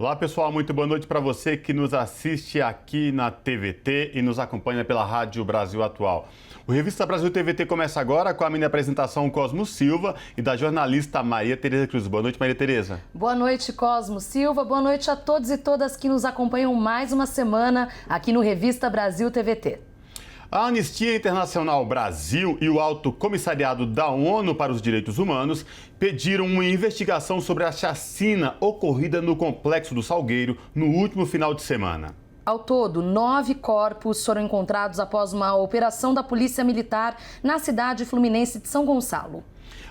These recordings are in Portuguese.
Olá pessoal, muito boa noite para você que nos assiste aqui na TVT e nos acompanha pela Rádio Brasil Atual. O Revista Brasil TVT começa agora com a minha apresentação Cosmo Silva e da jornalista Maria Tereza Cruz. Boa noite, Maria Tereza. Boa noite, Cosmo Silva. Boa noite a todos e todas que nos acompanham mais uma semana aqui no Revista Brasil TVT. A Anistia Internacional Brasil e o Alto Comissariado da ONU para os Direitos Humanos pediram uma investigação sobre a chacina ocorrida no Complexo do Salgueiro no último final de semana. Ao todo, 9 corpos foram encontrados após uma operação da Polícia Militar na cidade fluminense de São Gonçalo.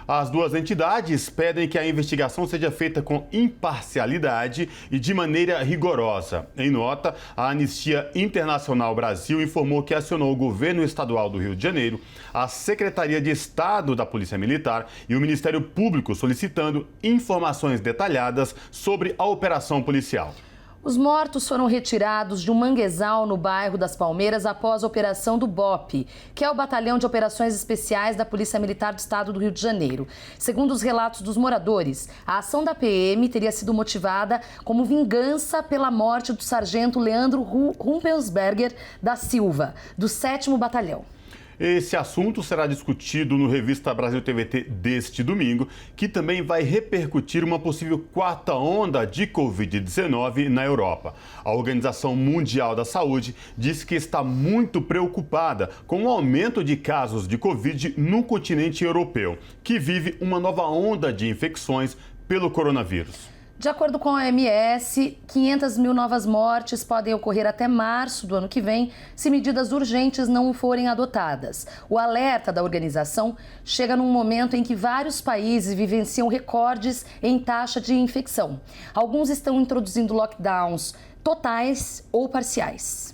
As duas entidades pedem que a investigação seja feita com imparcialidade e de maneira rigorosa. Em nota, a Anistia Internacional Brasil informou que acionou o governo estadual do Rio de Janeiro, a Secretaria de Estado da Polícia Militar e o Ministério Público solicitando informações detalhadas sobre a operação policial. Os mortos foram retirados de um manguezal no bairro das Palmeiras após a operação do BOPE, que é o Batalhão de Operações Especiais da Polícia Militar do Estado do Rio de Janeiro. Segundo os relatos dos moradores, a ação da PM teria sido motivada como vingança pela morte do sargento Leandro Rumpelsberger da Silva, do 7º Batalhão. Esse assunto será discutido no Revista Brasil TVT deste domingo, que também vai repercutir uma possível quarta onda de Covid-19 na Europa. A Organização Mundial da Saúde diz que está muito preocupada com o aumento de casos de Covid no continente europeu, que vive uma nova onda de infecções pelo coronavírus. De acordo com a OMS, 500 mil novas mortes podem ocorrer até março do ano que vem se medidas urgentes não forem adotadas. O alerta da organização chega num momento em que vários países vivenciam recordes em taxa de infecção. Alguns estão introduzindo lockdowns totais ou parciais.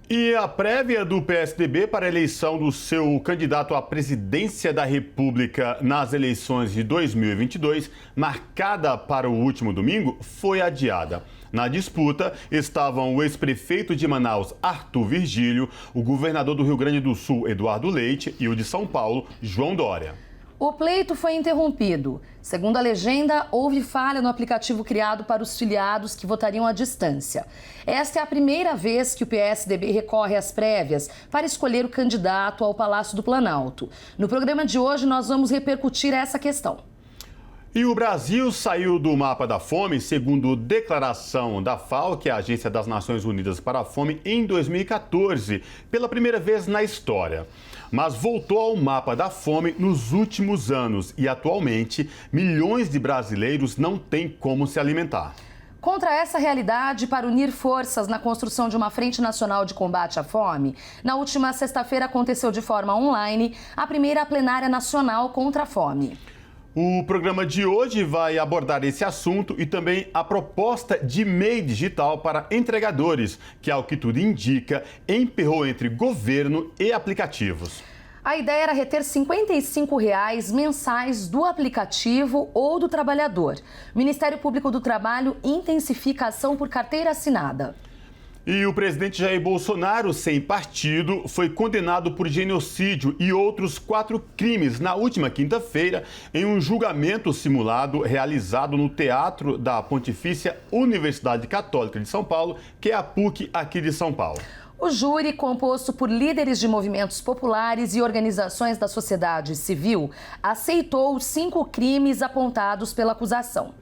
E a prévia do PSDB para a eleição do seu candidato à presidência da República nas eleições de 2022, marcada para o último domingo, foi adiada. Na disputa estavam o ex-prefeito de Manaus, Arthur Virgílio, o governador do Rio Grande do Sul, Eduardo Leite, e o de São Paulo, João Dória. O pleito foi interrompido. Segundo a legenda, houve falha no aplicativo criado para os filiados que votariam à distância. Esta é a primeira vez que o PSDB recorre às prévias para escolher o candidato ao Palácio do Planalto. No programa de hoje, nós vamos repercutir essa questão. E o Brasil saiu do mapa da fome, segundo declaração da FAO, que é a Agência das Nações Unidas para a Fome, em 2014, pela primeira vez na história. Mas voltou ao mapa da fome nos últimos anos e, atualmente, milhões de brasileiros não têm como se alimentar. Contra essa realidade, para unir forças na construção de uma Frente Nacional de Combate à Fome, na última sexta-feira aconteceu de forma online a primeira plenária nacional contra a fome. O programa de hoje vai abordar esse assunto e também a proposta de MEI digital para entregadores, que, ao que tudo indica, emperrou entre governo e aplicativos. A ideia era reter R$ 55 mensais do aplicativo ou do trabalhador. O Ministério Público do Trabalho intensifica a ação por carteira assinada. E o presidente Jair Bolsonaro, sem partido, foi condenado por genocídio e outros 4 crimes na última quinta-feira em um julgamento simulado realizado no Teatro da Pontifícia Universidade Católica de São Paulo, que é a PUC aqui de São Paulo. O júri, composto por líderes de movimentos populares e organizações da sociedade civil, aceitou os 5 crimes apontados pela acusação.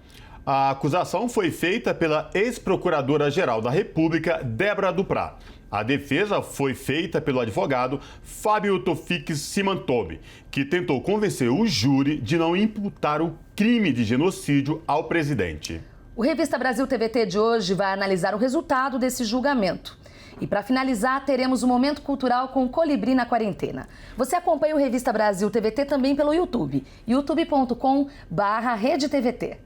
A acusação foi feita pela ex-procuradora-geral da República, Débora Duprá. A defesa foi feita pelo advogado Fábio Tofik Simantobi, que tentou convencer o júri de não imputar o crime de genocídio ao presidente. O Revista Brasil TVT de hoje vai analisar o resultado desse julgamento. E para finalizar, teremos um momento cultural com Colibri na Quarentena. Você acompanha o Revista Brasil TVT também pelo YouTube, youtube.com/RedeTVT.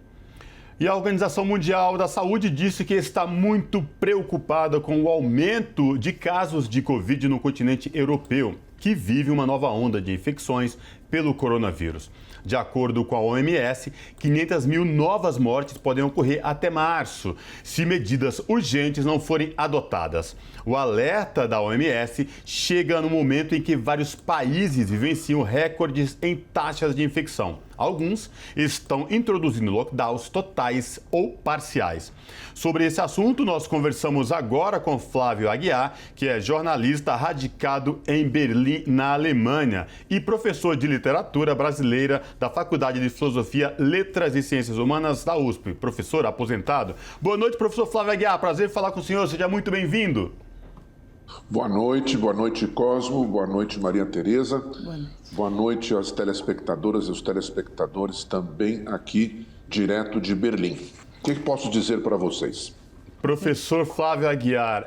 E a Organização Mundial da Saúde disse que está muito preocupada com o aumento de casos de Covid no continente europeu, que vive uma nova onda de infecções pelo coronavírus. De acordo com a OMS, 500 mil novas mortes podem ocorrer até março, se medidas urgentes não forem adotadas. O alerta da OMS chega no momento em que vários países vivenciam recordes em taxas de infecção. Alguns estão introduzindo lockdowns totais ou parciais. Sobre esse assunto, nós conversamos agora com Flávio Aguiar, que é jornalista radicado em Berlim, na Alemanha, e professor de literatura brasileira da Faculdade de Filosofia, Letras e Ciências Humanas da USP. Professor aposentado. Boa noite, professor Flávio Aguiar. Prazer falar com o senhor. Seja muito bem-vindo. Boa noite Cosmo, boa noite Maria Tereza, boa noite às telespectadoras e aos telespectadores também aqui, direto de Berlim. O que posso dizer para vocês? Professor Flávio Aguiar,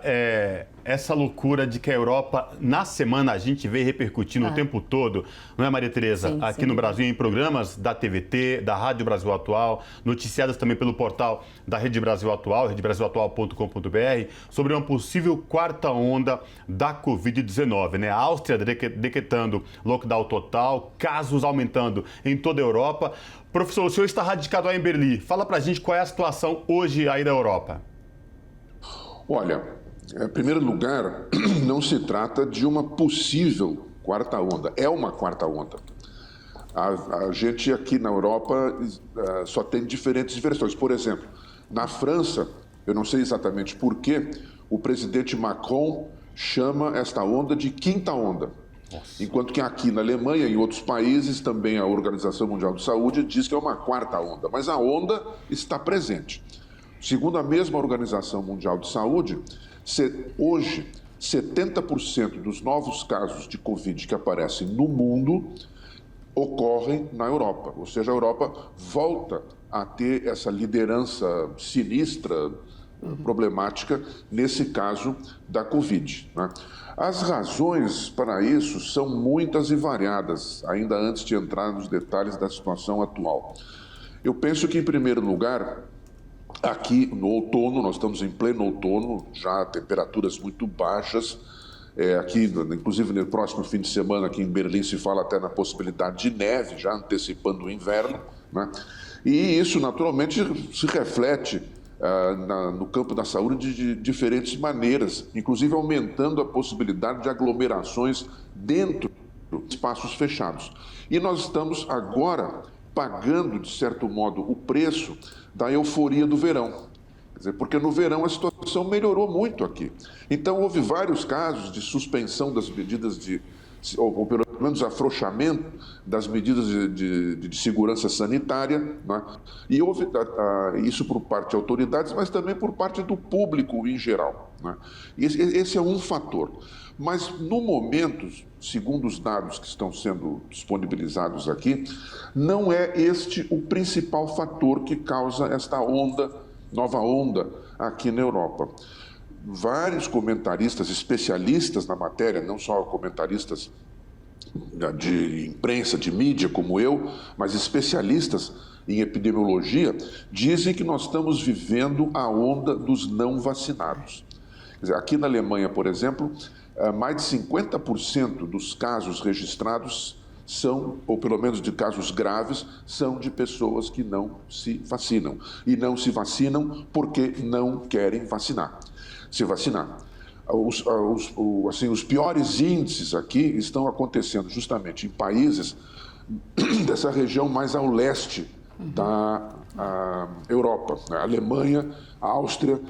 essa loucura de que a Europa, na semana, a gente vê repercutindo o tempo todo, não é, Maria Tereza? Sim, aqui sim. no Brasil, em programas da TVT, da Rádio Brasil Atual, noticiadas também pelo portal da Rede Brasil Atual, redebrasilatual.com.br, sobre uma possível quarta onda da Covid-19, né? A Áustria decretando lockdown total, casos aumentando em toda a Europa. Professor, o senhor está radicado aí em Berlim. Fala pra gente qual é a situação hoje aí da Europa. Olha, em primeiro lugar, não se trata de uma possível quarta onda, é uma quarta onda. A gente aqui na Europa só tem diferentes versões. Por exemplo, na França, eu não sei exatamente por quê, o presidente Macron chama esta onda de quinta onda. Nossa. Enquanto que aqui na Alemanha e em outros países também a Organização Mundial de Saúde diz que é uma quarta onda, mas a onda está presente. Segundo a mesma Organização Mundial de Saúde, hoje 70% dos novos casos de Covid que aparecem no mundo ocorrem na Europa. Ou seja, a Europa volta a ter essa liderança sinistra, problemática, nesse caso da Covid, né? As razões para isso são muitas e variadas, ainda antes de entrar nos detalhes da situação atual. Eu penso que, em primeiro lugar, aqui no outono, nós estamos em pleno outono, já temperaturas muito baixas. Aqui, inclusive no próximo fim de semana, aqui em Berlim, se fala até na possibilidade de neve, já antecipando o inverno, né? E isso, naturalmente, se reflete no campo da saúde de diferentes maneiras, inclusive aumentando a possibilidade de aglomerações dentro de espaços fechados. E nós estamos agora pagando, de certo modo, o preço da euforia do verão. Quer dizer, porque no verão a situação melhorou muito aqui. Então, houve vários casos de suspensão das medidas ou pelo menos afrouxamento das medidas de segurança sanitária, né? E houve isso por parte de autoridades, mas também por parte do público em geral, né? Esse é um fator. Mas, no momento, segundo os dados que estão sendo disponibilizados aqui, não é este o principal fator que causa esta nova onda aqui na Europa. Vários comentaristas, especialistas na matéria, não só comentaristas de imprensa, de mídia como eu, mas especialistas em epidemiologia, dizem que nós estamos vivendo a onda dos não vacinados. Quer dizer, aqui na Alemanha, por exemplo, mais de 50% dos casos registrados são, ou pelo menos de casos graves, são de pessoas que não se vacinam. E não se vacinam porque não querem se vacinar. Os piores índices aqui estão acontecendo justamente em países dessa região mais ao leste da Europa, né? A Alemanha, a Áustria,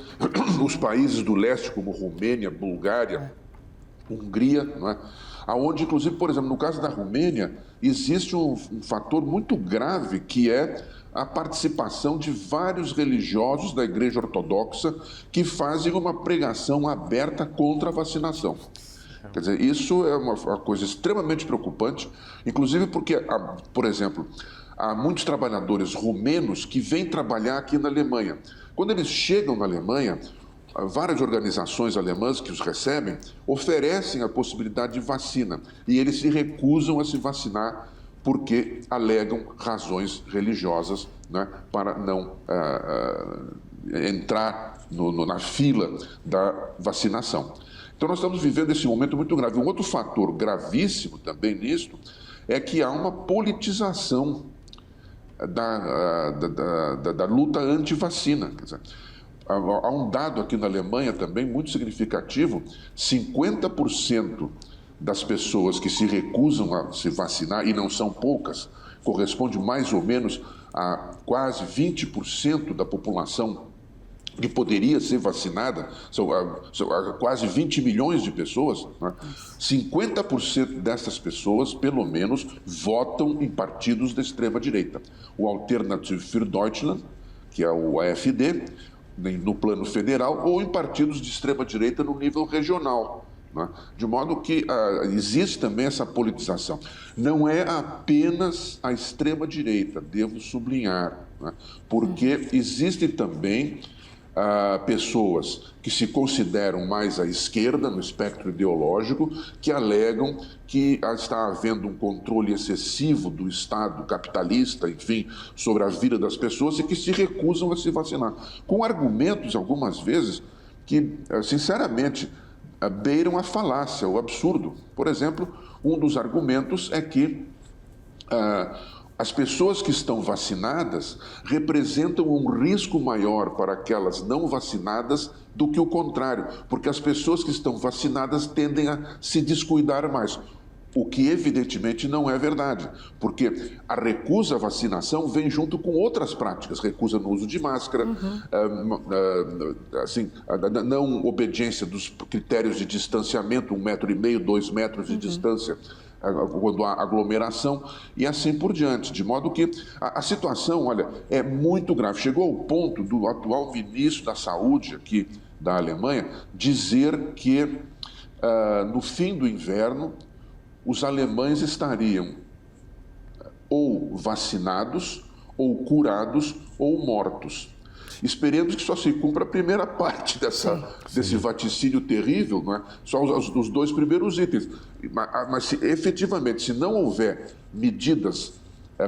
os países do leste como Romênia, Bulgária, Hungria, não é? Onde, inclusive, por exemplo, no caso da Romênia, existe um fator muito grave que é a participação de vários religiosos da Igreja Ortodoxa que fazem uma pregação aberta contra a vacinação. Quer dizer, isso é uma coisa extremamente preocupante, inclusive porque, por exemplo, há muitos trabalhadores romenos que vêm trabalhar aqui na Alemanha. Quando eles chegam na Alemanha, várias organizações alemãs que os recebem oferecem a possibilidade de vacina e eles se recusam a se vacinar porque alegam razões religiosas, né, para não entrar na fila da vacinação. Então nós estamos vivendo esse momento muito grave. Um outro fator gravíssimo também nisso é que há uma politização da luta anti-vacina. Quer dizer, há um dado aqui na Alemanha também muito significativo: 50% das pessoas que se recusam a se vacinar, e não são poucas, corresponde mais ou menos a quase 20% da população que poderia ser vacinada, são quase 20 milhões de pessoas, né? 50% dessas pessoas, pelo menos, votam em partidos da extrema-direita. O Alternative für Deutschland, que é o AfD, no plano federal, ou em partidos de extrema-direita no nível regional. Né? De modo que existe também essa politização. Não é apenas a extrema-direita, devo sublinhar, né? Porque existem também pessoas que se consideram mais à esquerda no espectro ideológico, que alegam que está havendo um controle excessivo do Estado capitalista, enfim, sobre a vida das pessoas e que se recusam a se vacinar, com argumentos, algumas vezes, que, sinceramente, beiram a falácia, o absurdo. Por exemplo, um dos argumentos é que as pessoas que estão vacinadas representam um risco maior para aquelas não vacinadas do que o contrário, porque as pessoas que estão vacinadas tendem a se descuidar mais, o que evidentemente não é verdade, porque a recusa à vacinação vem junto com outras práticas, recusa no uso de máscara, não obediência dos critérios de distanciamento, 1,5 metro, 2 metros de distância, quando há aglomeração e assim por diante, de modo que a situação, olha, é muito grave. Chegou ao ponto do atual ministro da Saúde aqui da Alemanha dizer que no fim do inverno os alemães estariam ou vacinados, ou curados, ou mortos. Esperemos que só se cumpra a primeira parte desse vaticínio terrível, não é? Só os dois primeiros itens. Mas efetivamente, se não houver medidas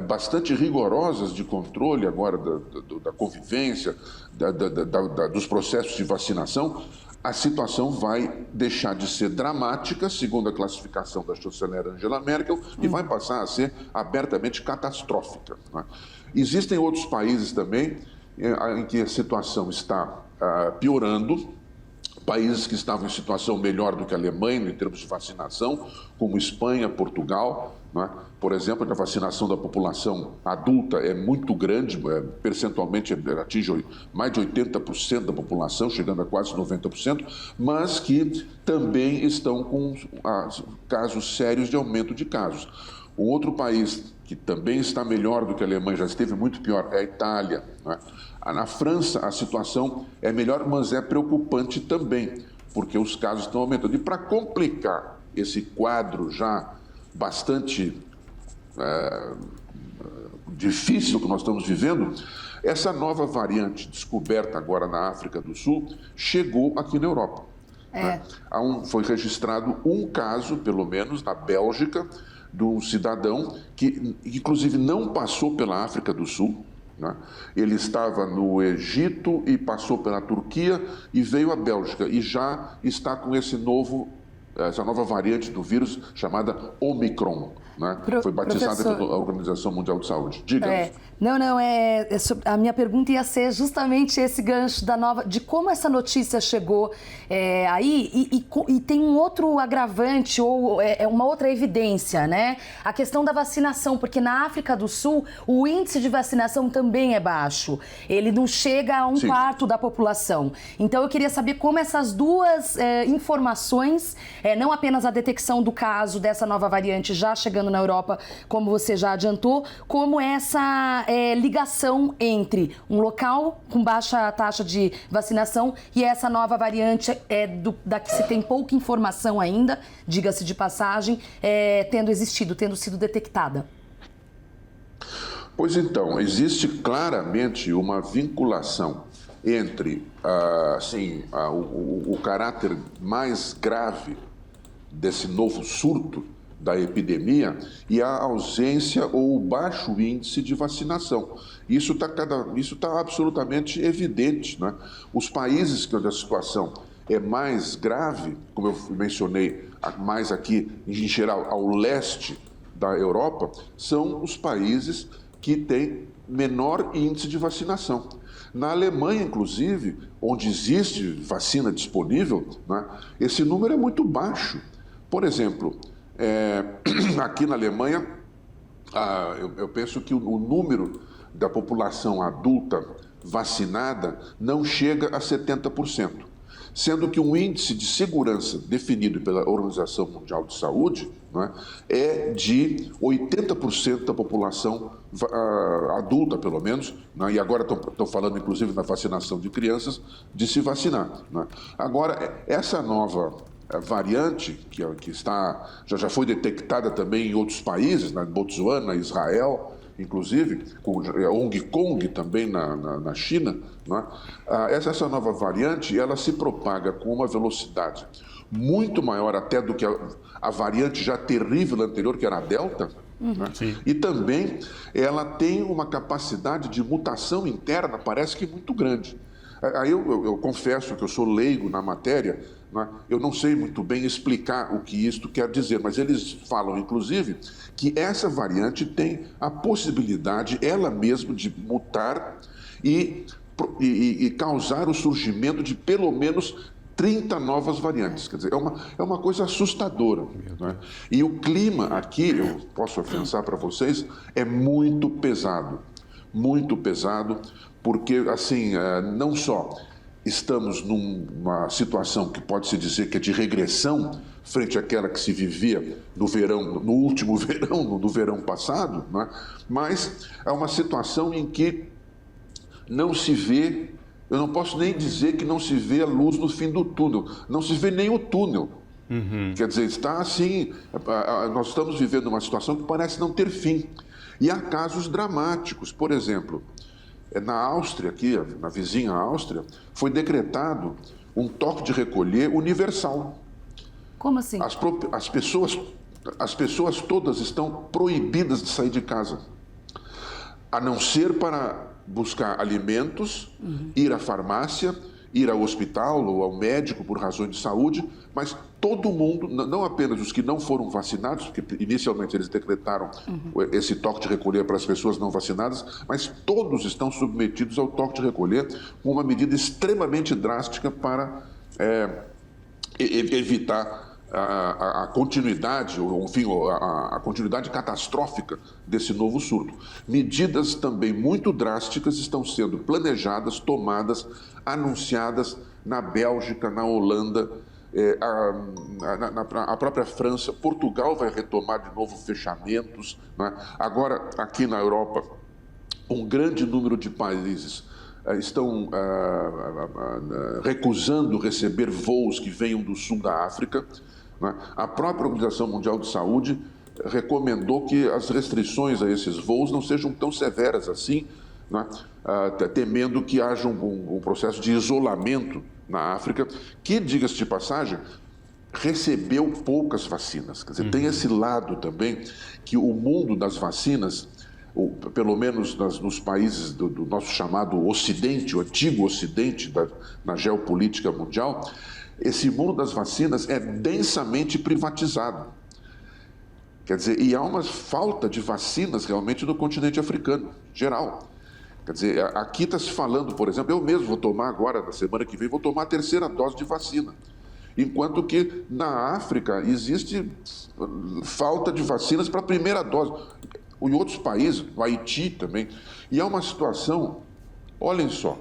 bastante rigorosas de controle agora da convivência, dos processos de vacinação, a situação vai deixar de ser dramática, segundo a classificação da chanceler Angela Merkel, e vai passar a ser abertamente catastrófica, não é? Existem outros países também em que a situação está piorando, países que estavam em situação melhor do que a Alemanha em termos de vacinação, como Espanha, Portugal, né? Por exemplo, a vacinação da população adulta é muito grande, percentualmente atinge mais de 80% da população, chegando a quase 90%, mas que também estão com casos sérios de aumento de casos. O outro país que também está melhor do que a Alemanha, já esteve muito pior, é a Itália, né? Na França, a situação é melhor, mas é preocupante também, porque os casos estão aumentando. E para complicar esse quadro já bastante difícil que nós estamos vivendo, essa nova variante descoberta agora na África do Sul chegou aqui na Europa. Né? Foi registrado um caso, pelo menos, na Bélgica, de um cidadão que, inclusive, não passou pela África do Sul, né? Ele estava no Egito e passou pela Turquia e veio à Bélgica e já está com essa nova variante do vírus chamada Omicron, né? Foi batizada pela Organização Mundial de Saúde. Diga. A minha pergunta ia ser justamente esse gancho de como essa notícia chegou aí e tem um outro agravante ou uma outra evidência, né? A questão da vacinação, porque na África do Sul o índice de vacinação também é baixo. Ele não chega a um quarto da população. Então eu queria saber como essas duas informações, não apenas a detecção do caso dessa nova variante já chegando na Europa, como você já adiantou, como essa ligação entre um local com baixa taxa de vacinação e essa nova variante da que se tem pouca informação ainda, diga-se de passagem, tendo sido detectada. Pois então, existe claramente uma vinculação entre o caráter mais grave desse novo surto da epidemia e a ausência ou o baixo índice de vacinação. Isso está absolutamente evidente, né? Os países onde a situação é mais grave, como eu mencionei, mais aqui em geral ao leste da Europa, são os países que têm menor índice de vacinação. Na Alemanha, inclusive, onde existe vacina disponível, né, esse número é muito baixo. Por exemplo, aqui na Alemanha, eu penso que o número da população adulta vacinada não chega a 70%, sendo que um índice de segurança definido pela Organização Mundial de Saúde, né, é de 80% da população adulta, pelo menos, né, e agora estão falando, inclusive, na vacinação de crianças, de se vacinar. Né. Agora, essa nova variante, que já foi detectada também em outros países, na Botsuana, Israel, inclusive, com Hong Kong também na China, né? Essa nova variante, ela se propaga com uma velocidade muito maior até do que a variante já terrível anterior, que era a Delta, né? E também ela tem uma capacidade de mutação interna, parece que muito grande. Aí eu confesso que eu sou leigo na matéria, né? Eu não sei muito bem explicar o que isto quer dizer, mas eles falam, inclusive, que essa variante tem a possibilidade, ela mesma, de mutar e causar o surgimento de pelo menos 30 novas variantes. Quer dizer, é uma coisa assustadora. Né? E o clima aqui, eu posso afiançar para vocês, é muito pesado, porque, assim, não só estamos numa situação que pode-se dizer que é de regressão frente àquela que se vivia no último verão, no verão passado, né? Mas é uma situação em que não se vê, eu não posso nem dizer que não se vê a luz no fim do túnel, não se vê nem o túnel. Quer dizer, está assim, nós estamos vivendo uma situação que parece não ter fim. E há casos dramáticos, por exemplo, na Áustria, aqui, na vizinha Áustria, foi decretado um toque de recolher universal. Como assim? As pessoas todas estão proibidas de sair de casa, a não ser para buscar alimentos, ir à farmácia, ir ao hospital ou ao médico por razões de saúde, mas todo mundo, não apenas os que não foram vacinados, porque inicialmente eles decretaram esse toque de recolher para as pessoas não vacinadas, mas todos estão submetidos ao toque de recolher, com uma medida extremamente drástica para evitar a continuidade, ou enfim, a continuidade catastrófica desse novo surto. Medidas também muito drásticas estão sendo planejadas, tomadas, anunciadas na Bélgica, na Holanda, a própria França. Portugal vai retomar de novo fechamentos, né? Agora, aqui na Europa, um grande número de países estão recusando receber voos que venham do sul da África. A própria Organização Mundial de Saúde recomendou que as restrições a esses voos não sejam tão severas assim, né? Temendo que haja um processo de isolamento na África, que, diga-se de passagem, recebeu poucas vacinas. Quer dizer, tem esse lado também que o mundo das vacinas, ou pelo menos nos países do nosso chamado Ocidente, o antigo Ocidente na geopolítica mundial, esse mundo das vacinas é densamente privatizado. Quer dizer, e há uma falta de vacinas realmente no continente africano, geral. Quer dizer, aqui está se falando, por exemplo, eu mesmo vou tomar agora, na semana que vem, vou tomar a 3ª dose de vacina. Enquanto que na África existe falta de vacinas para a 1ª dose. Em outros países, no Haiti também. E é uma situação, olhem só,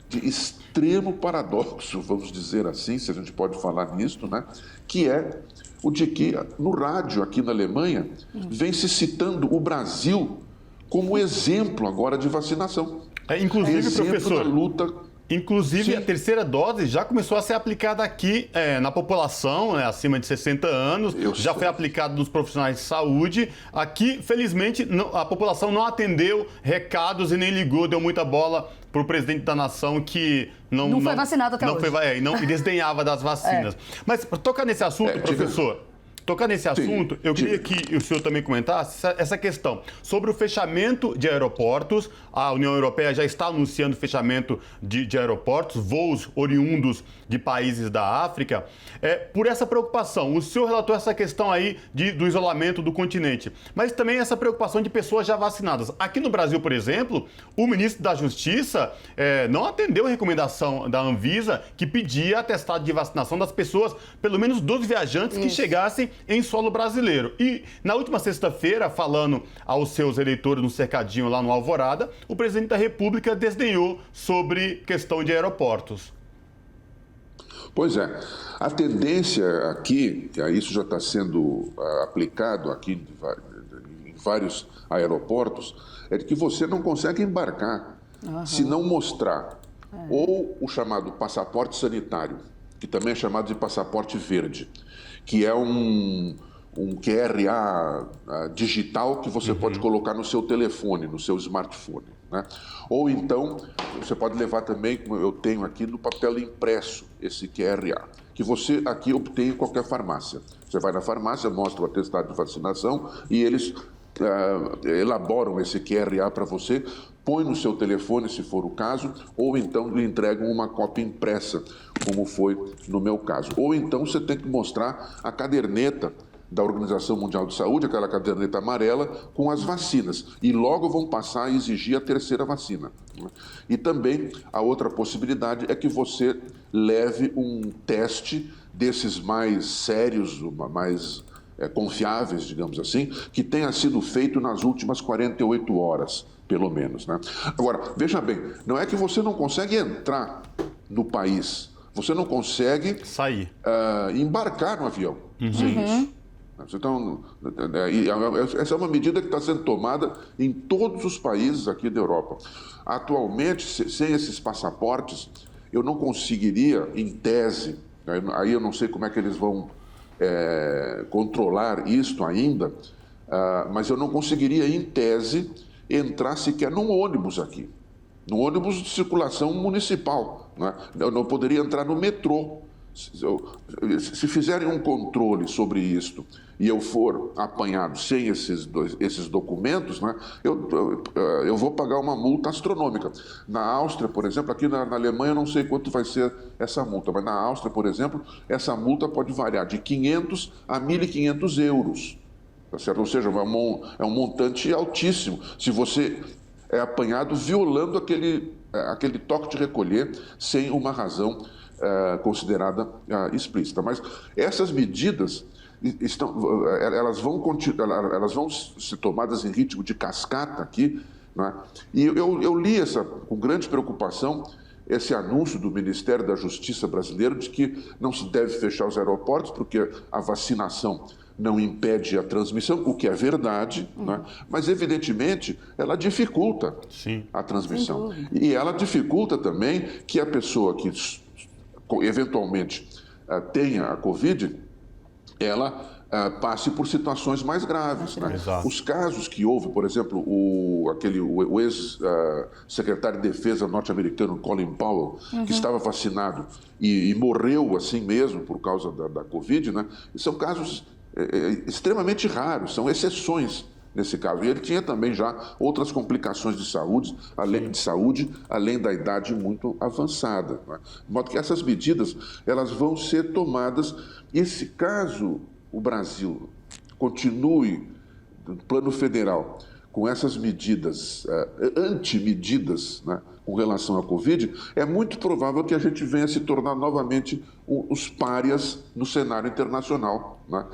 de extremo paradoxo, vamos dizer assim, se a gente pode falar nisso, né? Que é o de que no rádio aqui na Alemanha vem se citando o Brasil como exemplo agora de vacinação. Inclusive, exemplo professor, da luta. Inclusive, Sim. A 3ª dose já começou a ser aplicada aqui na população, né, acima de 60 anos, já foi aplicada nos profissionais de saúde. Aqui, felizmente, a população não atendeu recados e nem ligou, deu muita bola para o presidente da nação que não foi vacinado até hoje. E desdenhava das vacinas. Mas, para tocar nesse assunto, professor... Tocar nesse assunto, eu queria que o senhor também comentasse essa questão sobre o fechamento de aeroportos. A União Europeia já está anunciando fechamento de aeroportos, voos oriundos de países da África. Por essa preocupação, o senhor relatou essa questão aí do isolamento do continente, mas também essa preocupação de pessoas já vacinadas. Aqui no Brasil, por exemplo, o ministro da Justiça não atendeu a recomendação da Anvisa que pedia atestado de vacinação das pessoas, pelo menos dos viajantes que chegassem em solo brasileiro. E na última sexta-feira, falando aos seus eleitores no cercadinho lá no Alvorada, o presidente da República desdenhou sobre questão de aeroportos. Pois é, a tendência aqui, isso já está sendo aplicado aqui em vários aeroportos, é de que você não consegue embarcar se não mostrar ou o chamado passaporte sanitário, que também é chamado de passaporte verde, que é um QRA digital que você pode colocar no seu telefone, no seu smartphone, né? Ou então, você pode levar também, como eu tenho aqui, no papel impresso, esse QRA, que você aqui obtém em qualquer farmácia. Você vai na farmácia, mostra o atestado de vacinação e eles elaboram esse QRA para você, põe no seu telefone, se for o caso, ou então lhe entregam uma cópia impressa, como foi no meu caso. Ou então você tem que mostrar a caderneta da Organização Mundial de Saúde, aquela caderneta amarela, com as vacinas. E logo vão passar a exigir a terceira vacina. E também a outra possibilidade é que você leve um teste desses mais sérios, mais confiáveis, digamos assim, que tenha sido feito nas últimas 48 horas, pelo menos, né? Agora, veja bem, não é que você não consegue entrar no país, você não consegue sair, embarcar no avião sem isso. Então, essa é uma medida que está sendo tomada em todos os países aqui da Europa. Atualmente, sem esses passaportes, eu não conseguiria, em tese, aí eu não sei como é que eles vão controlar isto ainda, mas eu não conseguiria, em tese, entrar sequer num ônibus aqui, num ônibus de circulação municipal, né? Eu não poderia entrar no metrô. Se fizerem um controle sobre isto e eu for apanhado sem esses documentos, né, eu vou pagar uma multa astronômica. Na Áustria, por exemplo, aqui na Alemanha eu não sei quanto vai ser essa multa, mas na Áustria, por exemplo, essa multa pode variar de 500 a 1.500 euros. Tá certo? Ou seja, é um montante altíssimo se você é apanhado violando aquele toque de recolher sem uma razão considerada explícita. Mas essas medidas elas vão ser tomadas em ritmo de cascata aqui, né? E eu li com grande preocupação esse anúncio do Ministério da Justiça brasileiro de que não se deve fechar os aeroportos porque a vacinação não impede a transmissão, o que é verdade, né? Mas evidentemente ela dificulta a transmissão. E ela dificulta também que a pessoa que eventualmente tenha a Covid, ela passe por situações mais graves, né? Os casos que houve, por exemplo, o ex-secretário de Defesa norte-americano Colin Powell, que estava vacinado e morreu assim mesmo por causa da Covid, né? São casos extremamente raros, são exceções nesse caso. E ele tinha também já outras complicações de saúde, além da idade muito avançada, né? De modo que essas medidas elas vão ser tomadas, e se caso o Brasil continue no plano federal com essas medidas, antimedidas, né, com relação à Covid, é muito provável que a gente venha se tornar novamente os párias no cenário internacional, né,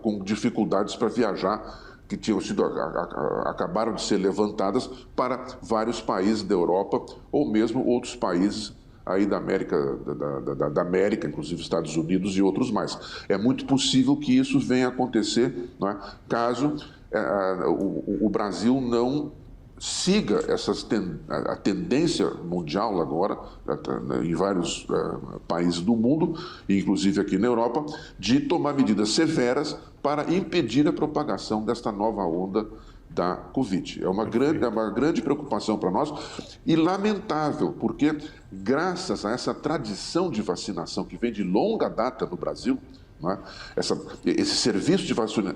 com dificuldades para viajar, que acabaram de ser levantadas para vários países da Europa ou mesmo outros países aí da América, inclusive Estados Unidos e outros mais. É muito possível que isso venha a acontecer, né, caso o Brasil não siga a tendência mundial agora, em vários países do mundo, inclusive aqui na Europa, de tomar medidas severas para impedir a propagação desta nova onda da Covid. É uma grande preocupação para nós e lamentável, porque graças a essa tradição de vacinação que vem de longa data no Brasil, né, esse serviço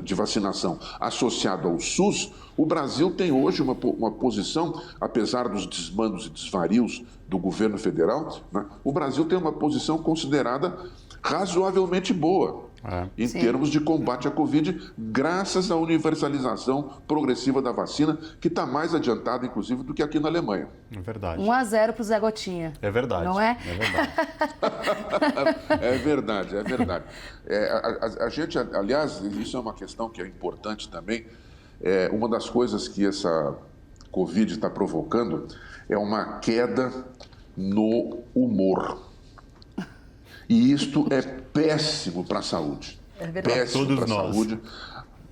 de vacinação associado ao SUS, o Brasil tem hoje uma posição, apesar dos desmandos e desvarios do governo federal, né, o Brasil tem uma posição considerada razoavelmente boa em termos de combate à Covid, graças à universalização progressiva da vacina, que está mais adiantada, inclusive, do que aqui na Alemanha. É verdade. 1-0 para o Zé Gotinha. É verdade. Não é? É verdade. É verdade, é verdade. A gente, aliás, isso é uma questão que é importante também. Uma das coisas que essa Covid está provocando é uma queda no humor. E isto é péssimo para a saúde. É verdade. Péssimo para a saúde,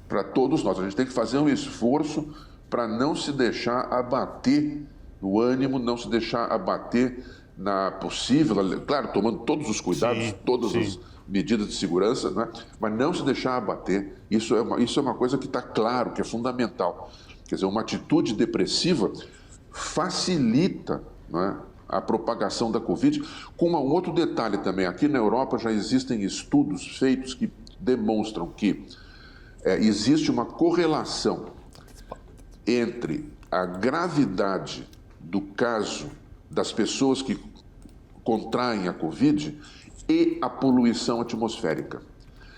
para todos nós. A gente tem que fazer um esforço para não se deixar abater no ânimo, não se deixar abater na possível, claro, tomando todos os cuidados, todas as medidas de segurança, né? Mas não se deixar abater. Isso é uma coisa que está claro, que é fundamental. Quer dizer, uma atitude depressiva facilita, né, a propagação da Covid. Com um outro detalhe também, aqui na Europa já existem estudos feitos que demonstram que existe uma correlação entre a gravidade do caso das pessoas que contraem a Covid e a poluição atmosférica.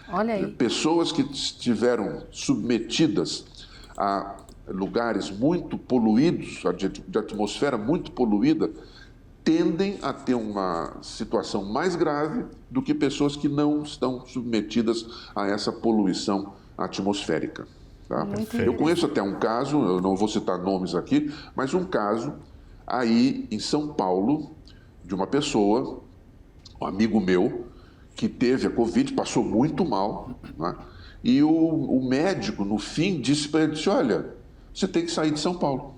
Olha aí. Pessoas que estiveram submetidas a lugares muito poluídos, de atmosfera muito poluída, tendem a ter uma situação mais grave do que pessoas que não estão submetidas a essa poluição atmosférica. Tá? Eu conheço até um caso, eu não vou citar nomes aqui, mas um caso aí em São Paulo, de uma pessoa, um amigo meu, que teve a Covid, passou muito mal, né? E o médico, no fim, disse para ele, olha, você tem que sair de São Paulo.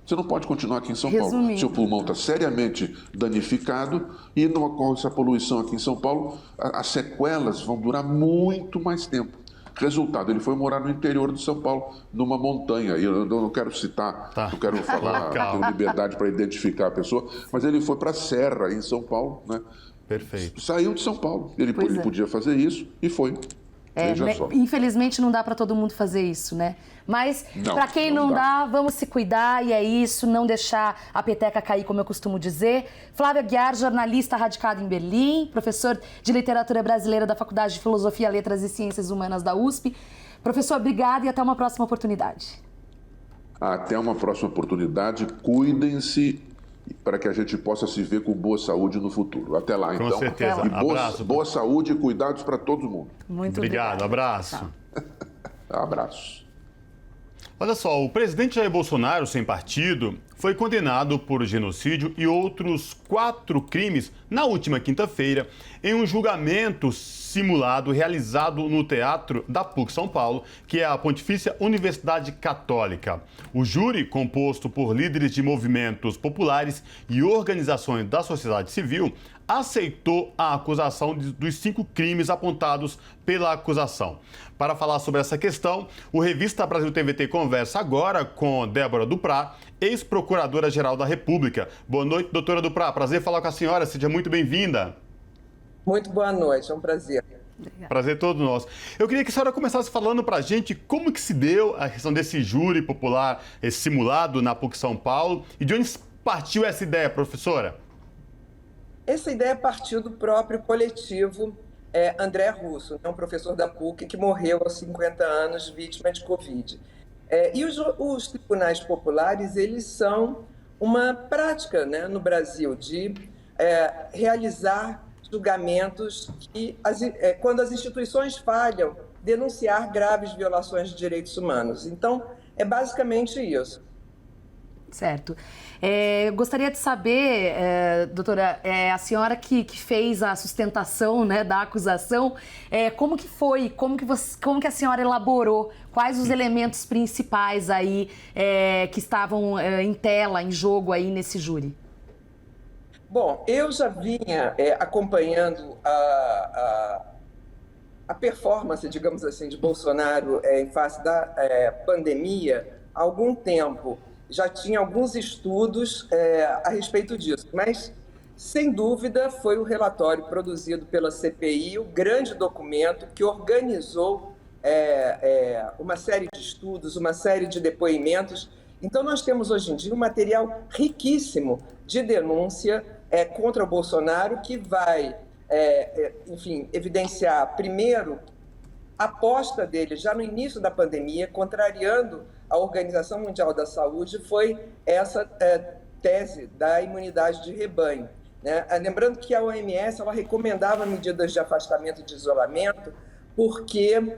Você não pode continuar aqui em São Paulo. Seu pulmão está seriamente danificado e não ocorre essa poluição aqui em São Paulo. As sequelas vão durar muito mais tempo. Resultado, ele foi morar no interior de São Paulo, numa montanha. E eu não quero citar, não quero falar, tenho liberdade para identificar a pessoa, mas ele foi para a Serra, em São Paulo, né? Perfeito. Saiu de São Paulo. Ele podia fazer isso e foi. Infelizmente não dá para todo mundo fazer isso, né? Mas para quem não dá, vamos se cuidar e é isso, não deixar a peteca cair, como eu costumo dizer. Flávio Aguiar, jornalista radicado em Berlim, professor de literatura brasileira da Faculdade de Filosofia, Letras e Ciências Humanas da USP. Professor, obrigado e até uma próxima oportunidade. Até uma próxima oportunidade. Cuidem-se para que a gente possa se ver com boa saúde no futuro. Até lá, então. Com certeza. E boa saúde e cuidados para todo mundo. Muito obrigado. Abraço. Abraço. Olha só, o presidente Jair Bolsonaro, sem partido, foi condenado por genocídio e outros 4 crimes na última quinta-feira em um julgamento simulado realizado no Teatro da PUC São Paulo, que é a Pontifícia Universidade Católica. O júri, composto por líderes de movimentos populares e organizações da sociedade civil, aceitou a acusação dos 5 crimes apontados pela acusação. Para falar sobre essa questão, o Revista Brasil TVT conversa agora com Débora Duprá, ex-procuradora-geral da República. Boa noite, doutora Duprá. Prazer falar com a senhora. Seja muito bem-vinda. Muito boa noite, é um prazer. Prazer todo nosso. Eu queria que a senhora começasse falando para a gente como que se deu a questão desse júri popular simulado na PUC São Paulo e de onde partiu essa ideia, professora? Essa ideia partiu do próprio coletivo André Russo, um professor da PUC que morreu aos 50 anos vítima de Covid. E os tribunais populares, eles são uma prática, né, no Brasil de realizar julgamentos que, quando as instituições falham, denunciar graves violações de direitos humanos. Então, é basicamente isso. Certo. Eu gostaria de saber, doutora, a senhora que fez a sustentação, né, da acusação, como que foi, como que a senhora elaborou, quais os elementos principais aí que estavam em tela, em jogo aí nesse júri? Bom, eu já vinha acompanhando a performance, digamos assim, de Bolsonaro em face da pandemia há algum tempo. Já tinha alguns estudos a respeito disso, mas, sem dúvida, foi o relatório produzido pela CPI, o grande documento que organizou uma série de estudos, uma série de depoimentos. Então, nós temos hoje em dia um material riquíssimo de denúncia contra o Bolsonaro, que vai, enfim, evidenciar, primeiro, a aposta dele já no início da pandemia, contrariando a Organização Mundial da Saúde, foi essa tese da imunidade de rebanho, né? Lembrando que a OMS ela recomendava medidas de afastamento e de isolamento, porque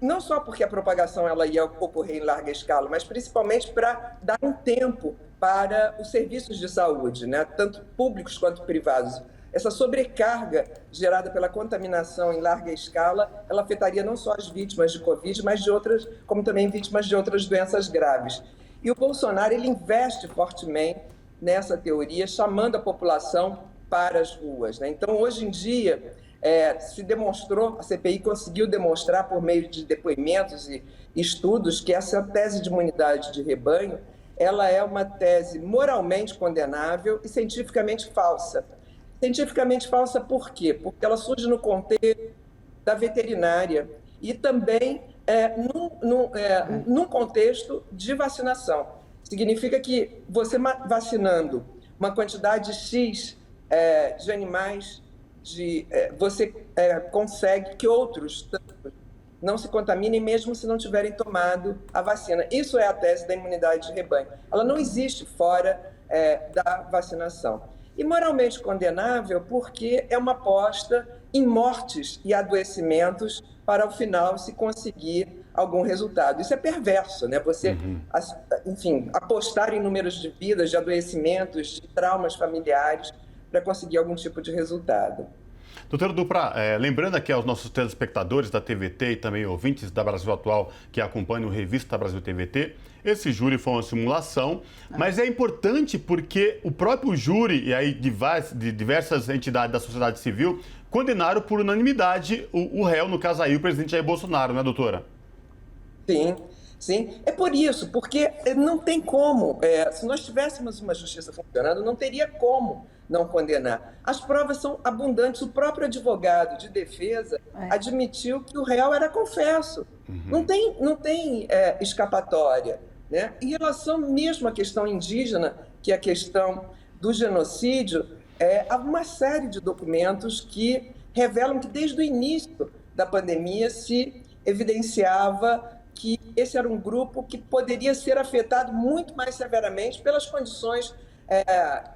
não só porque a propagação ela ia ocorrer em larga escala, mas principalmente para dar um tempo para os serviços de saúde, né? Tanto públicos quanto privados. Essa sobrecarga gerada pela contaminação em larga escala, ela afetaria não só as vítimas de Covid, mas de outras, como também vítimas de outras doenças graves. E o Bolsonaro ele investe fortemente nessa teoria, chamando a população para as ruas, né? Então, hoje em dia, se demonstrou, a CPI conseguiu demonstrar por meio de depoimentos e estudos que essa tese de imunidade de rebanho, ela é uma tese moralmente condenável e cientificamente falsa. Cientificamente falsa por quê? Porque ela surge no contexto da veterinária e também num contexto de vacinação. Significa que você vacinando uma quantidade X de animais, você consegue que outros não se contaminem mesmo se não tiverem tomado a vacina. Isso é a tese da imunidade de rebanho. Ela não existe fora da vacinação. E moralmente condenável porque é uma aposta em mortes e adoecimentos para, ao final, se conseguir algum resultado. Isso é perverso, né? Você, enfim, apostar em números de vidas, de adoecimentos, de traumas familiares para conseguir algum tipo de resultado. Doutora Duprat, lembrando aqui aos nossos telespectadores da TVT e também ouvintes da Brasil Atual que acompanham o Revista Brasil TVT, esse júri foi uma simulação, mas é importante porque o próprio júri e aí de diversas entidades da sociedade civil condenaram por unanimidade o réu, no caso aí o presidente Jair Bolsonaro, né, doutora? Sim. Sim, é por isso, porque não tem como, se nós tivéssemos uma justiça funcionando, não teria como não condenar. As provas são abundantes, o próprio advogado de defesa admitiu que o réu era confesso, não tem escapatória, né? Em relação mesmo à questão indígena, que é a questão do genocídio, há uma série de documentos que revelam que desde o início da pandemia se evidenciava que esse era um grupo que poderia ser afetado muito mais severamente pelas condições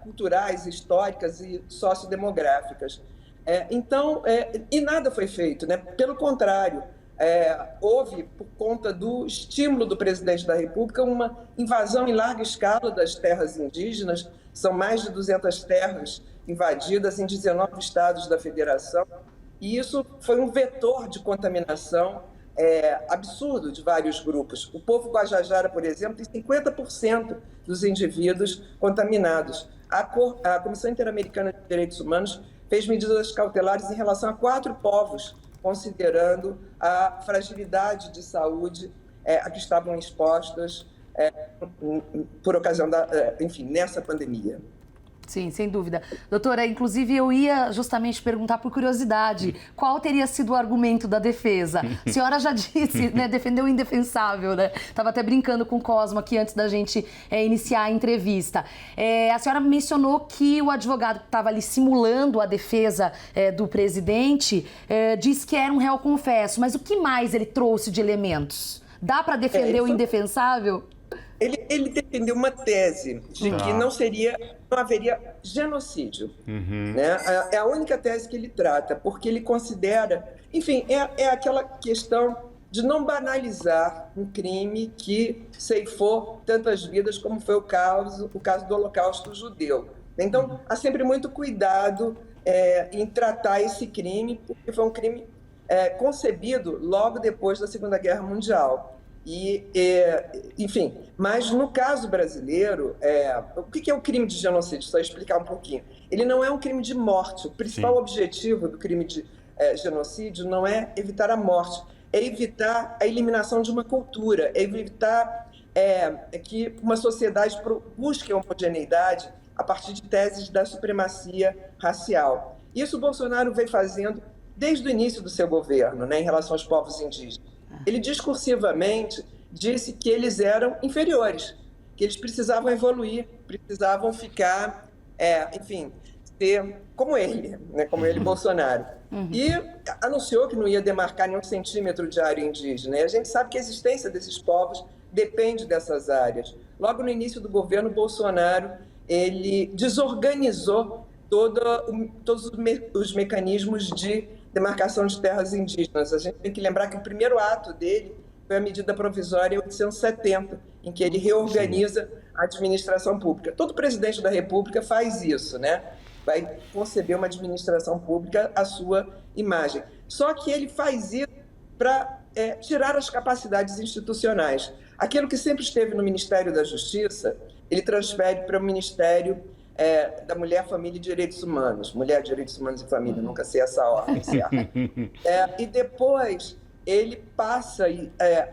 culturais, históricas e sociodemográficas. Então, e nada foi feito, né? Pelo contrário, houve, por conta do estímulo do presidente da República, uma invasão em larga escala das terras indígenas. São mais de 200 terras invadidas em 19 estados da federação, e isso foi um vetor de contaminação absurdo de vários grupos. O povo Guajajara, por exemplo, tem 50% dos indivíduos contaminados. A Comissão Interamericana de Direitos Humanos fez medidas cautelares em relação a 4 povos, considerando a fragilidade de saúde a que estavam expostas por ocasião nessa pandemia. Sim, sem dúvida. Doutora, inclusive eu ia justamente perguntar por curiosidade, qual teria sido o argumento da defesa? A senhora já disse, né, defendeu o indefensável, né? Estava até brincando com o Cosmo aqui antes da gente iniciar a entrevista. A senhora mencionou que o advogado que estava ali simulando a defesa do presidente disse que era um réu confesso, mas o que mais ele trouxe de elementos? Dá para defender o indefensável? Ele defendeu uma tese de que não haveria genocídio. Né? É a única tese que ele trata, porque ele considera... Enfim, é aquela questão de não banalizar um crime que ceifou tantas vidas como foi o caso do Holocausto judeu. Então, há sempre muito cuidado em tratar esse crime, porque foi um crime concebido logo depois da Segunda Guerra Mundial. Enfim, mas no caso brasileiro, o que é o crime de genocídio? Só explicar um pouquinho. Ele não é um crime de morte. O principal objetivo do crime de genocídio não é evitar a morte, é evitar a eliminação de uma cultura, é evitar que uma sociedade busque a homogeneidade a partir de teses da supremacia racial. Isso o Bolsonaro vem fazendo desde o início do seu governo, né, em relação aos povos indígenas. Ele discursivamente disse que eles eram inferiores, que eles precisavam evoluir, precisavam ficar, enfim, ser como ele, né, como ele, Bolsonaro. e anunciou que não ia demarcar nenhum centímetro de área indígena. E a gente sabe que a existência desses povos depende dessas áreas. Logo no início do governo Bolsonaro, ele desorganizou todos os mecanismos de demarcação de terras indígenas. A gente tem que lembrar que o primeiro ato dele foi a medida provisória 870, em que ele reorganiza a administração pública. Todo presidente da República faz isso, né? Vai conceber uma administração pública à sua imagem. Só que ele faz isso para tirar as capacidades institucionais. Aquilo que sempre esteve no Ministério da Justiça, ele transfere para o Ministério da Mulher, Família e Direitos Humanos. Mulher, Direitos Humanos e Família, nunca sei essa ordem certa. E depois ele passa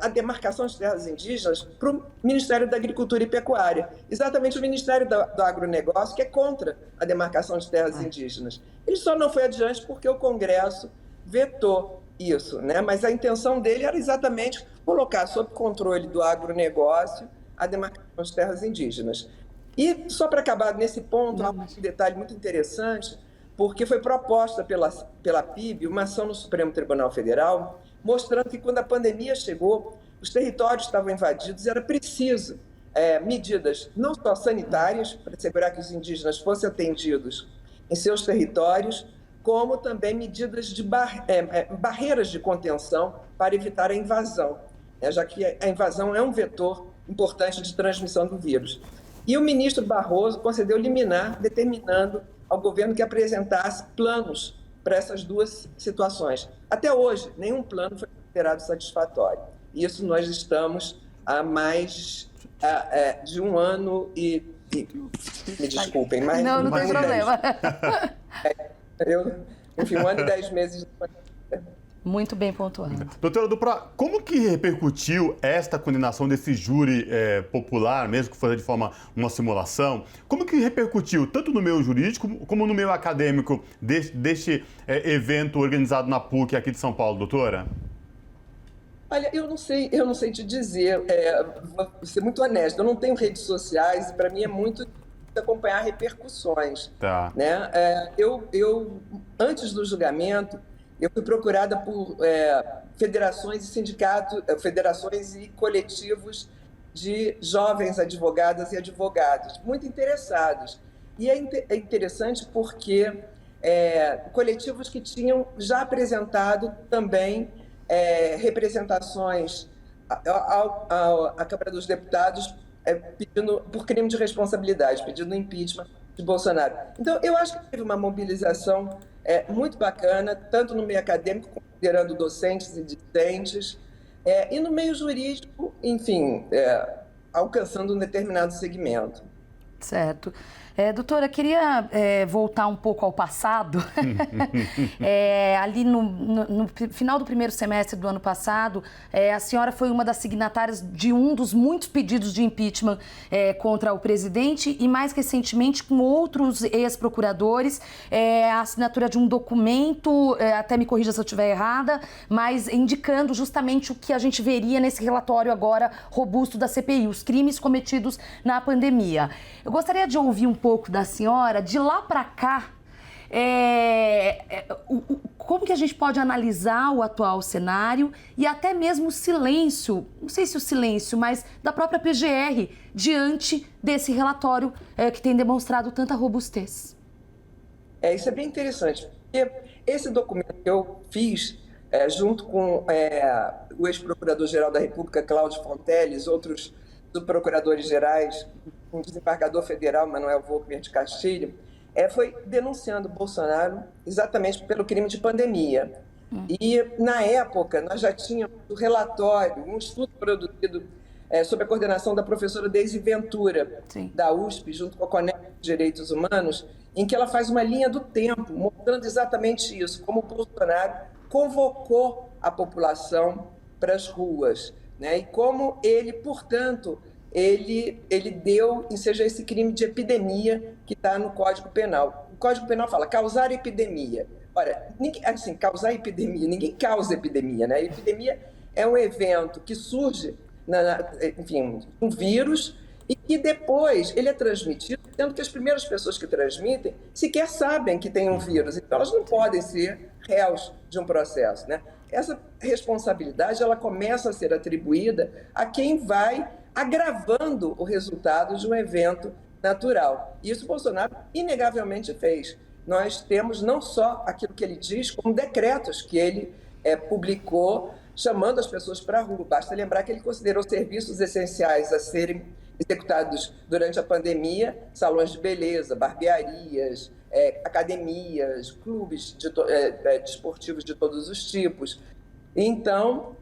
a demarcação de terras indígenas para o Ministério da Agricultura e Pecuária. Exatamente o Ministério do Agronegócio, que é contra a demarcação de terras indígenas. Ele só não foi adiante porque o Congresso vetou isso, né? Mas a intenção dele era exatamente colocar sob controle do agronegócio a demarcação de terras indígenas. E só para acabar nesse ponto, um detalhe muito interessante, porque foi proposta pela PIB uma ação no Supremo Tribunal Federal, mostrando que quando a pandemia chegou, os territórios estavam invadidos e era preciso medidas não só sanitárias, para assegurar que os indígenas fossem atendidos em seus territórios, como também medidas de barreiras de contenção para evitar a invasão, já que a invasão é um vetor importante de transmissão do vírus. E o ministro Barroso concedeu liminar, determinando ao governo que apresentasse planos para essas duas situações. Até hoje, nenhum plano foi considerado satisfatório. Isso nós estamos há mais de um ano e me desculpem, mas... Não tem problema. Enfim, 1 ano e 10 meses. Muito bem pontuado. Doutora Duprat, como que repercutiu esta condenação desse júri popular, mesmo que fosse de forma uma simulação? Como que repercutiu, tanto no meio jurídico como no meio acadêmico, deste evento organizado na PUC aqui de São Paulo, doutora? Olha, eu não sei te dizer, vou ser muito honesta, eu não tenho redes sociais e para mim é muito difícil acompanhar repercussões. Tá. Né? Antes do julgamento, eu fui procurada por federações e sindicatos, federações e coletivos de jovens advogadas e advogados, muito interessados. E é interessante porque coletivos que tinham já apresentado também representações à Câmara dos Deputados pedindo por crime de responsabilidade, pedindo impeachment de Bolsonaro. Então, eu acho que teve uma mobilização muito bacana, tanto no meio acadêmico, considerando docentes e discentes, e no meio jurídico, enfim, alcançando um determinado segmento. Certo. Doutora, queria voltar um pouco ao passado. Ali no final do primeiro semestre do ano passado, a senhora foi uma das signatárias de um dos muitos pedidos de impeachment contra o presidente e, mais recentemente, com outros ex-procuradores, a assinatura de um documento, até me corrija se eu estiver errada, mas indicando justamente o que a gente veria nesse relatório agora robusto da CPI, os crimes cometidos na pandemia. Eu gostaria de ouvir um pouco da senhora, de lá para cá, como que a gente pode analisar o atual cenário e até mesmo o silêncio, não sei se o silêncio, mas da própria PGR, diante desse relatório que tem demonstrado tanta robustez. Isso é bem interessante, porque esse documento que eu fiz, junto com o ex-procurador-geral da República, Cláudio Fonteles, outros procuradores gerais, o desembargador federal, Manuel Volkmer de Castilho, foi denunciando Bolsonaro exatamente pelo crime de pandemia. E, na época, nós já tínhamos um relatório, um estudo produzido sob a coordenação da professora Deise Ventura, Sim. da USP, junto com a Conexão de Direitos Humanos, em que ela faz uma linha do tempo, mostrando exatamente isso, como o Bolsonaro convocou a população para as ruas, né? E como ele, portanto, ele deu, seja esse crime de epidemia que está no Código Penal. O Código Penal fala causar epidemia. Ora, causar epidemia, ninguém causa epidemia, né? A epidemia é um evento que surge, um vírus, e que depois ele é transmitido, sendo que as primeiras pessoas que transmitem sequer sabem que tem um vírus. Então, elas não podem ser réus de um processo, né? Essa responsabilidade ela começa a ser atribuída a quem vai agravando o resultado de um evento natural. Isso o Bolsonaro inegavelmente fez. Nós temos não só aquilo que ele diz, como decretos que ele publicou chamando as pessoas para a rua. Basta lembrar que ele considerou serviços essenciais a serem executados durante a pandemia, salões de beleza, barbearias, academias, clubes desportivos de todos os tipos. Então,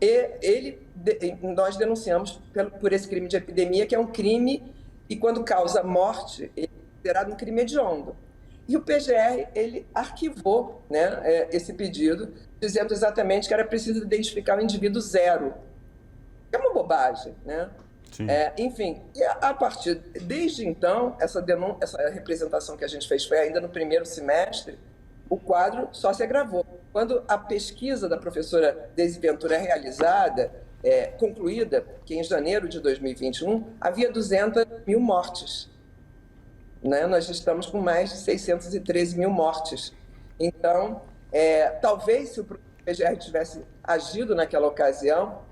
nós denunciamos por esse crime de epidemia, que é um crime e quando causa morte, ele é considerado um crime hediondo. E o PGR, ele arquivou, né, esse pedido, dizendo exatamente que era preciso identificar o indivíduo zero. É uma bobagem, né? Enfim, e desde então, essa representação que a gente fez foi ainda no primeiro semestre, o quadro só se agravou. Quando a pesquisa da professora Deise Ventura é realizada, concluída, que em janeiro de 2021, havia 200 mil mortes. Né? Nós estamos com mais de 613 mil mortes. Então, talvez se o PGR tivesse agido naquela ocasião,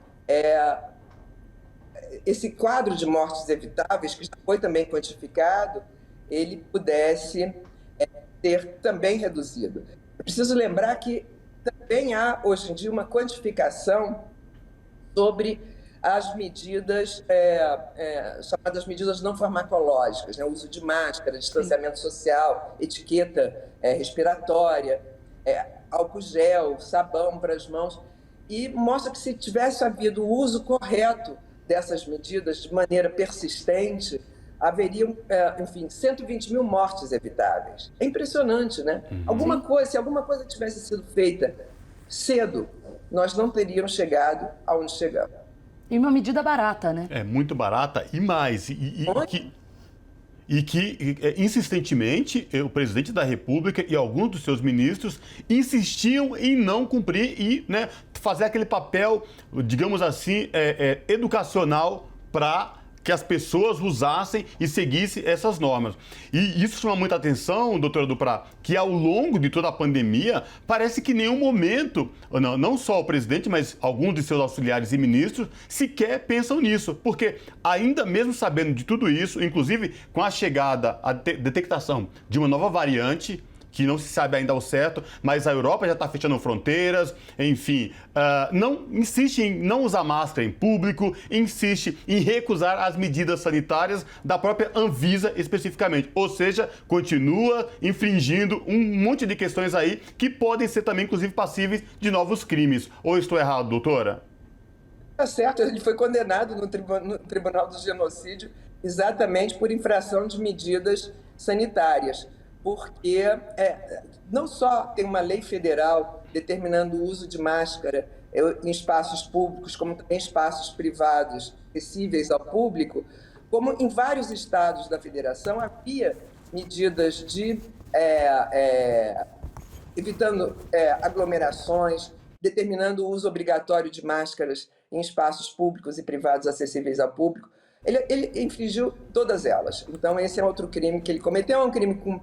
esse quadro de mortes evitáveis, que já foi também quantificado, ele pudesse ter também reduzido. É preciso lembrar que também há, hoje em dia, uma quantificação sobre as medidas, chamadas medidas não farmacológicas, né? O uso de máscara, distanciamento social, etiqueta respiratória, álcool gel, sabão para as mãos, e mostra que se tivesse havido o uso correto dessas medidas de maneira persistente, haveriam, 120 mil mortes evitáveis. É impressionante, né? Se alguma coisa tivesse sido feita cedo, nós não teríamos chegado aonde chegamos. E uma medida barata, né? É muito barata e mais. E que insistentemente, o presidente da República e alguns dos seus ministros insistiam em não cumprir e, né, fazer aquele papel, digamos assim, educacional para que as pessoas usassem e seguissem essas normas. E isso chama muita atenção, doutora Duprat, que ao longo de toda a pandemia, parece que em nenhum momento, não só o presidente, mas alguns de seus auxiliares e ministros, sequer pensam nisso. Porque ainda mesmo sabendo de tudo isso, inclusive com a chegada, a detectação de uma nova variante, que não se sabe ainda ao certo, mas a Europa já está fechando fronteiras, enfim, não insiste em não usar máscara em público, insiste em recusar as medidas sanitárias da própria Anvisa especificamente, ou seja, continua infringindo um monte de questões aí que podem ser também, inclusive, passíveis de novos crimes. Ou estou errado, doutora? Está certo, ele foi condenado no Tribunal do Genocídio exatamente por infração de medidas sanitárias. Porque não só tem uma lei federal determinando o uso de máscara em espaços públicos, como também espaços privados acessíveis ao público, como em vários estados da federação havia medidas de evitando aglomerações, determinando o uso obrigatório de máscaras em espaços públicos e privados acessíveis ao público. Ele infringiu todas elas. Então, esse é outro crime que ele cometeu, é um crime com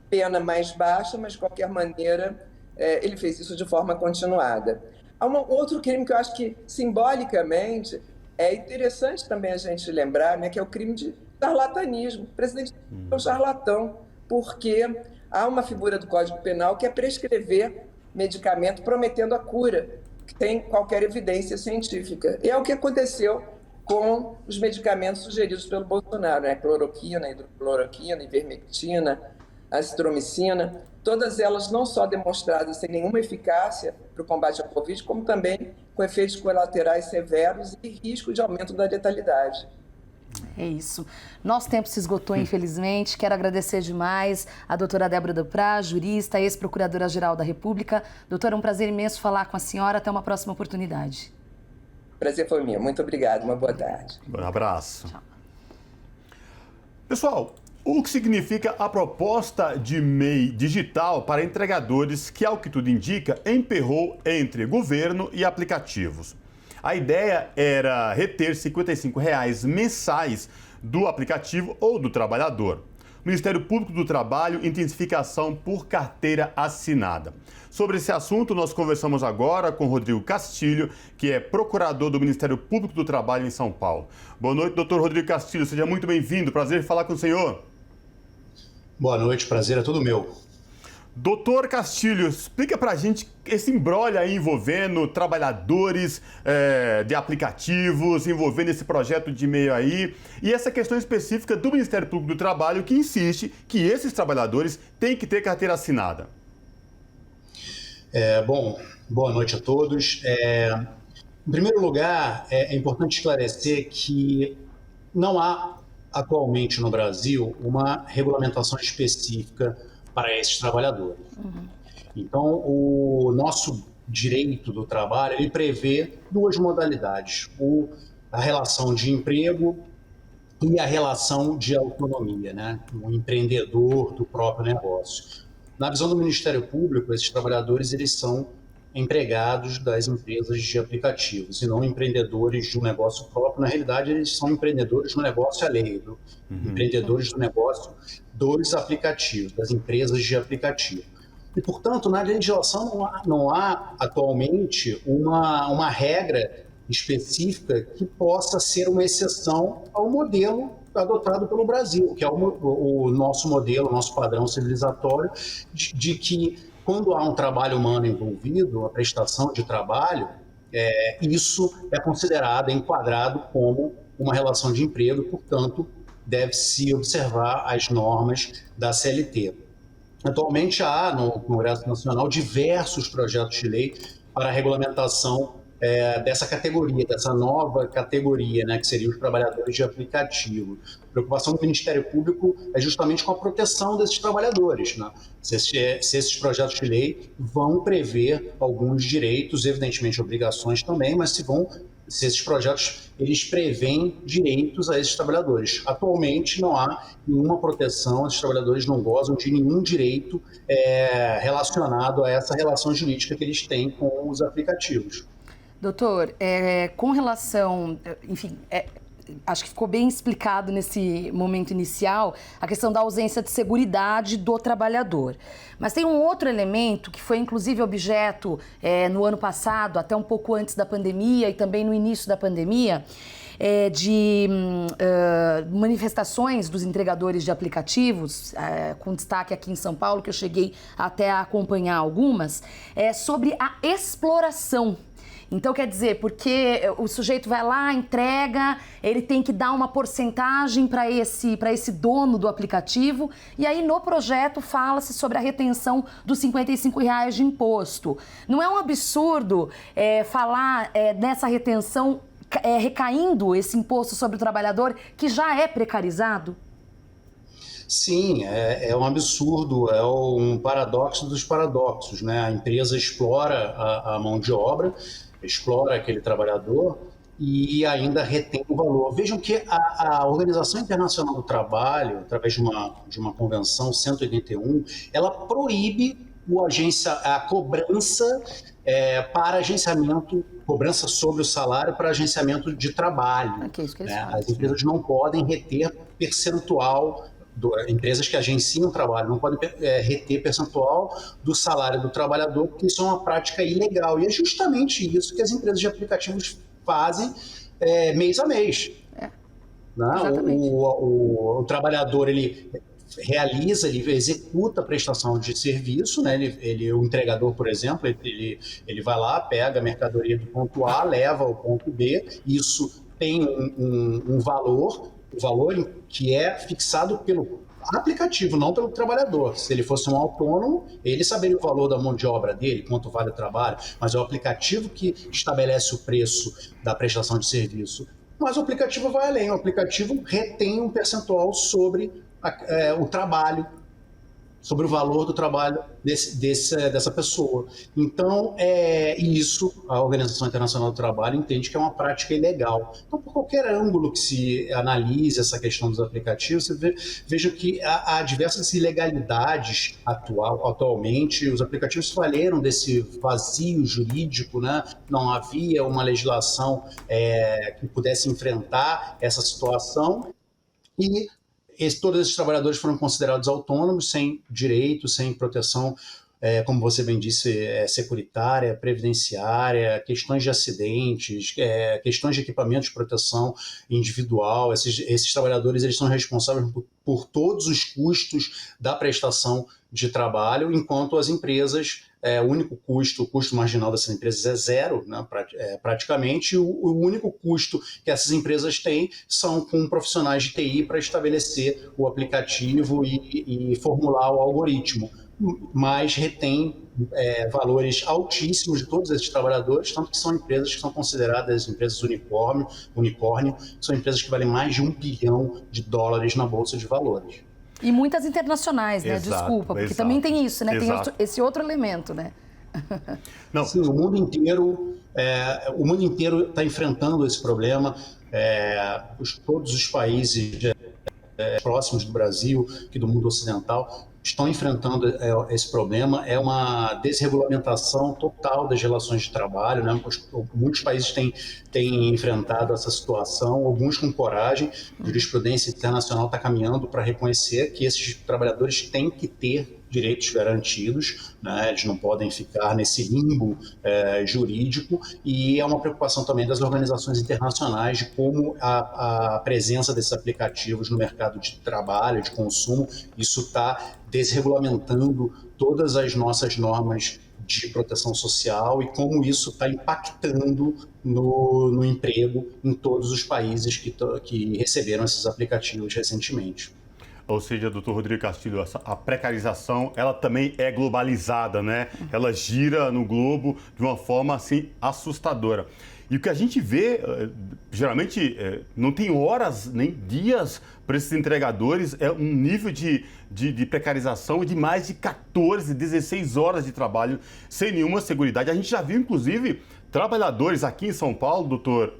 pena mais baixa, mas de qualquer maneira ele fez isso de forma continuada. Há um outro crime que eu acho que simbolicamente é interessante também a gente lembrar, né, que é o crime de charlatanismo. O presidente é um charlatão, porque há uma figura do Código Penal que é prescrever medicamento prometendo a cura, que tem qualquer evidência científica. E é o que aconteceu com os medicamentos sugeridos pelo Bolsonaro, né? Cloroquina, hidrocloroquina, ivermectina, azitromicina, todas elas não só demonstradas sem nenhuma eficácia para o combate à Covid, como também com efeitos colaterais severos e risco de aumento da letalidade. É isso. Nosso tempo se esgotou, infelizmente. Quero agradecer demais a doutora Débora Duprat, jurista, ex-procuradora-geral da República. Doutora, um prazer imenso falar com a senhora. Até uma próxima oportunidade. Prazer foi meu. Muito obrigado. Uma boa tarde. Um abraço. Tchau. Pessoal, o que significa a proposta de MEI digital para entregadores que, ao que tudo indica, emperrou entre governo e aplicativos. A ideia era reter R$ 55 mensais do aplicativo ou do trabalhador. Ministério Público do Trabalho, intensificação por carteira assinada. Sobre esse assunto, nós conversamos agora com Rodrigo Castilho, que é procurador do Ministério Público do Trabalho em São Paulo. Boa noite, doutor Rodrigo Castilho. Seja muito bem-vindo. Prazer em falar com o senhor. Boa noite, prazer é todo meu. Doutor Castilho, explica pra gente esse imbróglio aí envolvendo trabalhadores de aplicativos, envolvendo esse projeto de e-mail aí, e essa questão específica do Ministério Público do Trabalho que insiste que esses trabalhadores têm que ter carteira assinada. Bom, boa noite a todos. Em primeiro lugar, é importante esclarecer que não há atualmente no Brasil uma regulamentação específica para esses trabalhadores. Então, o nosso direito do trabalho, ele prevê duas modalidades, a relação de emprego e a relação de autonomia, né? O empreendedor do próprio negócio. Na visão do Ministério Público, esses trabalhadores, eles são empregados das empresas de aplicativos e não empreendedores de um negócio próprio. Na realidade, eles são empreendedores do negócio alheio, empreendedores do negócio dos aplicativos, das empresas de aplicativo. E, portanto, na legislação não há atualmente uma regra específica que possa ser uma exceção ao modelo adotado pelo Brasil, que é o nosso modelo, o nosso padrão civilizatório, de que quando há um trabalho humano envolvido, a prestação de trabalho, isso é considerado, enquadrado como uma relação de emprego, portanto, deve-se observar as normas da CLT. Atualmente há no Congresso Nacional diversos projetos de lei para a regulamentação dessa categoria, dessa nova categoria, né, que seriam os trabalhadores de aplicativo. A preocupação do Ministério Público é justamente com a proteção desses trabalhadores, né? Se esses projetos de lei vão prever alguns direitos, evidentemente obrigações também, mas se esses projetos eles prevêem direitos a esses trabalhadores. Atualmente não há nenhuma proteção, esses trabalhadores não gozam de nenhum direito relacionado a essa relação jurídica que eles têm com os aplicativos. Doutor, com relação, enfim, acho que ficou bem explicado nesse momento inicial a questão da ausência de seguridade do trabalhador. Mas tem um outro elemento que foi inclusive objeto no ano passado, até um pouco antes da pandemia e também no início da pandemia, de manifestações dos entregadores de aplicativos, com destaque aqui em São Paulo, que eu cheguei até a acompanhar algumas, sobre a exploração. Então, quer dizer, porque o sujeito vai lá, entrega, ele tem que dar uma porcentagem para esse dono do aplicativo, e aí no projeto fala-se sobre a retenção dos R$55 de imposto. Não é um absurdo falar nessa retenção recaindo esse imposto sobre o trabalhador que já é precarizado? Sim, é um absurdo, é um paradoxo dos paradoxos, né? A empresa explora a mão de obra, explora aquele trabalhador e ainda retém o valor. Vejam que a Organização Internacional do Trabalho, através de uma convenção 181, ela proíbe a cobrança para agenciamento, cobrança sobre o salário para agenciamento de trabalho. Isso que eles falam. As empresas não podem reter percentual, empresas que agenciam trabalho não podem reter percentual do salário do trabalhador, porque isso é uma prática ilegal. E é justamente isso que as empresas de aplicativos fazem mês a mês. O trabalhador, ele realiza, ele executa a prestação de serviço, né? O entregador, por exemplo, ele vai lá, pega a mercadoria do ponto A, leva ao ponto B, isso tem um valor, o valor que é fixado pelo aplicativo, não pelo trabalhador. Se ele fosse um autônomo, ele saberia o valor da mão de obra dele, quanto vale o trabalho, mas é o aplicativo que estabelece o preço da prestação de serviço. Mas o aplicativo vai além, o aplicativo retém um percentual sobre o trabalho, sobre o valor do trabalho dessa pessoa. Então, isso a Organização Internacional do Trabalho entende que é uma prática ilegal. Então, por qualquer ângulo que se analise essa questão dos aplicativos, você veja que há diversas ilegalidades atualmente. Os aplicativos falharam desse vazio jurídico, né? Não havia uma legislação que pudesse enfrentar essa situação e Todos esses trabalhadores foram considerados autônomos, sem direito, sem proteção, como você bem disse, securitária, previdenciária, questões de acidentes, questões de equipamento de proteção individual. Esses trabalhadores eles são responsáveis por todos os custos da prestação de trabalho, enquanto as empresas, o custo marginal dessas empresas é zero, né, praticamente. O único custo que essas empresas têm são com profissionais de TI para estabelecer o aplicativo e formular o algoritmo, mas retém valores altíssimos de todos esses trabalhadores, tanto que são empresas que são consideradas empresas unicórnio, são empresas que valem mais de $1 bilhão na Bolsa de Valores. E muitas internacionais, né? Exato, Desculpa, porque exato, também tem isso, né? exato. Tem esse outro elemento, né? Não. Sim, o mundo inteiro está enfrentando esse problema. Todos os países próximos do Brasil e do mundo ocidental estão enfrentando esse problema. É uma desregulamentação total das relações de trabalho, né? Muitos países têm enfrentado essa situação, alguns com coragem. A jurisprudência internacional está caminhando para reconhecer que esses trabalhadores têm que ter direitos garantidos, né? Eles não podem ficar nesse limbo jurídico, e é uma preocupação também das organizações internacionais de como a presença desses aplicativos no mercado de trabalho, de consumo, isso está desregulamentando todas as nossas normas de proteção social e como isso está impactando no emprego em todos os países que receberam esses aplicativos recentemente. Ou seja, doutor Rodrigo Castilho, a precarização, ela também é globalizada, né? Ela gira no globo de uma forma, assim, assustadora. E o que a gente vê, geralmente, não tem horas nem dias para esses entregadores, é um nível de precarização de mais de 14, 16 horas de trabalho sem nenhuma seguridade. A gente já viu, inclusive, trabalhadores aqui em São Paulo, doutor,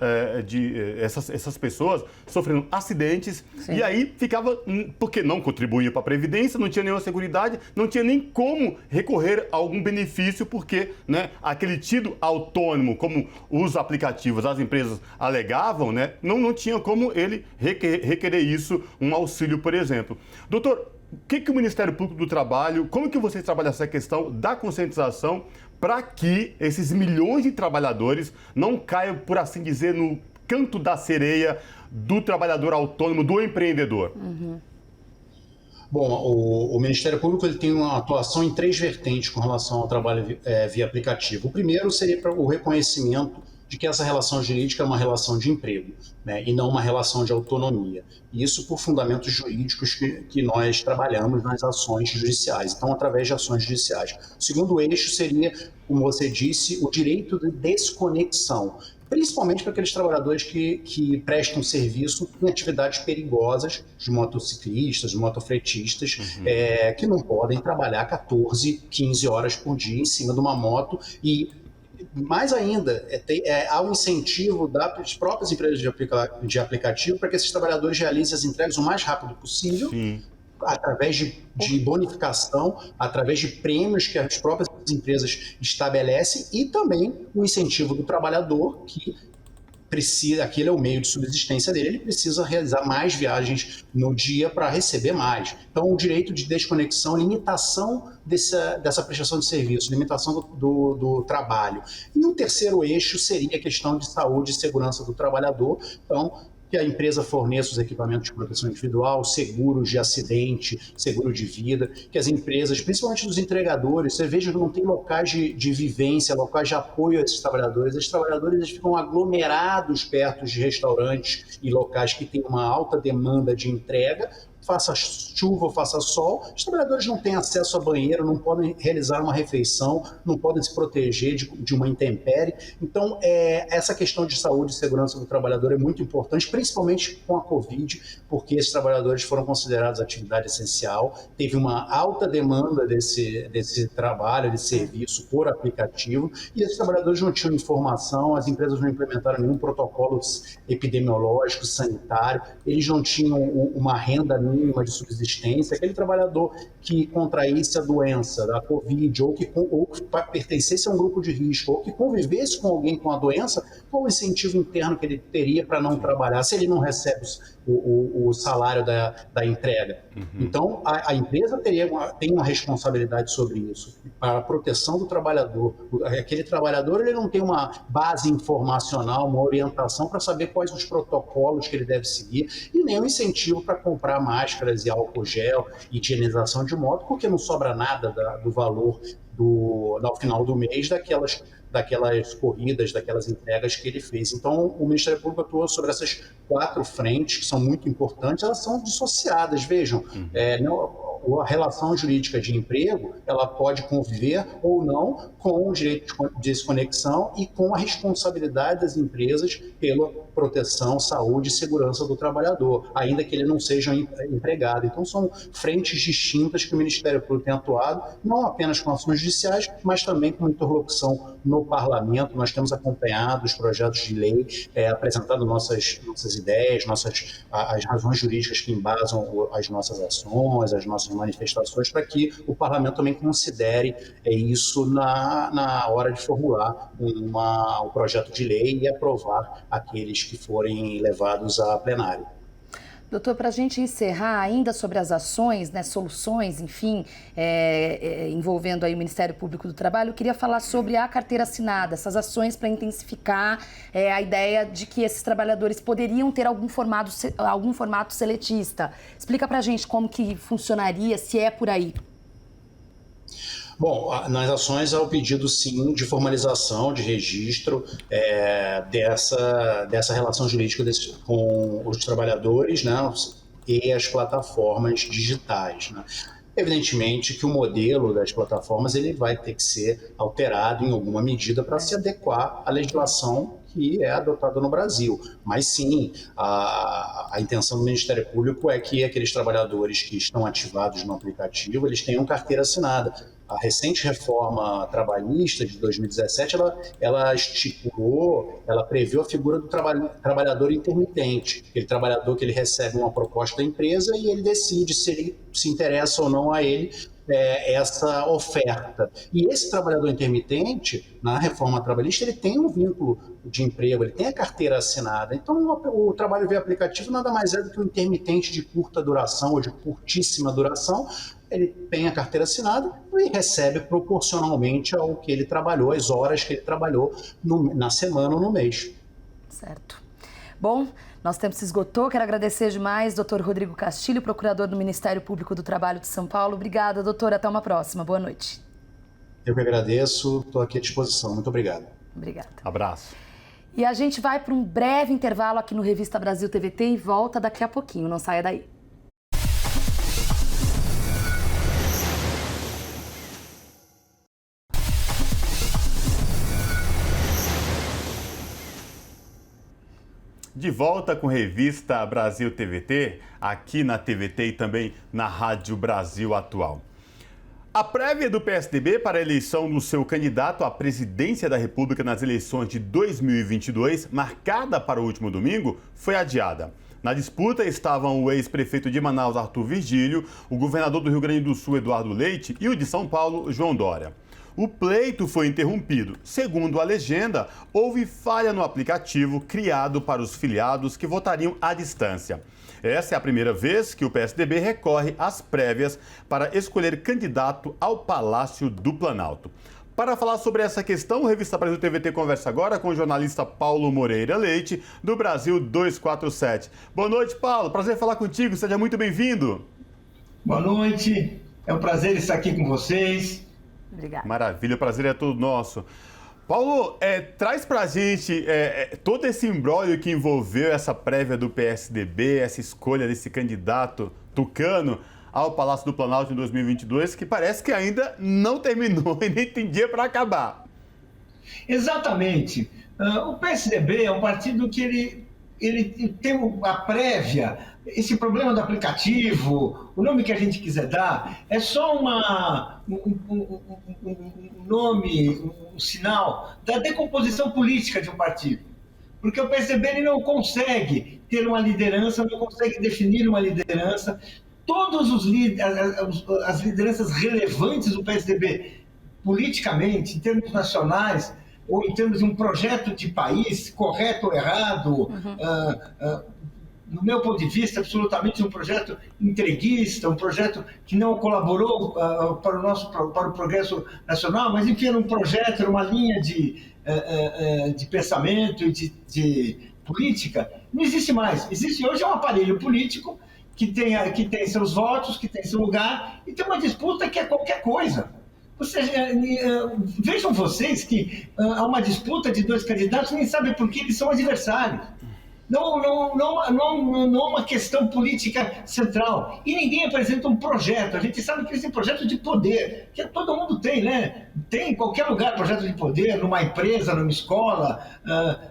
essas pessoas sofrendo acidentes. Sim. E aí ficava, porque não contribuía para a Previdência, não tinha nenhuma seguridade, não tinha nem como recorrer a algum benefício, porque, né, aquele tido autônomo, como os aplicativos, as empresas alegavam, né, não tinha como ele requerer isso, um auxílio, por exemplo. Doutor, o que o Ministério Público do Trabalho, como que vocês trabalham essa questão da conscientização para que esses milhões de trabalhadores não caiam, por assim dizer, no canto da sereia do trabalhador autônomo, do empreendedor? Uhum. Bom, o Ministério Público ele tem uma atuação em 3 vertentes com relação ao trabalho via aplicativo. O primeiro seria o reconhecimento de que essa relação jurídica é uma relação de emprego, né, e não uma relação de autonomia. E isso por fundamentos jurídicos que nós trabalhamos nas ações judiciais, então através de ações judiciais. O segundo eixo seria, como você disse, o direito de desconexão, principalmente para aqueles trabalhadores que prestam serviço em atividades perigosas, de motociclistas, de motofretistas, que não podem trabalhar 14, 15 horas por dia em cima de uma moto. E mais ainda, há um incentivo das próprias empresas de aplicativo para que esses trabalhadores realizem as entregas o mais rápido possível. Sim. Através de bonificação, através de prêmios que as próprias empresas estabelecem, e também o incentivo do trabalhador que precisa, aquele é o meio de subsistência dele, ele precisa realizar mais viagens no dia para receber mais. Então, o direito de desconexão, limitação dessa prestação de serviço, limitação do trabalho. E o terceiro eixo seria a questão de saúde e segurança do trabalhador. Então, que a empresa forneça os equipamentos de proteção individual, seguros de acidente, seguro de vida, que as empresas, principalmente dos entregadores, você veja que não tem locais de vivência, locais de apoio a esses trabalhadores. Esses trabalhadores eles ficam aglomerados perto de restaurantes e locais que têm uma alta demanda de entrega, faça chuva ou faça sol, os trabalhadores não têm acesso a banheiro, não podem realizar uma refeição, não podem se proteger de uma intempérie. Então, essa questão de saúde e segurança do trabalhador é muito importante, principalmente com a Covid, porque esses trabalhadores foram considerados atividade essencial, teve uma alta demanda desse trabalho, desse serviço por aplicativo, e esses trabalhadores não tinham informação, as empresas não implementaram nenhum protocolo epidemiológico, sanitário, eles não tinham uma renda mínima mínima de subsistência, aquele trabalhador que contraísse a doença da Covid, ou que pertencesse a um grupo de risco, ou que convivesse com alguém com a doença, qual o incentivo interno que ele teria para não trabalhar, se ele não recebe o salário da entrega? Então, a empresa tem uma responsabilidade sobre isso, para a proteção do trabalhador. Aquele trabalhador ele não tem uma base informacional, uma orientação para saber quais os protocolos que ele deve seguir, e nem um incentivo para comprar máscaras e álcool gel, higienização de moto, porque não sobra nada do valor ao final do mês daquelas corridas, daquelas entregas que ele fez. Então, o Ministério Público atuou sobre essas 4 frentes, que são muito importantes, elas são dissociadas, vejam, a relação jurídica de emprego, ela pode conviver ou não com o direito de desconexão e com a responsabilidade das empresas pela proteção, saúde e segurança do trabalhador, ainda que ele não seja empregado. Então, são frentes distintas que o Ministério Público tem atuado, não apenas com ações judiciais, mas também com interlocução no Parlamento. Nós temos acompanhado os projetos de lei, apresentando nossas ideias, as razões jurídicas que embasam as nossas ações, as nossas manifestações, para que o Parlamento também considere isso na hora de formular um projeto de lei e aprovar aqueles que forem levados a plenário. Doutor, para a gente encerrar ainda sobre as ações, né, soluções, enfim, envolvendo aí o Ministério Público do Trabalho, eu queria falar sobre a carteira assinada, essas ações para intensificar a ideia de que esses trabalhadores poderiam ter algum formato seletista. Explica para a gente como que funcionaria, se é por aí. Bom, nas ações há o pedido, sim, de formalização, de registro dessa relação jurídica com os trabalhadores, né, e as plataformas digitais, né. Evidentemente que o modelo das plataformas ele vai ter que ser alterado em alguma medida para se adequar à legislação que é adotada no Brasil. Mas sim, a intenção do Ministério Público é que aqueles trabalhadores que estão ativados no aplicativo, eles tenham carteira assinada. A recente reforma trabalhista de 2017, ela previu a figura do trabalhador intermitente, aquele trabalhador que ele recebe uma proposta da empresa e ele decide se ele se interessa ou não a ele essa oferta. E esse trabalhador intermitente, na reforma trabalhista, ele tem um vínculo de emprego, ele tem a carteira assinada. Então, o trabalho via aplicativo nada mais é do que um intermitente de curta duração ou de curtíssima duração. Ele tem a carteira assinada e recebe proporcionalmente ao que ele trabalhou, as horas que ele trabalhou na semana ou no mês. Certo. Bom, nosso tempo se esgotou. Quero agradecer demais, doutor Rodrigo Castilho, procurador do Ministério Público do Trabalho de São Paulo. Obrigada, doutor. Até uma próxima. Boa noite. Eu que agradeço. Estou aqui à disposição. Muito obrigado. Obrigada. Abraço. E a gente vai para um breve intervalo aqui no Revista Brasil TVT e volta daqui a pouquinho. Não saia daí. De volta com Revista Brasil TVT, aqui na TVT e também na Rádio Brasil Atual. A prévia do PSDB para a eleição do seu candidato à presidência da República nas eleições de 2022, marcada para o último domingo, foi adiada. Na disputa estavam o ex-prefeito de Manaus, Arthur Virgílio, o governador do Rio Grande do Sul, Eduardo Leite, e o de São Paulo, João Dória. O pleito foi interrompido. Segundo a legenda, houve falha no aplicativo criado para os filiados que votariam à distância. Essa é a primeira vez que o PSDB recorre às prévias para escolher candidato ao Palácio do Planalto. Para falar sobre essa questão, o Revista Brasil TVT conversa agora com o jornalista Paulo Moreira Leite, do Brasil 247. Boa noite, Paulo. Prazer falar contigo. Seja muito bem-vindo. Boa noite. É um prazer estar aqui com vocês. Obrigada. Maravilha, o prazer é todo nosso. Paulo, traz pra gente todo esse imbróglio que envolveu essa prévia do PSDB, essa escolha desse candidato tucano ao Palácio do Planalto em 2022, que parece que ainda não terminou e nem tem dia para acabar. Exatamente. O PSDB é um partido que ele tem uma prévia. Esse problema do aplicativo, o nome que a gente quiser dar, é só um nome, um sinal da decomposição política de um partido. Porque o PSDB ele não consegue ter uma liderança, não consegue definir uma liderança. Todas as lideranças relevantes do PSDB, politicamente, em termos nacionais, ou em termos de um projeto de país, correto ou errado, no meu ponto de vista, absolutamente um projeto entreguista, um projeto que não colaborou para o progresso nacional, mas enfim, era um projeto, era uma linha de pensamento e de política. Não existe mais. Existe hoje um aparelho político que tem seus votos, que tem seu lugar, e tem uma disputa que é qualquer coisa. Vejam vocês que há uma disputa de dois candidatos, nem sabem por que eles são adversários. Não é uma questão política central. E ninguém apresenta um projeto. A gente sabe que esse projeto de poder, que todo mundo tem, né? Tem em qualquer lugar projeto de poder, numa empresa, numa escola,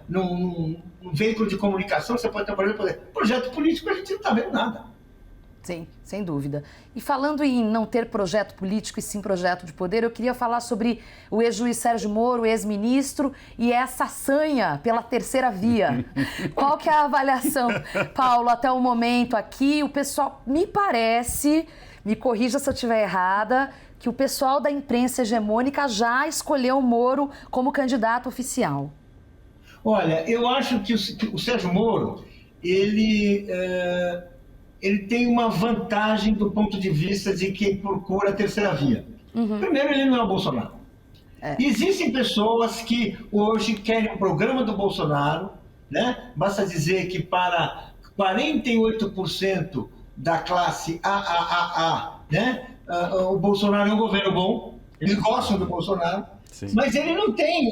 num veículo de comunicação, você pode ter um projeto de poder. Projeto político, a gente não está vendo nada. Sim, sem dúvida. E falando em não ter projeto político e sim projeto de poder, eu queria falar sobre o ex-juiz Sérgio Moro, ex-ministro, e essa sanha pela terceira via. Qual que é a avaliação, Paulo, até o momento aqui? O pessoal, me parece, me corrija se eu estiver errada, que o pessoal da imprensa hegemônica já escolheu o Moro como candidato oficial. Olha, eu acho que o Sérgio Moro, ele tem uma vantagem do ponto de vista de quem procura a terceira via. Primeiro, ele não é o Bolsonaro. Existem pessoas que hoje querem o programa do Bolsonaro, né? Basta dizer que para 48% da classe AAA, né? O Bolsonaro é um governo bom, eles gostam do Bolsonaro, sim, mas ele não tem,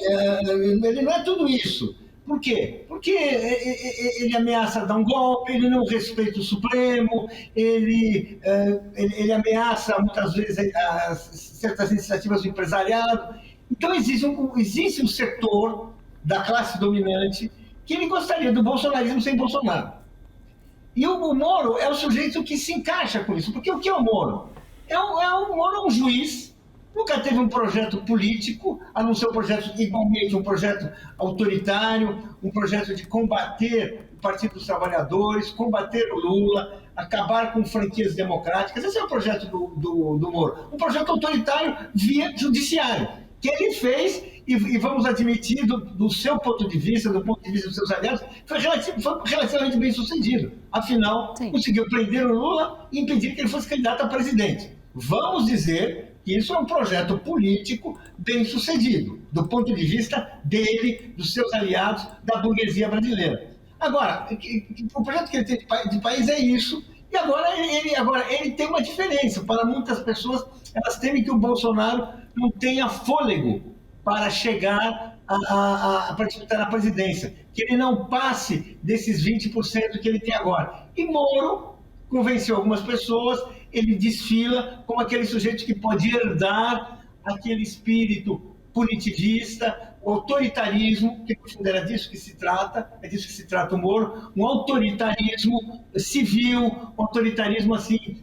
ele não é tudo isso. Por quê? Porque ele ameaça dar um golpe, ele não respeita o Supremo, ele ameaça muitas vezes certas iniciativas do empresariado. Então existe um setor da classe dominante que ele gostaria do bolsonarismo sem Bolsonaro. E o Moro é o sujeito que se encaixa com isso. Porque o que é o Moro? O Moro é um juiz. Nunca teve um projeto político, a não ser um projeto igualmente, um projeto autoritário, um projeto de combater o Partido dos Trabalhadores, combater o Lula, acabar com franquias democráticas. Esse é o projeto do Moro. Um projeto autoritário via judiciário, que ele fez, e vamos admitir, do seu ponto de vista, do ponto de vista dos seus aliados, foi relativamente bem sucedido. Afinal, sim, conseguiu prender o Lula e impedir que ele fosse candidato a presidente. Vamos dizer que isso é um projeto político bem sucedido, do ponto de vista dele, dos seus aliados, da burguesia brasileira. Agora, o projeto que ele tem de país é isso, e agora ele tem uma diferença. Para muitas pessoas, elas temem que o Bolsonaro não tenha fôlego para chegar para disputar na presidência, que ele não passe desses 20% que ele tem agora. E Moro convenceu algumas pessoas, ele desfila como aquele sujeito que pode herdar aquele espírito punitivista, o autoritarismo, que no fundo era disso que se trata, é disso que se trata o Moro, um autoritarismo civil, um autoritarismo assim,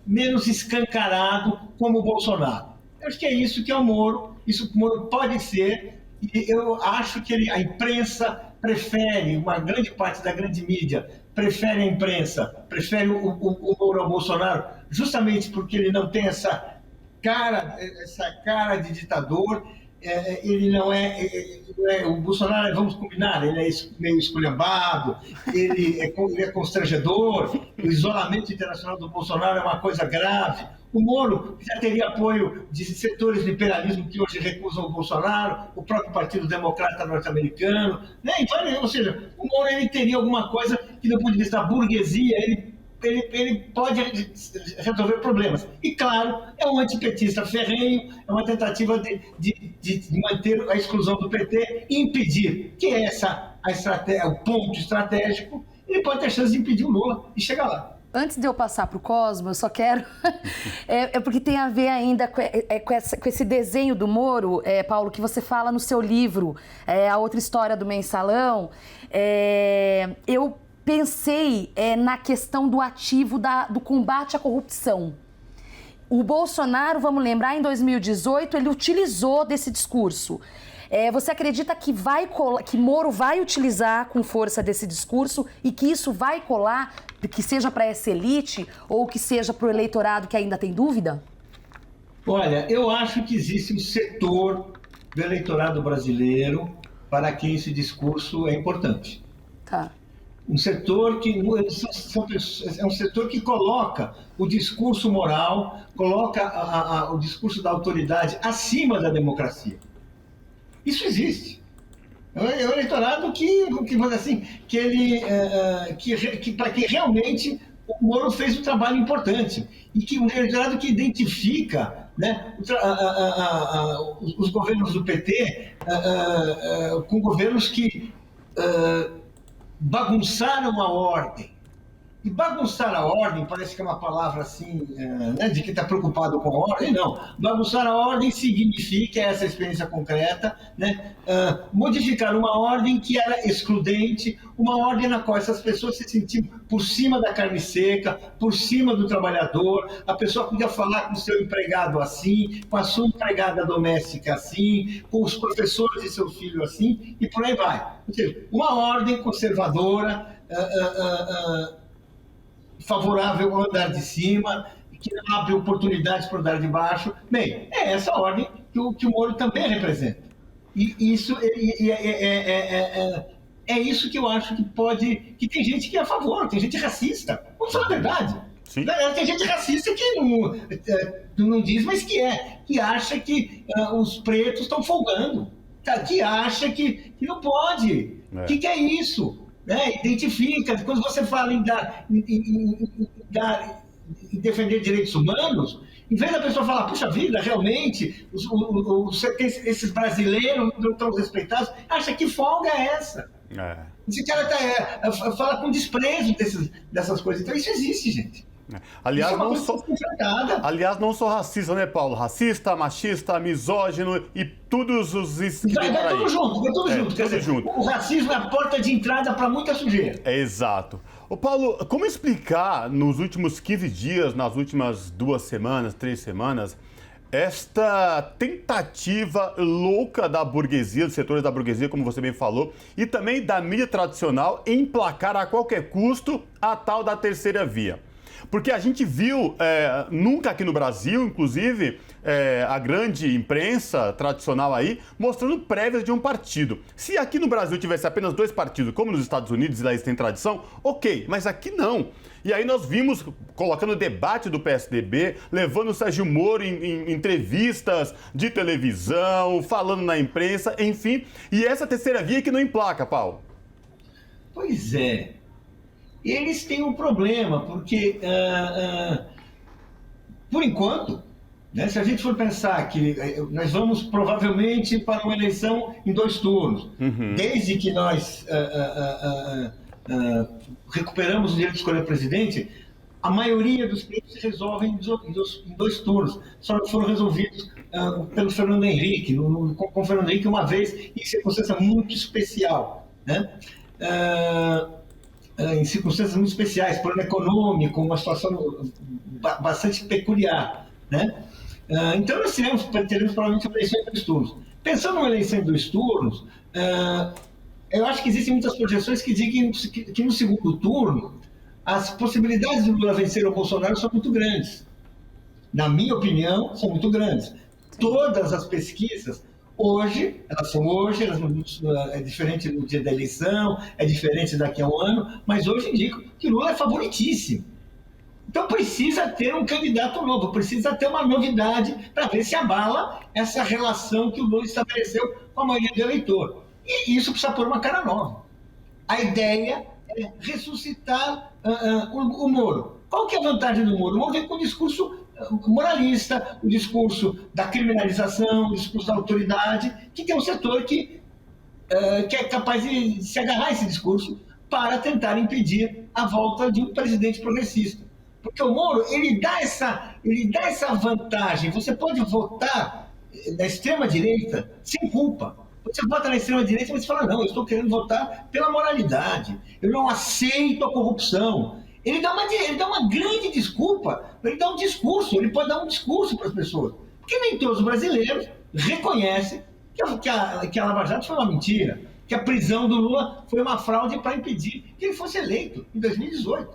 menos escancarado como o Bolsonaro. Eu acho que é isso que é o Moro, isso que o Moro pode ser, e eu acho que a imprensa prefere, uma grande parte da grande mídia, prefere a imprensa, prefere o Moro ao Bolsonaro, justamente porque ele não tem essa cara de ditador, ele não é o Bolsonaro, vamos combinar, ele é meio esculhambado, ele é constrangedor, o isolamento internacional do Bolsonaro é uma coisa grave. O Moro já teria apoio de setores do imperialismo que hoje recusam o Bolsonaro, o próprio Partido Democrata norte-americano, né? Ou seja, o Moro ele teria alguma coisa que, do ponto de vista da burguesia, ele pode resolver problemas. E, claro, é um antipetista ferrenho, é uma tentativa de manter a exclusão do PT e impedir que o ponto estratégico, ele pode ter chance de impedir o Lula e chegar lá. Antes de eu passar para o Cosmo, eu só quero... porque tem a ver ainda com esse desenho do Moro, Paulo, que você fala no seu livro, A Outra História do Mensalão. Eu pensei na questão do ativo do combate à corrupção. O Bolsonaro, vamos lembrar, em 2018, ele utilizou desse discurso. Você acredita que que Moro vai utilizar com força desse discurso e que isso vai colar, que seja para essa elite ou que seja para o eleitorado que ainda tem dúvida? Olha, eu acho que existe um setor do eleitorado brasileiro para quem esse discurso é importante. Tá. Um setor que é um setor que coloca o discurso moral, coloca o discurso da autoridade acima da democracia. Isso existe. É um eleitorado que assim, que para quem realmente o Moro fez um trabalho importante e que um eleitorado que identifica, né, os governos do PT com governos que bagunçaram a ordem. E bagunçar a ordem parece que é uma palavra assim, né, de quem está preocupado com a ordem. Não. Bagunçar a ordem significa, essa experiência concreta, né, modificar uma ordem que era excludente, uma ordem na qual essas pessoas se sentiam por cima da carne seca, por cima do trabalhador. A pessoa podia falar com o seu empregado assim, com a sua empregada doméstica assim, com os professores de seu filho assim, e por aí vai. Ou seja, uma ordem conservadora, favorável ao andar de cima, que abre oportunidades para o andar de baixo. Bem, é essa ordem que o Moro também representa. E isso é isso que eu acho que tem gente que é a favor, tem gente racista. Vamos falar a verdade. Sim. Tem gente racista que não diz, mas que acha que os pretos estão folgando, que acha que não pode. O que é isso? Né? Identifica. Quando você fala em defender direitos humanos, em vez da pessoa falar, puxa vida, realmente, esses brasileiros não estão respeitados, acha que folga é essa? Esse cara fala com desprezo dessas coisas. Então isso existe, gente. Aliás, não só racista, né, Paulo? Racista, machista, misógino e todos os... Vai tudo junto. Quer dizer, o racismo é a porta de entrada para muita sujeira. Exato. Ô, Paulo, como explicar nos últimos 15 dias, nas últimas 2 semanas, 3 semanas, esta tentativa louca da burguesia, dos setores da burguesia, como você bem falou, e também da mídia tradicional em emplacar a qualquer custo a tal da terceira via? Porque a gente viu, nunca aqui no Brasil, inclusive, a grande imprensa tradicional aí, mostrando prévias de um partido. Se aqui no Brasil tivesse apenas 2 partidos, como nos Estados Unidos, e lá eles têm tradição, ok, mas aqui não. E aí nós vimos, colocando o debate do PSDB, levando o Sérgio Moro em entrevistas de televisão, falando na imprensa, enfim. E essa terceira via que não emplaca, Paulo. Pois é. Eles têm um problema, porque, por enquanto, né, se a gente for pensar que nós vamos provavelmente para uma eleição em 2 turnos, desde que nós recuperamos o direito de escolher presidente, a maioria dos pleitos se resolvem em 2 turnos. Só foram resolvidos pelo Fernando Henrique, com o Fernando Henrique uma vez, em circunstância muito especial, né? Em circunstâncias muito especiais, plano econômico, uma situação bastante peculiar, né? Então nós teremos provavelmente uma eleição em 2 turnos. Pensando numa eleição em 2 turnos, eu acho que existem muitas projeções que dizem que no segundo turno as possibilidades de Lula vencer o Bolsonaro são muito grandes. Na minha opinião, são muito grandes. Todas as pesquisas elas é diferente no dia da eleição, é diferente daqui a um ano, mas hoje indicam que Lula é favoritíssimo. Então precisa ter um candidato novo, precisa ter uma novidade para ver se abala essa relação que o Lula estabeleceu com a maioria do eleitor. E isso precisa pôr uma cara nova. A ideia é ressuscitar o Moro. Qual que é a vantagem do Moro? O Moro vem com um discurso moralista, o discurso da criminalização, o discurso da autoridade, que tem um setor que é capaz de se agarrar a esse discurso para tentar impedir a volta de um presidente progressista. Porque o Moro, ele dá essa vantagem. Você pode votar na extrema-direita sem culpa. Você vota na extrema-direita e você fala, não, eu estou querendo votar pela moralidade, eu não aceito a corrupção. Ele dá uma grande desculpa, ele pode dar um discurso para as pessoas. Porque nem todos os brasileiros reconhecem que a Lava Jato foi uma mentira, que a prisão do Lula foi uma fraude para impedir que ele fosse eleito em 2018,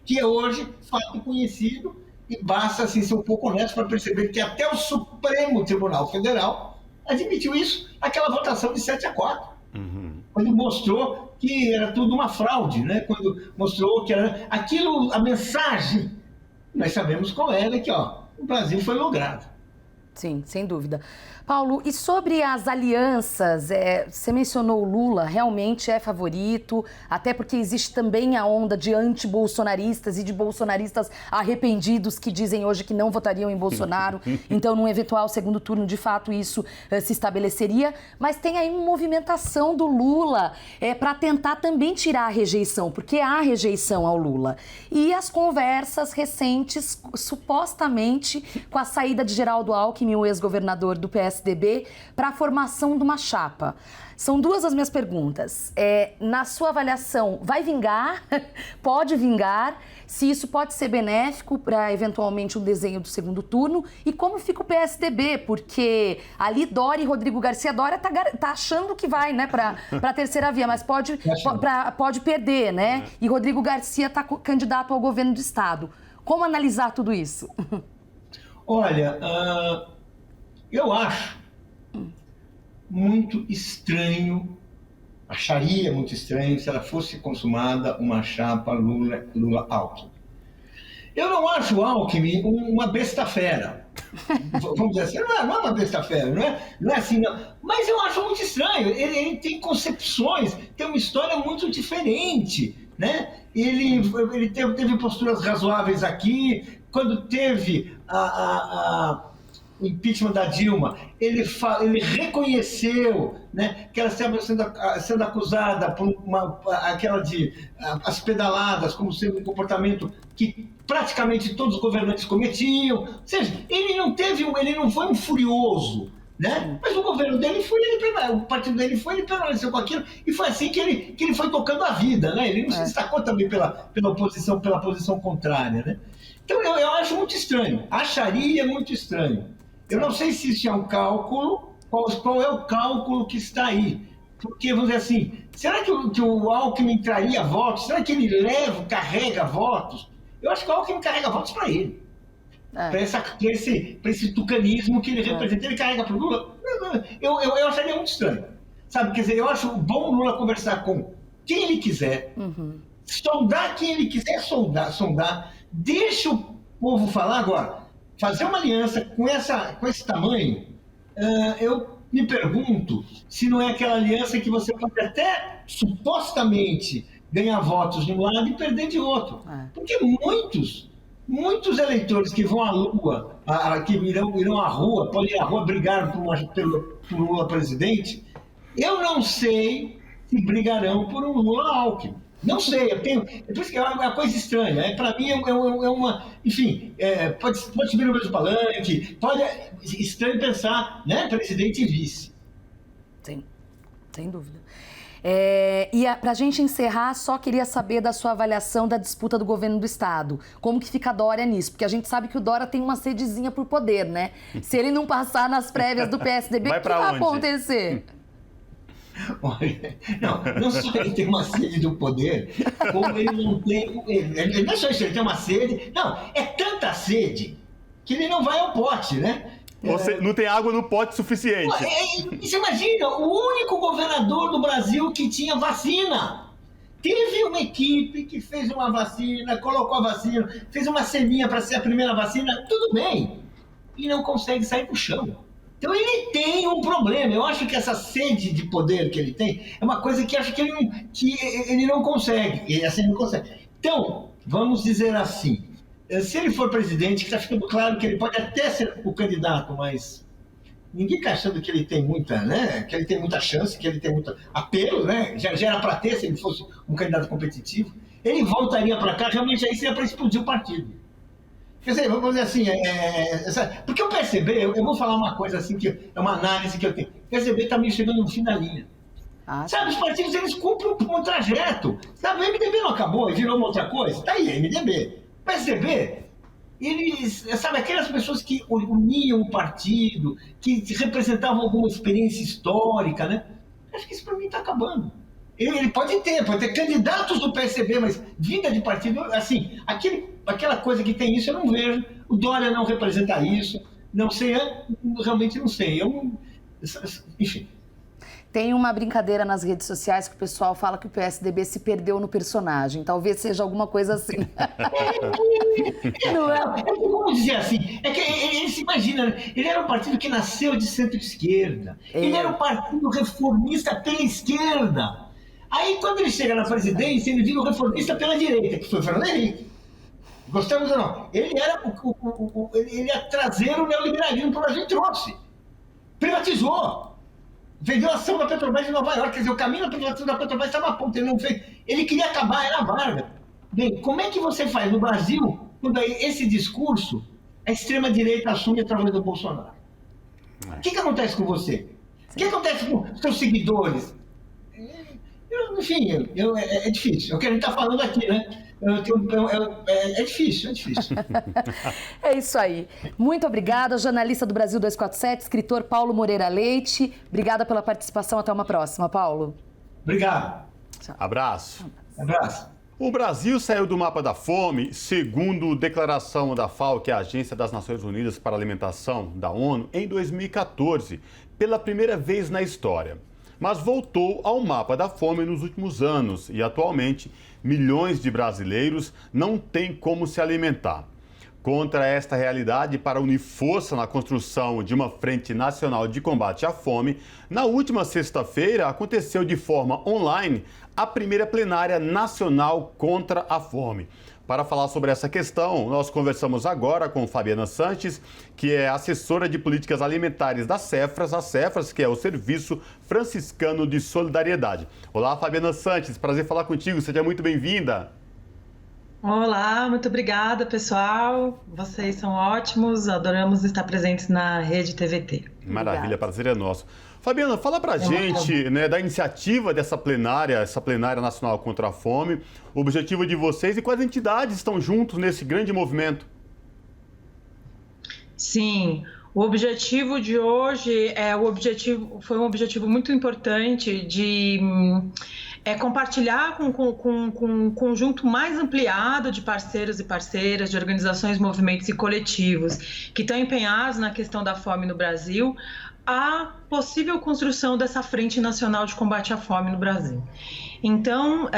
que é hoje fato conhecido, e basta assim, ser um pouco honesto para perceber que até o Supremo Tribunal Federal admitiu isso, aquela votação de 7-4, quando mostrou que era tudo uma fraude, né? Quando mostrou que era aquilo, a mensagem, nós sabemos qual era, que ó, o Brasil foi logrado. Sim, sem dúvida. Paulo, e sobre as alianças, você mencionou o Lula, realmente é favorito, até porque existe também a onda de anti-bolsonaristas e de bolsonaristas arrependidos que dizem hoje que não votariam em Bolsonaro. Então, num eventual segundo turno, de fato, isso se estabeleceria. Mas tem aí uma movimentação do Lula para tentar também tirar a rejeição, porque há rejeição ao Lula. E as conversas recentes, supostamente, com a saída de Geraldo Alckmin, o ex-governador do PSDB, para a formação de uma chapa. São duas as minhas perguntas. Na sua avaliação, vai vingar? Pode vingar? Se isso pode ser benéfico para, eventualmente, um desenho do segundo turno? E como fica o PSDB? Porque ali Dória e Rodrigo Garcia, Dória tá achando que vai, né, para a terceira via, mas pode perder, né? E Rodrigo Garcia está candidato ao governo do Estado. Como analisar tudo isso? Olha, eu acho muito estranho, acharia muito estranho se ela fosse consumada uma chapa Lula-Alckmin. Eu não acho o Alckmin uma besta-fera. Vamos dizer assim, não é uma besta-fera, não é assim, não. Mas eu acho muito estranho. Ele tem concepções, tem uma história muito diferente, né? Ele teve posturas razoáveis aqui. Quando teve o impeachment da Dilma, ele reconheceu, né, que ela estava sendo acusada por as pedaladas como sendo um comportamento que praticamente todos os governantes cometiam. Ou seja, ele não foi um furioso, né? Mas o governo dele o partido dele ele permaneceu com aquilo, e foi assim que ele foi tocando a vida, né? Ele não se destacou também pela posição contrária, né? Então eu acho muito estranho, acharia muito estranho. Eu não sei se isso é um cálculo, qual é o cálculo que está aí. Porque, vamos dizer assim, será que o Alckmin traria votos? Será que ele carrega votos? Eu acho que o Alckmin carrega votos para ele. Para esse tucanismo que ele representa. Ele carrega para o Lula? Eu acharia muito estranho. Sabe, quer dizer, eu acho bom o Lula conversar com quem ele quiser, sondar quem ele quiser sondar, deixa o povo falar agora. Fazer uma aliança com esse tamanho, eu me pergunto se não é aquela aliança que você pode até supostamente ganhar votos de um lado e perder de outro. Porque muitos eleitores que vão à Lua, que irão à rua, podem ir à rua brigar pelo Lula presidente, eu não sei se brigarão por um Lula Alckmin. Não sei, por isso que é uma coisa estranha. Para mim é uma. Enfim, pode subir no mesmo palanque, estranho pensar, né, presidente e vice. Sim, sem dúvida. Para a gente encerrar, só queria saber da sua avaliação da disputa do governo do Estado. Como que fica a Dória nisso? Porque a gente sabe que o Dória tem uma sedezinha por poder, né? Se ele não passar nas prévias do PSDB, o que vai acontecer? Olha, não só ele tem uma sede do poder, como ele não tem. Não é só isso, ele tem uma sede. Não, é tanta sede que ele não vai ao pote, né? Você não tem água no pote suficiente. Você imagina, o único governador do Brasil que tinha vacina. Teve uma equipe que fez uma vacina, colocou a vacina, fez uma ceninha para ser a primeira vacina, tudo bem. E não consegue sair do chão. Então ele tem um problema. Eu acho que essa sede de poder que ele tem é uma coisa que acho que ele não consegue. Assim, não consegue. Então, vamos dizer assim, se ele for presidente, que está ficando claro que ele pode até ser o candidato, mas ninguém está achando que ele tem muita, né? Que ele tem muita chance, que ele tem muito apelo, né? Já era para ter se ele fosse um candidato competitivo. Ele voltaria para cá, realmente aí seria para explodir o partido. Quer dizer, vamos dizer assim, porque o PSDB, eu vou falar uma coisa assim, que é uma análise que eu tenho. O PSDB está meio chegando no fim da linha. Sabe, os partidos, eles cumprem um trajeto. Sabe, o MDB não acabou e virou uma outra coisa? Está aí, MDB. O PSDB, eles, sabe, aquelas pessoas que uniam o partido, que representavam alguma experiência histórica, né? Acho que isso para mim está acabando. Ele pode ter candidatos do PSDB, mas vida de partido, assim, aquela coisa que tem isso eu não vejo. O Dória não representa isso, não sei, realmente não sei. Enfim. Tem uma brincadeira nas redes sociais que o pessoal fala que o PSDB se perdeu no personagem. Talvez seja alguma coisa assim. Não é? Vamos dizer assim, é que ele se imagina, né? Ele era um partido que nasceu de centro-esquerda. Ele era um partido reformista pela esquerda. Aí, quando ele chega na presidência, ele vira um reformista pela direita, que foi o Fernando Henrique. Gostamos ou não? Ele ia trazer o neoliberalismo para o Brasil e trouxe. Privatizou. Vendeu a ação da Petrobras em Nova York. Quer dizer, o caminho da privatização da Petrobras estava a ponto. Ele não fez. Ele queria acabar, era Vargas. Bem, como é que você faz no Brasil quando esse discurso a extrema-direita assume através do Bolsonaro? O que acontece com você? O que acontece com seus seguidores? Enfim, é difícil. É o que a gente está falando aqui, né? É difícil. É isso aí. Muito obrigada, jornalista do Brasil 247, escritor Paulo Moreira Leite. Obrigada pela participação. Até uma próxima, Paulo. Obrigado. Tchau. Abraço. Abraço. O Brasil saiu do mapa da fome, segundo declaração da FAO, que é a Agência das Nações Unidas para a Alimentação, da ONU, em 2014, pela primeira vez na história. Mas voltou ao mapa da fome nos últimos anos e, atualmente, milhões de brasileiros não têm como se alimentar. Contra esta realidade, para unir força na construção de uma frente nacional de combate à fome, na última sexta-feira aconteceu de forma online a primeira plenária nacional contra a fome. Para falar sobre essa questão, nós conversamos agora com Fabiana Sanches, que é assessora de políticas alimentares da Cefras, a Cefras, que é o Serviço Franciscano de Solidariedade. Olá, Fabiana Sanches, prazer falar contigo, seja muito bem-vinda. Olá, muito obrigada, pessoal. Vocês são ótimos, adoramos estar presentes na Rede TVT. Maravilha, prazer é nosso. Fabiana, fala pra gente, né, da iniciativa dessa plenária, essa plenária nacional contra a fome, o objetivo de vocês e quais entidades estão juntos nesse grande movimento. Sim, o objetivo de hoje foi um objetivo muito importante de compartilhar com um conjunto mais ampliado de parceiros e parceiras, de organizações, movimentos e coletivos que estão empenhados na questão da fome no Brasil, a possível construção dessa Frente Nacional de Combate à Fome no Brasil. Então,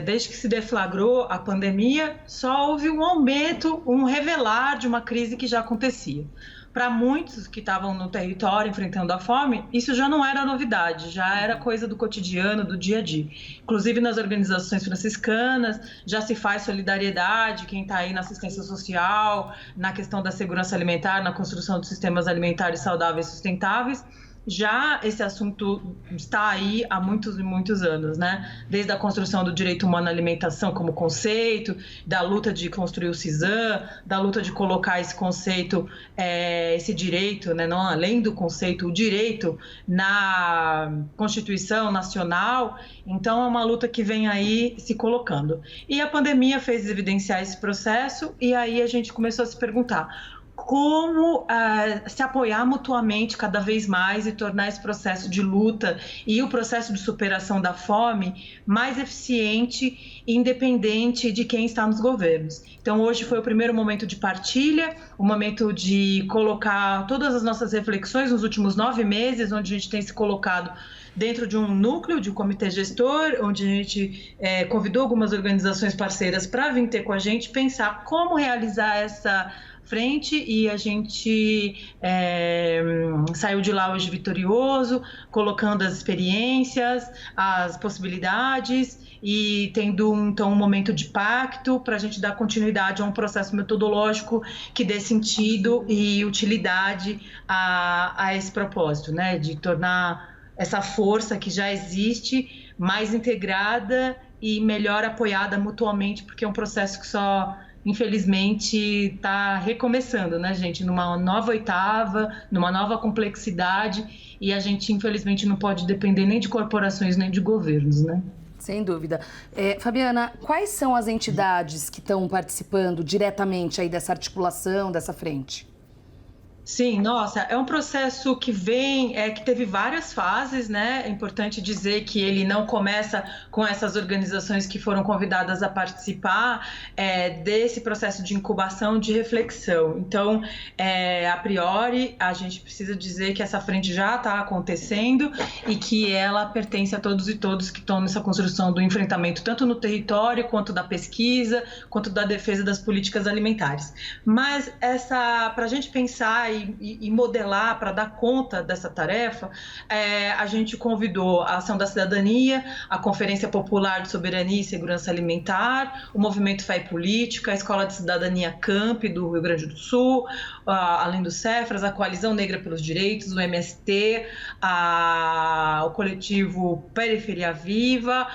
desde que se deflagrou a pandemia, só houve um aumento, um revelar de uma crise que já acontecia. Para muitos que estavam no território enfrentando a fome, isso já não era novidade, já era coisa do cotidiano, do dia a dia. Inclusive nas organizações franciscanas já se faz solidariedade, quem está aí na assistência social, na questão da segurança alimentar, na construção de sistemas alimentares saudáveis e sustentáveis. Já esse assunto está aí há muitos e muitos anos, né? Desde a construção do direito humano à alimentação como conceito, da luta de construir o CISAM, da luta de colocar esse conceito, esse direito, né? Não além do conceito, o direito na Constituição Nacional. Então é uma luta que vem aí se colocando. E a pandemia fez evidenciar esse processo e aí a gente começou a se perguntar como se apoiar mutuamente cada vez mais e tornar esse processo de luta e o processo de superação da fome mais eficiente e independente de quem está nos governos. Então, hoje foi o primeiro momento de partilha, o momento de colocar todas as nossas reflexões nos últimos 9 meses, onde a gente tem se colocado dentro de um núcleo, de um comitê gestor, onde a gente convidou algumas organizações parceiras para vir ter com a gente, pensar como realizar essa frente, e a gente saiu de lá hoje vitorioso, colocando as experiências, as possibilidades e tendo então um momento de pacto para a gente dar continuidade a um processo metodológico que dê sentido e utilidade a esse propósito, né, de tornar essa força que já existe mais integrada e melhor apoiada mutuamente, porque é um processo que só infelizmente está recomeçando, né, gente? Numa nova oitava, numa nova complexidade, e a gente, infelizmente, não pode depender nem de corporações, nem de governos, né? Sem dúvida. Fabiana, quais são as entidades que estão participando diretamente aí dessa articulação, dessa frente? Sim, nossa, é um processo que que teve várias fases, né? É importante dizer que ele não começa com essas organizações que foram convidadas a participar desse processo de incubação, de reflexão. Então, a priori, a gente precisa dizer que essa frente já está acontecendo e que ela pertence a todos e todas que estão nessa construção do enfrentamento, tanto no território, quanto da pesquisa, quanto da defesa das políticas alimentares. Mas para a gente pensar e modelar, para dar conta dessa tarefa, a gente convidou a Ação da Cidadania, a Conferência Popular de Soberania e Segurança Alimentar, o Movimento Fé e Política, a Escola de Cidadania Camp do Rio Grande do Sul, além do Cefras, a Coalizão Negra pelos Direitos, o MST, o coletivo Periferia Viva,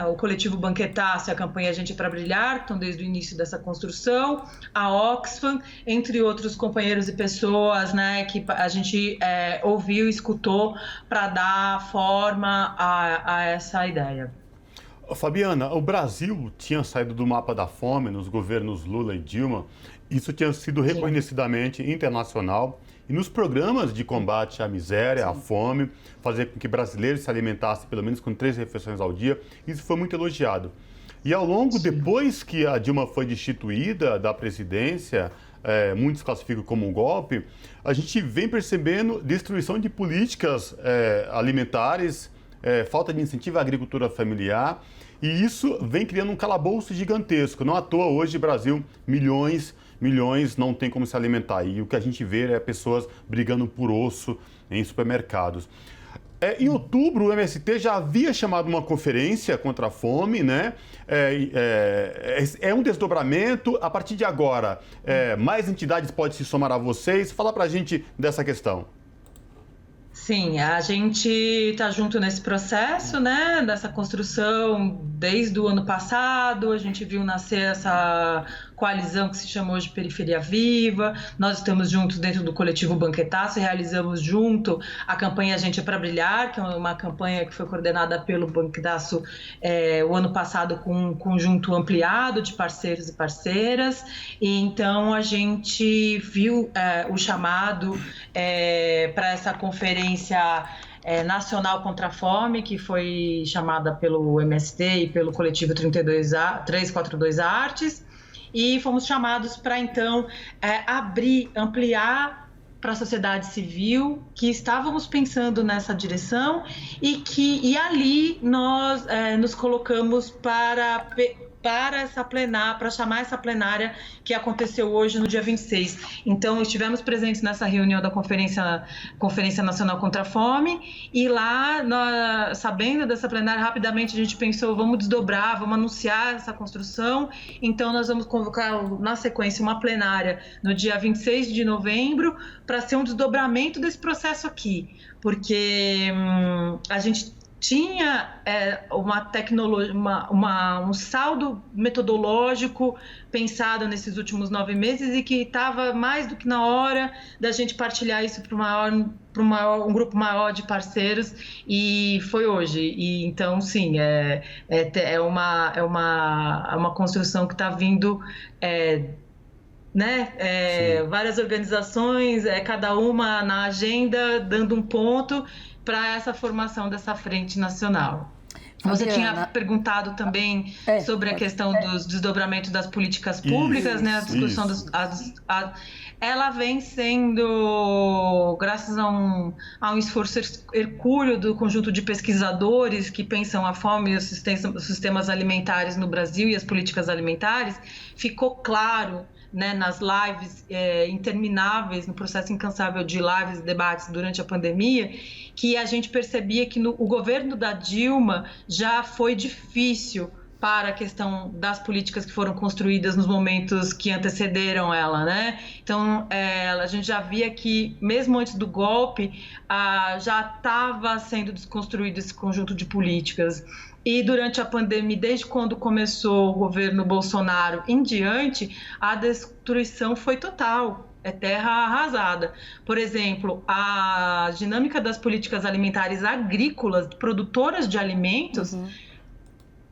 o coletivo Banquetaço e a campanha Gente para Brilhar, que estão desde o início dessa construção, a Oxfam, entre outros companheiros e pessoas, né, que a gente ouviu e escutou para dar forma a essa ideia. Fabiana, o Brasil tinha saído do mapa da fome nos governos Lula e Dilma. Isso tinha sido reconhecidamente internacional. E nos programas de combate à miséria, à fome, fazer com que brasileiros se alimentassem pelo menos com 3 refeições ao dia, isso foi muito elogiado. E ao longo, depois que a Dilma foi destituída da presidência, muitos classificam como um golpe, a gente vem percebendo destruição de políticas alimentares, falta de incentivo à agricultura familiar, e isso vem criando um calabouço gigantesco. Não à toa, hoje, Brasil, milhões não tem como se alimentar. E o que a gente vê é pessoas brigando por osso em supermercados. Em outubro, o MST já havia chamado uma conferência contra a fome, né? É um desdobramento. A partir de agora, mais entidades podem se somar a vocês. Fala pra gente dessa questão. Sim, a gente está junto nesse processo, né, dessa construção desde o ano passado. A gente viu nascer essa coalizão que se chamou de Periferia Viva. Nós estamos juntos dentro do coletivo Banquetaço e realizamos junto a campanha Gente é para Brilhar, que é uma campanha que foi coordenada pelo Banquetaço o ano passado com um conjunto ampliado de parceiros e parceiras. E então a gente viu o chamado para essa conferência nacional contra a fome, que foi chamada pelo MST e pelo coletivo 342 Artes, e fomos chamados para então ampliar para a sociedade civil, que estávamos pensando nessa direção e ali nós nos colocamos para chamar essa plenária que aconteceu hoje no dia 26. Então, estivemos presentes nessa reunião da Conferência Nacional contra a Fome, e lá, sabendo dessa plenária, rapidamente a gente pensou, vamos desdobrar, vamos anunciar essa construção. Então, nós vamos convocar na sequência uma plenária no dia 26 de novembro para ser um desdobramento desse processo aqui, porque a gente tinha uma tecnologia, um saldo metodológico pensado nesses últimos 9 meses e que estava mais do que na hora da gente partilhar isso para um grupo maior de parceiros, e foi hoje. E então, sim, é uma construção que está vindo, várias organizações, cada uma na agenda, dando um ponto para essa formação dessa frente nacional. Você tinha perguntado também sobre a questão dos desdobramentos das políticas públicas, né? A discussão ela vem sendo, graças a um esforço hercúleo do conjunto de pesquisadores que pensam a fome e os sistemas alimentares no Brasil e as políticas alimentares, ficou claro, né, nas lives intermináveis, no processo incansável de lives e debates durante a pandemia, que a gente percebia que o governo da Dilma já foi difícil para a questão das políticas que foram construídas nos momentos que antecederam ela, né? Então, a gente já via que, mesmo antes do golpe, já estava sendo desconstruído esse conjunto de políticas. E durante a pandemia, desde quando começou o governo Bolsonaro em diante, a destruição foi total. é terra arrasada. Por exemplo, a dinâmica das políticas alimentares agrícolas, produtoras de alimentos,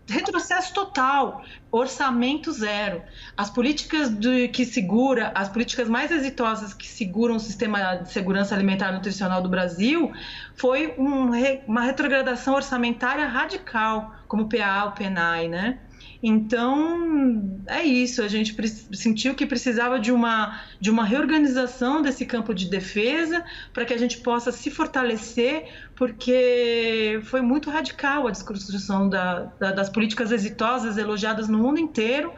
retrocesso total, orçamento zero. As políticas as políticas mais exitosas que seguram o sistema de segurança alimentar e nutricional do Brasil foi uma retrogradação orçamentária radical, como o PA, o PNAE, né? Então, é isso, a gente sentiu que precisava de uma reorganização desse campo de defesa para que a gente possa se fortalecer, porque foi muito radical a desconstrução das políticas exitosas elogiadas no mundo inteiro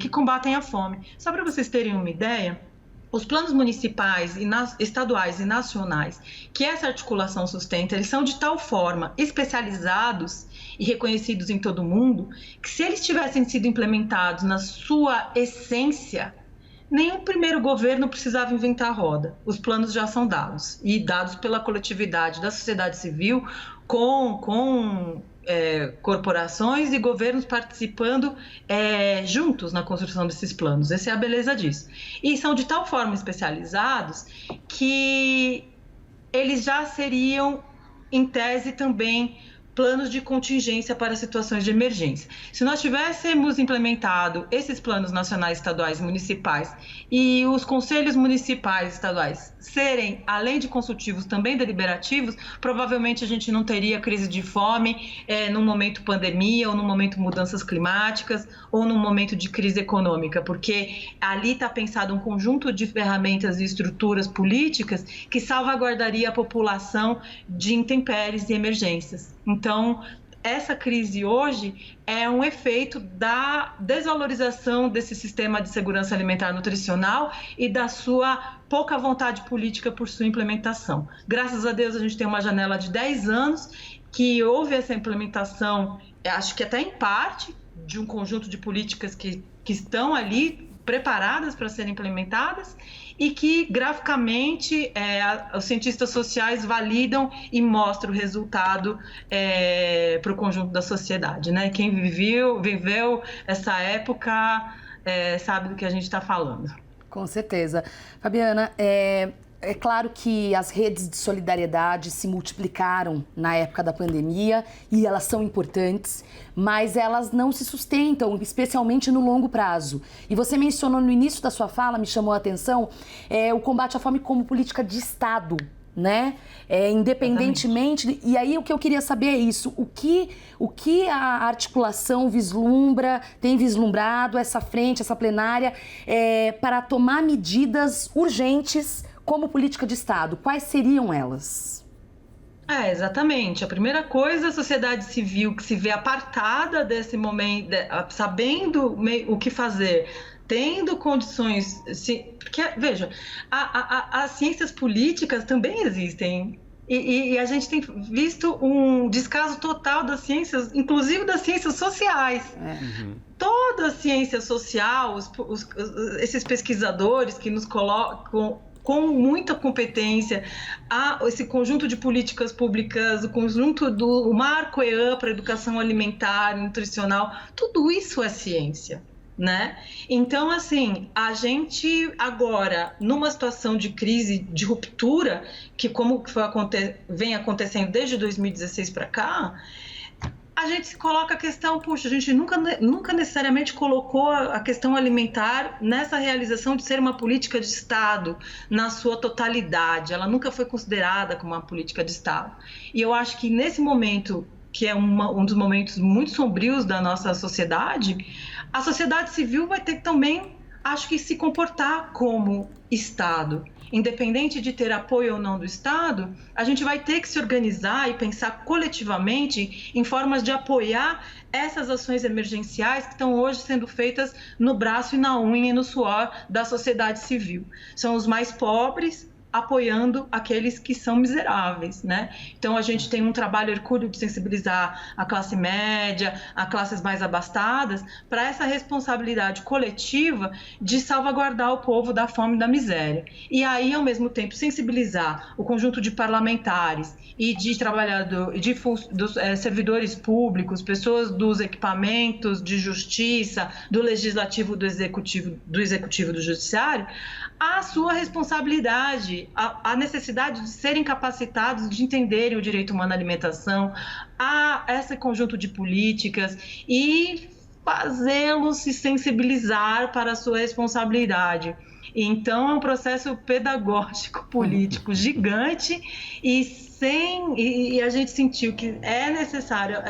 que combatem a fome. Só para vocês terem uma ideia, os planos municipais, estaduais e nacionais que essa articulação sustenta, eles são de tal forma especializados e reconhecidos em todo o mundo, que se eles tivessem sido implementados na sua essência, nenhum primeiro governo precisava inventar a roda. Os planos já são dados, e dados pela coletividade da sociedade civil, com corporações e governos participando juntos na construção desses planos. Essa é a beleza disso. E são de tal forma especializados que eles já seriam, em tese, também planos de contingência para situações de emergência. Se nós tivéssemos implementado esses planos nacionais, estaduais e municipais e os conselhos municipais e estaduais serem, além de consultivos, também deliberativos, provavelmente a gente não teria crise de fome num momento pandemia, ou num momento mudanças climáticas, ou num momento de crise econômica, porque ali está pensado um conjunto de ferramentas e estruturas políticas que salvaguardaria a população de intempéries e emergências. Então, essa crise hoje é um efeito da desvalorização desse sistema de segurança alimentar e nutricional e da sua pouca vontade política por sua implementação. Graças a Deus, a gente tem uma janela de 10 anos que houve essa implementação, acho que até em parte, de um conjunto de políticas que estão ali preparadas para serem implementadas e que graficamente os cientistas sociais validam e mostram o resultado para o conjunto da sociedade, né? Quem viveu essa época sabe do que a gente está falando. Com certeza. Fabiana, é claro que as redes de solidariedade se multiplicaram na época da pandemia e elas são importantes, mas elas não se sustentam, especialmente no longo prazo. E você mencionou no início da sua fala, me chamou a atenção, o combate à fome como política de Estado, né? Independentemente. Exatamente. E aí o que eu queria saber é isso, o que a articulação tem vislumbrado essa frente, essa plenária, para tomar medidas urgentes como política de Estado? Quais seriam elas? Exatamente. A primeira coisa, a sociedade civil que se vê apartada desse momento, sabendo o que fazer, tendo condições... Porque, veja, as ciências políticas também existem. E a gente tem visto um descaso total das ciências, inclusive das ciências sociais. Toda a ciência social, esses pesquisadores que nos colocam com muita competência, esse conjunto de políticas públicas, o conjunto do marco EAN para educação alimentar e nutricional, tudo isso é ciência, né? Então, assim, a gente agora, numa situação de crise, de ruptura, que como vem acontecendo desde 2016 para cá, a gente se coloca a questão, puxa, a gente nunca necessariamente colocou a questão alimentar nessa realização de ser uma política de Estado na sua totalidade. Ela nunca foi considerada como uma política de Estado. E eu acho que nesse momento, que é um dos momentos muito sombrios da nossa sociedade, a sociedade civil vai ter que também, acho que, se comportar como Estado. Independente de ter apoio ou não do Estado, a gente vai ter que se organizar e pensar coletivamente em formas de apoiar essas ações emergenciais que estão hoje sendo feitas no braço e na unha e no suor da sociedade civil. São os mais pobres, apoiando aqueles que são miseráveis, né? Então a gente tem um trabalho hercúleo de sensibilizar a classe média, as classes mais abastadas, para essa responsabilidade coletiva de salvaguardar o povo da fome e da miséria. E aí, ao mesmo tempo, sensibilizar o conjunto de parlamentares e de trabalhadores, dos servidores públicos, pessoas dos equipamentos de justiça, do legislativo, do executivo e do judiciário, a sua responsabilidade, a necessidade de serem capacitados, de entenderem o direito humano à alimentação, a esse conjunto de políticas e fazê-los se sensibilizar para a sua responsabilidade. Então, é um processo pedagógico, político gigante e a gente sentiu que é necessário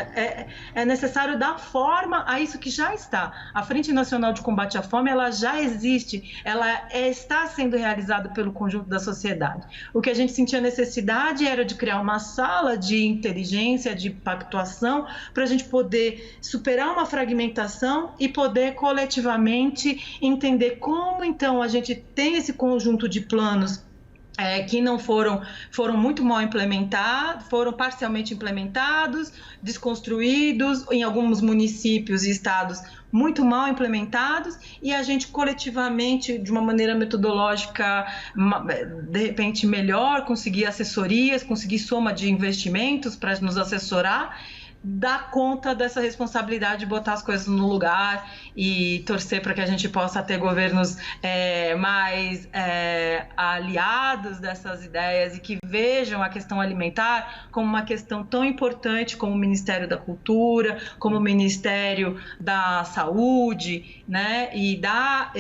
dar forma a isso que já está. A Frente Nacional de Combate à Fome, ela já existe, ela está sendo realizada pelo conjunto da sociedade. O que a gente sentia necessidade era de criar uma sala de inteligência, de pactuação, para a gente poder superar uma fragmentação e poder coletivamente entender como, então, a gente tem esse conjunto de planos que não foram muito mal implementados, foram parcialmente implementados, desconstruídos, em alguns municípios e estados muito mal implementados, e a gente coletivamente, de uma maneira metodológica, de repente melhor, conseguir assessorias, conseguir soma de investimentos para nos assessorar, dar conta dessa responsabilidade de botar as coisas no lugar e torcer para que a gente possa ter governos mais aliados dessas ideias e que vejam a questão alimentar como uma questão tão importante como o Ministério da Cultura, como o Ministério da Saúde, né? E dar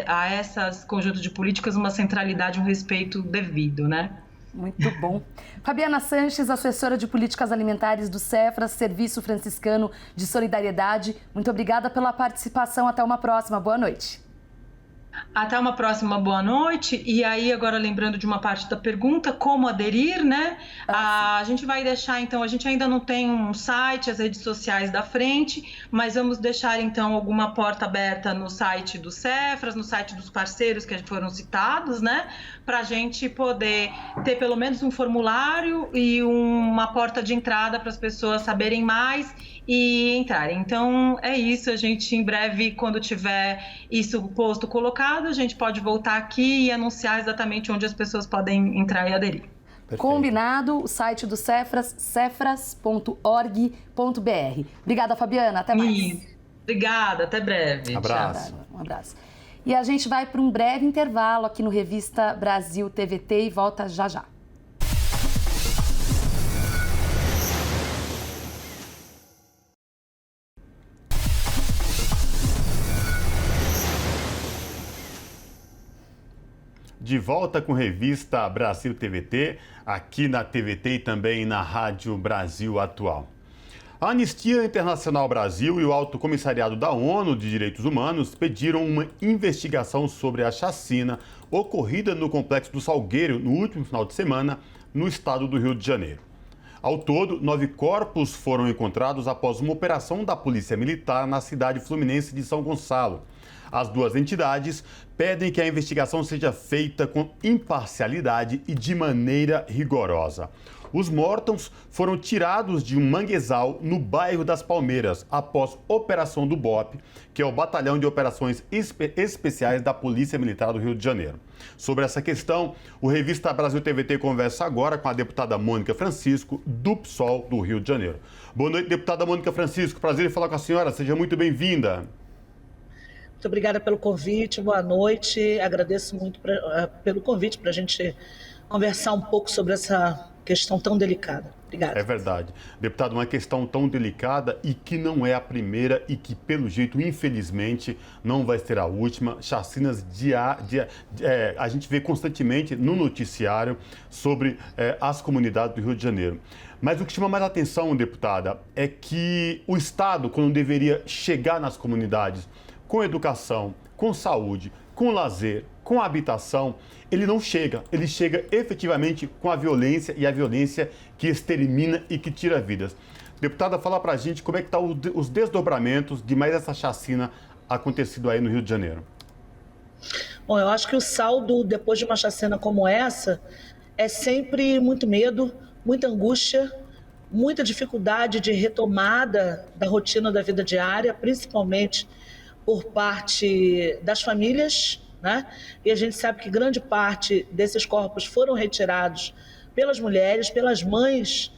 a essas conjuntos de políticas uma centralidade, um respeito devido, né? Muito bom. Fabiana Sanches, assessora de políticas alimentares do Cefras, Serviço Franciscano de Solidariedade. Muito obrigada pela participação. Até uma próxima. Boa noite. Até uma próxima, boa noite. E aí, agora lembrando de uma parte da pergunta, como aderir, né? A gente vai deixar, então, a gente ainda não tem um site, as redes sociais da frente, mas vamos deixar, então, alguma porta aberta no site do Cefras, no site dos parceiros que foram citados, né? Para a gente poder ter pelo menos um formulário e uma porta de entrada para as pessoas saberem mais e entrarem. Então, é isso. A gente, em breve, quando tiver isso posto, colocado, a gente pode voltar aqui e anunciar exatamente onde as pessoas podem entrar e aderir. Perfeito. Combinado, o site do Cefras, cefras.org.br. Obrigada, Fabiana. Até mais. Obrigada, até breve. Abraço. Tchau. Um abraço. E a gente vai para um breve intervalo aqui no Revista Brasil TVT e volta já já. De volta com Revista Brasil TVT, aqui na TVT e também na Rádio Brasil Atual. A Anistia Internacional Brasil e o Alto Comissariado da ONU de Direitos Humanos pediram uma investigação sobre a chacina ocorrida no Complexo do Salgueiro no último final de semana, no estado do Rio de Janeiro. Ao todo, 9 corpos foram encontrados após uma operação da Polícia Militar na cidade fluminense de São Gonçalo. As duas entidades pedem que a investigação seja feita com imparcialidade e de maneira rigorosa. Os mortos foram tirados de um manguezal no bairro das Palmeiras, após operação do BOPE, que é o Batalhão de Operações Especiais da Polícia Militar do Rio de Janeiro. Sobre essa questão, o Revista Brasil TVT conversa agora com a deputada Mônica Francisco, do PSOL do Rio de Janeiro. Boa noite, deputada Mônica Francisco. Prazer em falar com a senhora. Seja muito bem-vinda. Muito obrigada pelo convite, boa noite. Agradeço muito pelo convite para a gente conversar um pouco sobre essa questão tão delicada. Obrigada. É verdade. Deputado, uma questão tão delicada e que não é a primeira e que, pelo jeito, infelizmente, não vai ser a última. Chacinas a gente vê constantemente no noticiário sobre as comunidades do Rio de Janeiro. Mas o que chama mais atenção, deputada, é que o Estado, quando deveria chegar nas comunidades com educação, com saúde, com lazer, com habitação, ele não chega. Ele chega efetivamente com a violência e a violência que extermina e que tira vidas. Deputada, fala pra gente como é que tá os desdobramentos de mais essa chacina acontecido aí no Rio de Janeiro. Bom, eu acho que o saldo, depois de uma chacina como essa, é sempre muito medo, muita angústia, muita dificuldade de retomada da rotina da vida diária, principalmente por parte das famílias, né? E a gente sabe que grande parte desses corpos foram retirados pelas mulheres, pelas mães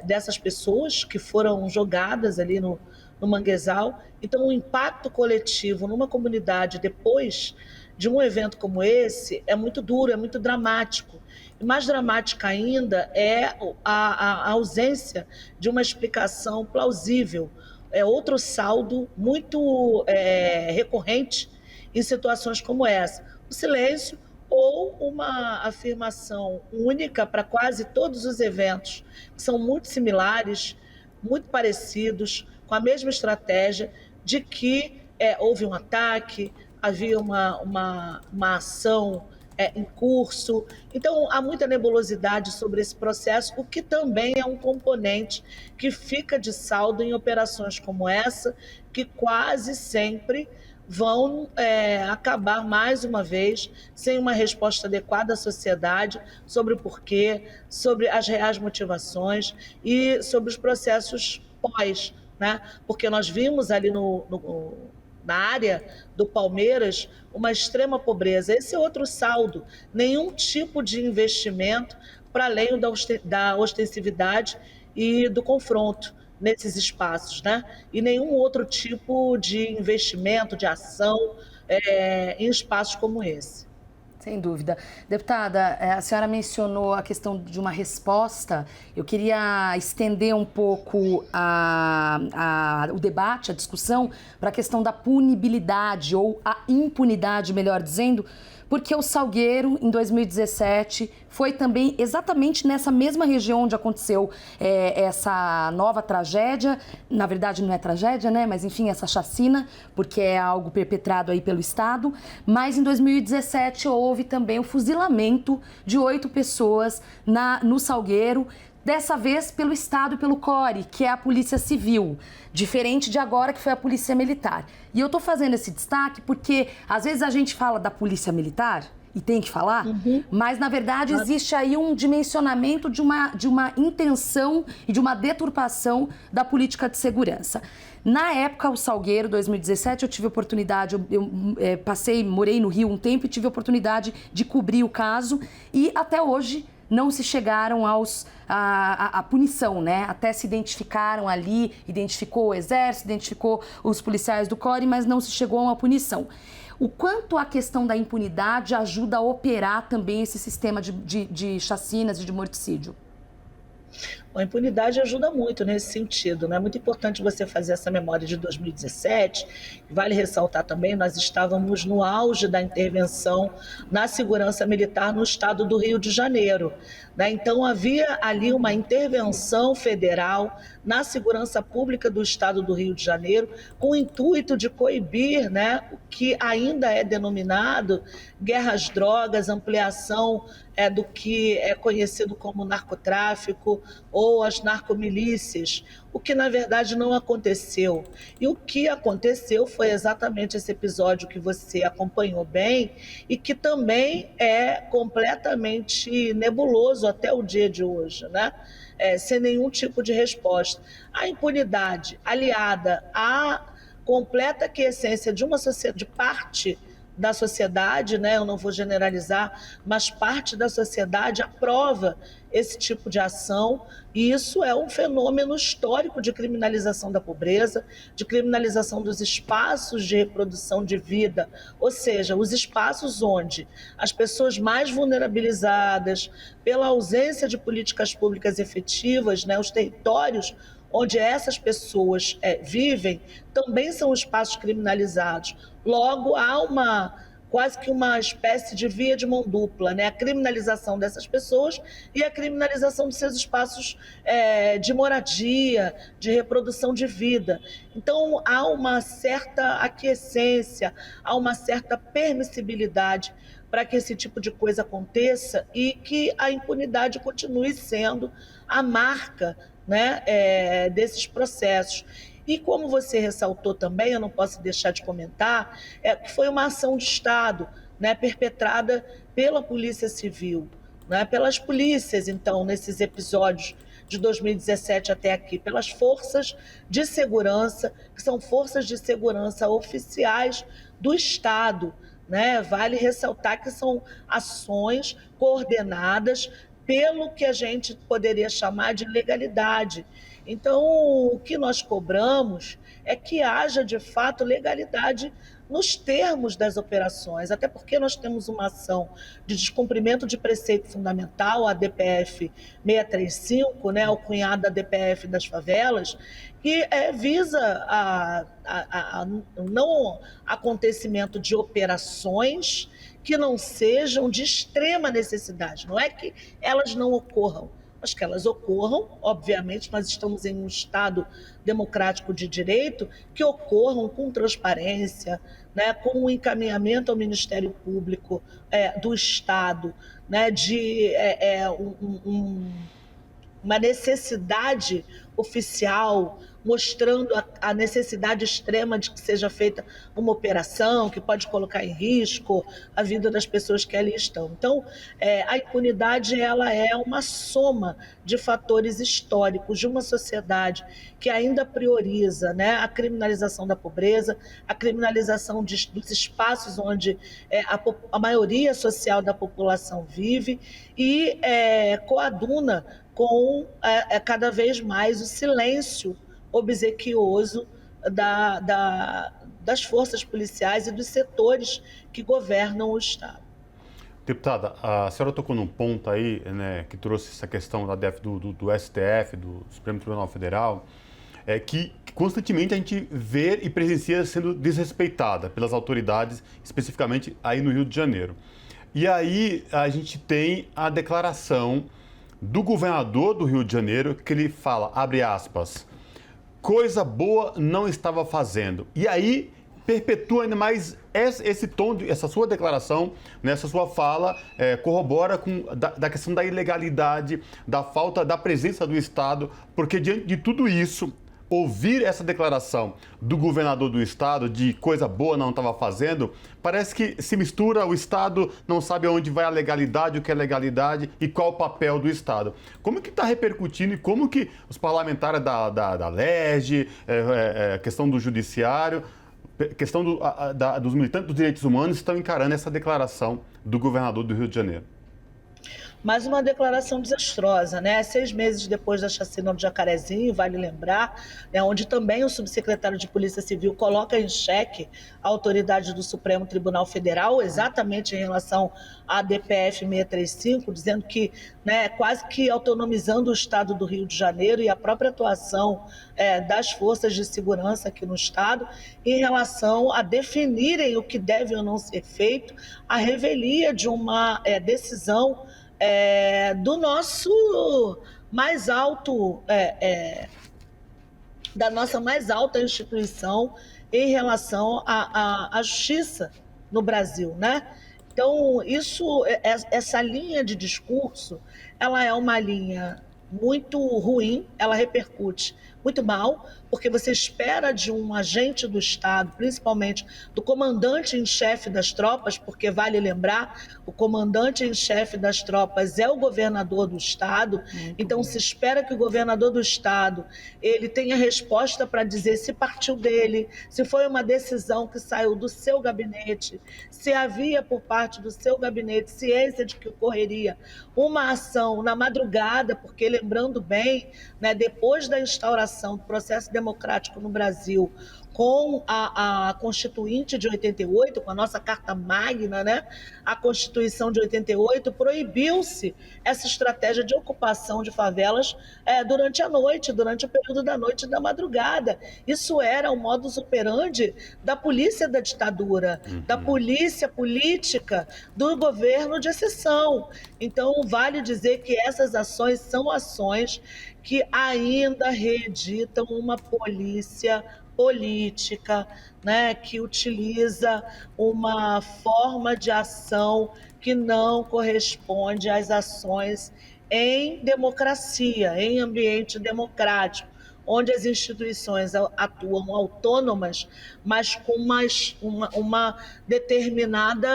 dessas pessoas que foram jogadas ali no manguezal. Então, o impacto coletivo numa comunidade depois de um evento como esse é muito duro, é muito dramático. E mais dramática ainda é a ausência de uma explicação plausível. É outro saldo muito recorrente em situações como essa. O silêncio ou uma afirmação única para quase todos os eventos, que são muito similares, muito parecidos, com a mesma estratégia de que houve um ataque, havia uma ação em curso. Então, há muita nebulosidade sobre esse processo, o que também é um componente que fica de saldo em operações como essa, que quase sempre vão acabar, mais uma vez, sem uma resposta adequada à sociedade sobre o porquê, sobre as reais motivações e sobre os processos pós, né? Porque nós vimos ali na área do Palmeiras uma extrema pobreza. Esse é outro saldo, nenhum tipo de investimento para além da ostensividade e do confronto nesses espaços, né? E nenhum outro tipo de investimento, de ação em espaços como esse. Sem dúvida. Deputada, a senhora mencionou a questão de uma resposta. Eu queria estender um pouco o debate, a discussão, para a questão da punibilidade ou a impunidade, melhor dizendo, porque o Salgueiro, em 2017, foi também exatamente nessa mesma região onde aconteceu essa nova tragédia. Na verdade, não é tragédia, né? Mas, enfim, essa chacina, porque é algo perpetrado aí pelo Estado. Mas, em 2017, houve também o fuzilamento de 8 pessoas no Salgueiro, dessa vez pelo Estado e pelo CORE, que é a Polícia Civil, diferente de agora, que foi a Polícia Militar. E eu estou fazendo esse destaque porque, às vezes, a gente fala da Polícia Militar, e tem que falar, mas, na verdade, existe aí um dimensionamento de uma intenção e de uma deturpação da política de segurança. Na época, o Salgueiro, 2017, eu tive oportunidade, morei no Rio um tempo e tive a oportunidade de cobrir o caso, e até hoje não se chegaram à punição, né? Até se identificaram ali, identificou o Exército, identificou os policiais do CORE, mas não se chegou a uma punição. O quanto a questão da impunidade ajuda a operar também esse sistema de chacinas e de morticídio? A impunidade ajuda muito nesse sentido, né? É muito importante você fazer essa memória de 2017. Vale ressaltar também, nós estávamos no auge da intervenção na segurança militar no estado do Rio de Janeiro, né? Então, havia ali uma intervenção federal na segurança pública do estado do Rio de Janeiro, com o intuito de coibir, né, o que ainda é denominado guerra às drogas, ampliação do que é conhecido como narcotráfico ou as narcomilícias, o que na verdade não aconteceu. E o que aconteceu foi exatamente esse episódio que você acompanhou bem e que também é completamente nebuloso até o dia de hoje, né? Sem nenhum tipo de resposta. A impunidade aliada à completa aquiescência de uma sociedade, de parte da sociedade, né? Eu não vou generalizar, mas parte da sociedade aprova esse tipo de ação, e isso é um fenômeno histórico de criminalização da pobreza, de criminalização dos espaços de reprodução de vida, ou seja, os espaços onde as pessoas mais vulnerabilizadas, pela ausência de políticas públicas efetivas, né, os territórios onde essas pessoas vivem, também são espaços criminalizados. Logo, há quase que uma espécie de via de mão dupla, né? A criminalização dessas pessoas e a criminalização dos seus espaços de moradia, de reprodução de vida. Então, há uma certa aquiescência, há uma certa permissibilidade para que esse tipo de coisa aconteça e que a impunidade continue sendo a marca, né, desses processos. E como você ressaltou também, eu não posso deixar de comentar, que foi uma ação de Estado, né, perpetrada pela Polícia Civil, né, pelas polícias, então, nesses episódios de 2017 até aqui, pelas forças de segurança, que são forças de segurança oficiais do Estado, né? Vale ressaltar que são ações coordenadas pelo que a gente poderia chamar de legalidade. Então, o que nós cobramos é que haja, de fato, legalidade nos termos das operações, até porque nós temos uma ação de descumprimento de preceito fundamental, a DPF 635, né, alcunhada da DPF das favelas, que visa a não acontecimento de operações que não sejam de extrema necessidade. Não é que elas não ocorram, mas que elas ocorram, obviamente, nós estamos em um Estado democrático de direito, que ocorram com transparência, né, com o encaminhamento ao Ministério Público do Estado, né, de uma necessidade oficial, mostrando a necessidade extrema de que seja feita uma operação que pode colocar em risco a vida das pessoas que ali estão. Então, a impunidade ela é uma soma de fatores históricos de uma sociedade que ainda prioriza, né, a criminalização da pobreza, a criminalização dos espaços onde a maioria social da população vive e coaduna com cada vez mais o silêncio obsequioso das forças policiais e dos setores que governam o Estado. Deputada, a senhora tocou num ponto aí, né, que trouxe essa questão do STF, do Supremo Tribunal Federal, que constantemente a gente vê e presencia sendo desrespeitada pelas autoridades, especificamente aí no Rio de Janeiro. E aí a gente tem a declaração do governador do Rio de Janeiro, que ele fala, abre aspas, coisa boa não estava fazendo. E aí perpetua ainda mais esse tom, essa sua declaração, né, essa sua fala, corrobora com da questão da ilegalidade, da falta da presença do Estado, porque diante de tudo isso, ouvir essa declaração do governador do Estado de coisa boa não estava fazendo, parece que se mistura, o Estado não sabe onde vai a legalidade, o que é legalidade e qual o papel do Estado. Como que está repercutindo e como que os parlamentares da LERJ, questão do judiciário, questão dos militantes dos direitos humanos estão encarando essa declaração do governador do Rio de Janeiro? Mas uma declaração desastrosa, né? 6 meses depois da chacina do Jacarezinho, vale lembrar, né, onde também o subsecretário de Polícia Civil coloca em xeque a autoridade do Supremo Tribunal Federal, exatamente em relação à DPF 635, dizendo que, né, quase que autonomizando o Estado do Rio de Janeiro e a própria atuação das forças de segurança aqui no Estado, em relação a definirem o que deve ou não ser feito, a revelia de uma decisão do nosso mais alto, da nossa mais alta instituição em relação à justiça no Brasil, né? Então, essa linha de discurso, ela é uma linha muito ruim, ela repercute muito mal, porque você espera de um agente do Estado, principalmente do comandante em chefe das tropas, porque vale lembrar, o comandante em chefe das tropas é o governador do Estado, então se espera que o governador do Estado ele tenha resposta para dizer se partiu dele, se foi uma decisão que saiu do seu gabinete, se havia por parte do seu gabinete ciência de que ocorreria uma ação na madrugada, porque lembrando bem, né, depois da instauração do processo democrático no Brasil, com a Constituinte de 88, com a nossa Carta Magna, né? A Constituição de 88, proibiu-se essa estratégia de ocupação de favelas durante a noite, durante o período da noite e da madrugada. Isso era o modus operandi da polícia da ditadura, da polícia política do governo de exceção. Então, vale dizer que essas ações são ações que ainda reeditam uma polícia política, né, que utiliza uma forma de ação que não corresponde às ações em democracia, em ambiente democrático, onde as instituições atuam autônomas, mas com uma determinada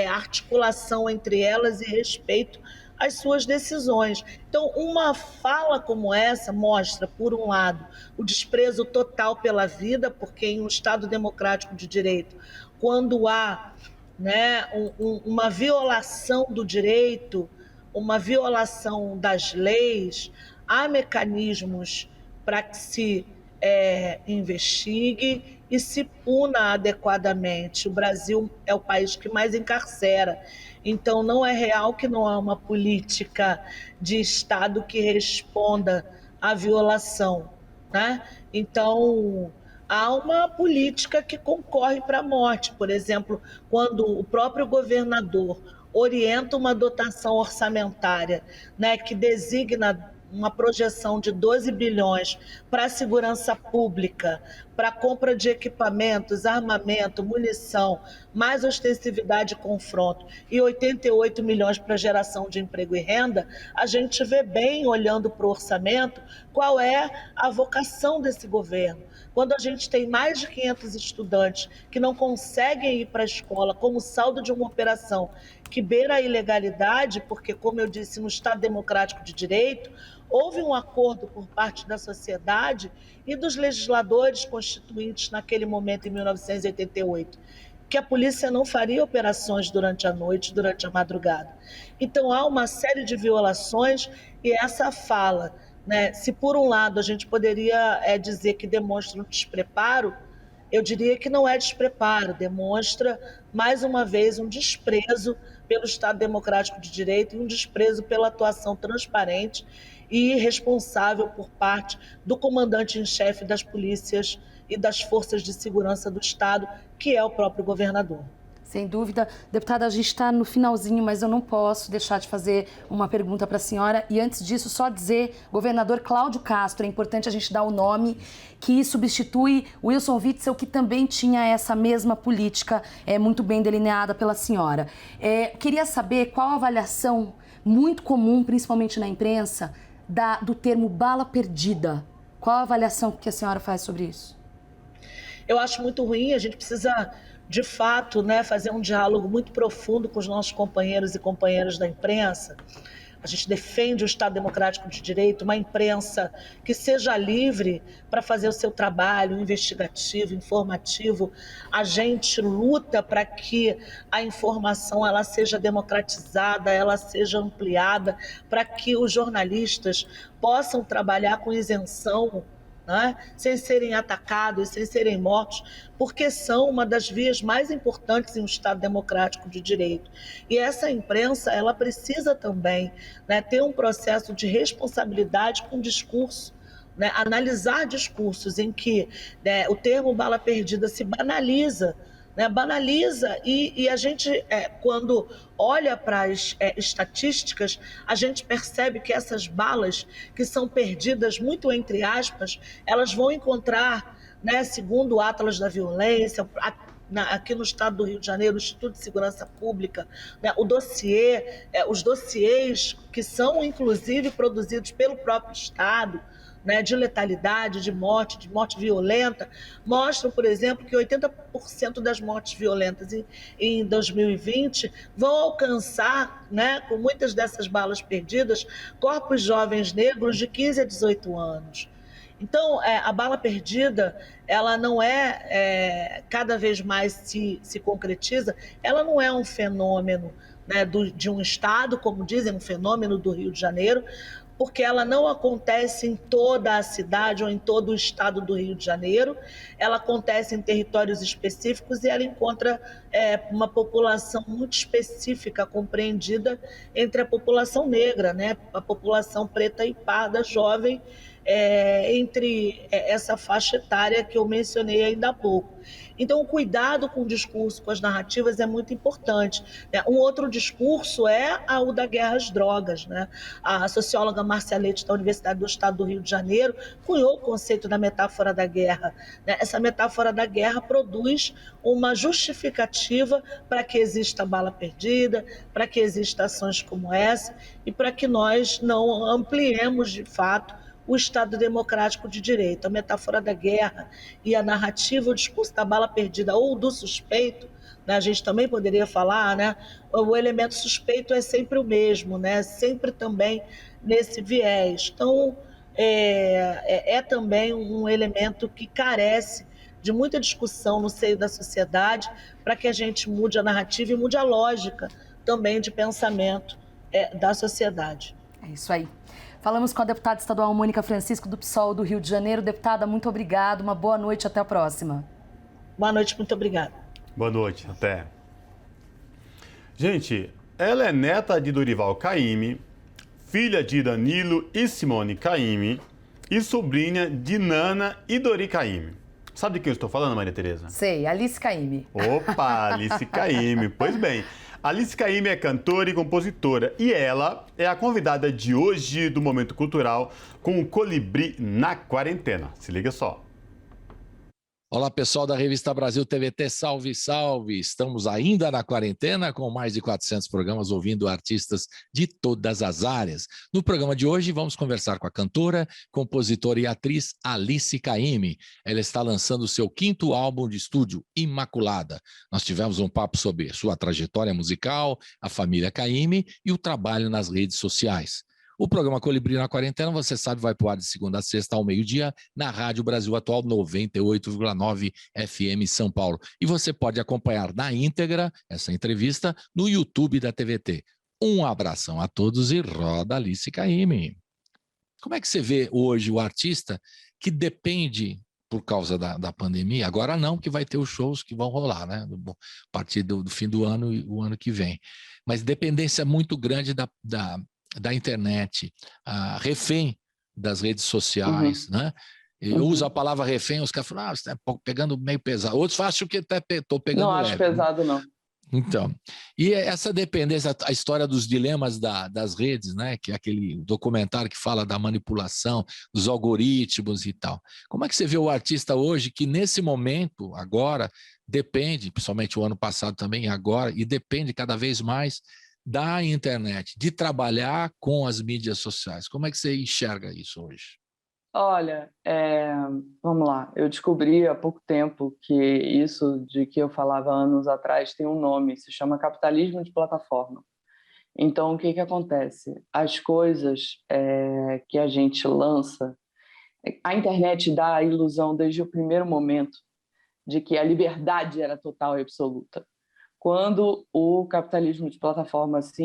articulação entre elas e respeito às suas decisões. Então, uma fala como essa mostra, por um lado, o desprezo total pela vida, porque em um Estado democrático de direito, quando há, né, uma violação do direito, uma violação das leis, há mecanismos para que se investigue e se puna adequadamente. O Brasil é o país que mais encarcera. Então, não é real que não há uma política de Estado que responda à violação, né? Então, há uma política que concorre para a morte. Por exemplo, quando o próprio governador orienta uma dotação orçamentária, né, que designa uma projeção de 12 bilhões para a segurança pública, para a compra de equipamentos, armamento, munição, mais ostensividade e confronto, e 88 milhões para geração de emprego e renda, a gente vê bem, olhando para o orçamento, qual é a vocação desse governo. Quando a gente tem mais de 500 estudantes que não conseguem ir para a escola como saldo de uma operação que beira a ilegalidade, porque, como eu disse, no Estado Democrático de Direito, houve um acordo por parte da sociedade e dos legisladores constituintes naquele momento, em 1988, que a polícia não faria operações durante a noite, durante a madrugada. Então, há uma série de violações e essa fala, né, se por um lado a gente poderia dizer que demonstra um despreparo, eu diria que não é despreparo, demonstra, mais uma vez, um desprezo pelo Estado Democrático de Direito e um desprezo pela atuação transparente e responsável por parte do comandante em chefe das polícias e das forças de segurança do Estado, que é o próprio governador. Sem dúvida. Deputada, a gente está no finalzinho, mas eu não posso deixar de fazer uma pergunta para a senhora. E antes disso, só dizer, governador Cláudio Castro, é importante a gente dar o nome, que substitui Wilson Witzel, que também tinha essa mesma política muito bem delineada pela senhora. Queria saber qual a avaliação muito comum, principalmente na imprensa, do termo bala perdida. Qual a avaliação que a senhora faz sobre isso? Eu acho muito ruim, a gente precisa, de fato, né, fazer um diálogo muito profundo com os nossos companheiros e companheiras da imprensa. A gente defende o Estado Democrático de Direito, uma imprensa que seja livre para fazer o seu trabalho investigativo, informativo. A gente luta para que a informação ela seja democratizada, ela seja ampliada, para que os jornalistas possam trabalhar com isenção, né? Sem serem atacados, sem serem mortos, porque são uma das vias mais importantes em um Estado democrático de direito. E essa imprensa, ela precisa também, né, ter um processo de responsabilidade com o discurso, né, analisar discursos em que, né, o termo bala perdida se banaliza, né, e a gente, quando olha para as estatísticas, a gente percebe que essas balas que são perdidas, muito entre aspas, elas vão encontrar, né, segundo o Atlas da Violência, aqui no estado do Rio de Janeiro, o Instituto de Segurança Pública, né, os dossiês que são, inclusive, produzidos pelo próprio Estado, né, de letalidade, de morte violenta, mostram, por exemplo, que 80% das mortes violentas em 2020 vão alcançar, né, com muitas dessas balas perdidas, corpos jovens negros de 15 a 18 anos. Então, a bala perdida, ela não cada vez mais se concretiza, ela não é um fenômeno, né, de um estado, como dizem, um fenômeno do Rio de Janeiro, porque ela não acontece em toda a cidade ou em todo o estado do Rio de Janeiro, ela acontece em territórios específicos e ela encontra uma população muito específica, compreendida entre a população negra, né? A população preta e parda, jovem, entre essa faixa etária que eu mencionei ainda há pouco. Então, o cuidado com o discurso, com as narrativas é muito importante, né? Um outro discurso é o da guerra às drogas, né? A socióloga Márcia Leite, da Universidade do Estado do Rio de Janeiro, cunhou o conceito da metáfora da guerra, né? Essa metáfora da guerra produz uma justificativa para que exista bala perdida, para que exista ações como essa e para que nós não ampliemos, de fato, o Estado democrático de direito. A metáfora da guerra e a narrativa, o discurso da bala perdida ou do suspeito, né? A gente também poderia falar, né? O elemento suspeito é sempre o mesmo, né? Sempre também nesse viés. Então, é também um elemento que carece de muita discussão no seio da sociedade para que a gente mude a narrativa e mude a lógica também de pensamento da sociedade. É isso aí. Falamos com a deputada estadual Mônica Francisco, do PSOL do Rio de Janeiro. Deputada, muito obrigada, uma boa noite, até a próxima. Boa noite, muito obrigada. Boa noite, até. Gente, ela é neta de Dorival Caymmi, filha de Danilo e Simone Caymmi e sobrinha de Nana e Dori Caymmi. Sabe de quem eu estou falando, Maria Tereza? Sei, Alice Caymmi. Opa, Alice Caymmi. Pois bem, Alice Caymmi é cantora e compositora e ela é a convidada de hoje do Momento Cultural com o Colibri na Quarentena. Se liga só. Olá, pessoal da Revista Brasil TVT, salve, salve! Estamos ainda na quarentena com mais de 400 programas ouvindo artistas de todas as áreas. No programa de hoje vamos conversar com a cantora, compositora e atriz Alice Caymmi. Ela está lançando o seu 5º álbum de estúdio, Imaculada. Nós tivemos um papo sobre sua trajetória musical, a família Caymmi e o trabalho nas redes sociais. O programa Colibri na Quarentena, você sabe, vai para o ar de segunda a sexta ao meio-dia na Rádio Brasil Atual 98,9 FM São Paulo. E você pode acompanhar na íntegra essa entrevista no YouTube da TVT. Um abração a todos e roda Alice Caymmi. Como é que você vê hoje o artista que depende, por causa da pandemia, agora não, que vai ter os shows que vão rolar, né? A partir do fim do ano e o ano que vem. Mas dependência muito grande da internet, refém das redes sociais, né? Eu uso a palavra refém, os caras falam, você está pegando meio pesado. Outros acham que estou pegando leve. Não acho pesado, não. Então, e essa dependência, a história dos dilemas das redes, né? Que é aquele documentário que fala da manipulação, dos algoritmos e tal. Como é que você vê o artista hoje que nesse momento, agora, depende, principalmente o ano passado também, agora, e depende cada vez mais da internet, de trabalhar com as mídias sociais. Como é que você enxerga isso hoje? Olha, vamos lá. Eu descobri há pouco tempo que isso de que eu falava anos atrás tem um nome, se chama capitalismo de plataforma. Então, o que acontece? As coisas que a gente lança, a internet dá a ilusão desde o primeiro momento de que a liberdade era total e absoluta. Quando o capitalismo de plataforma se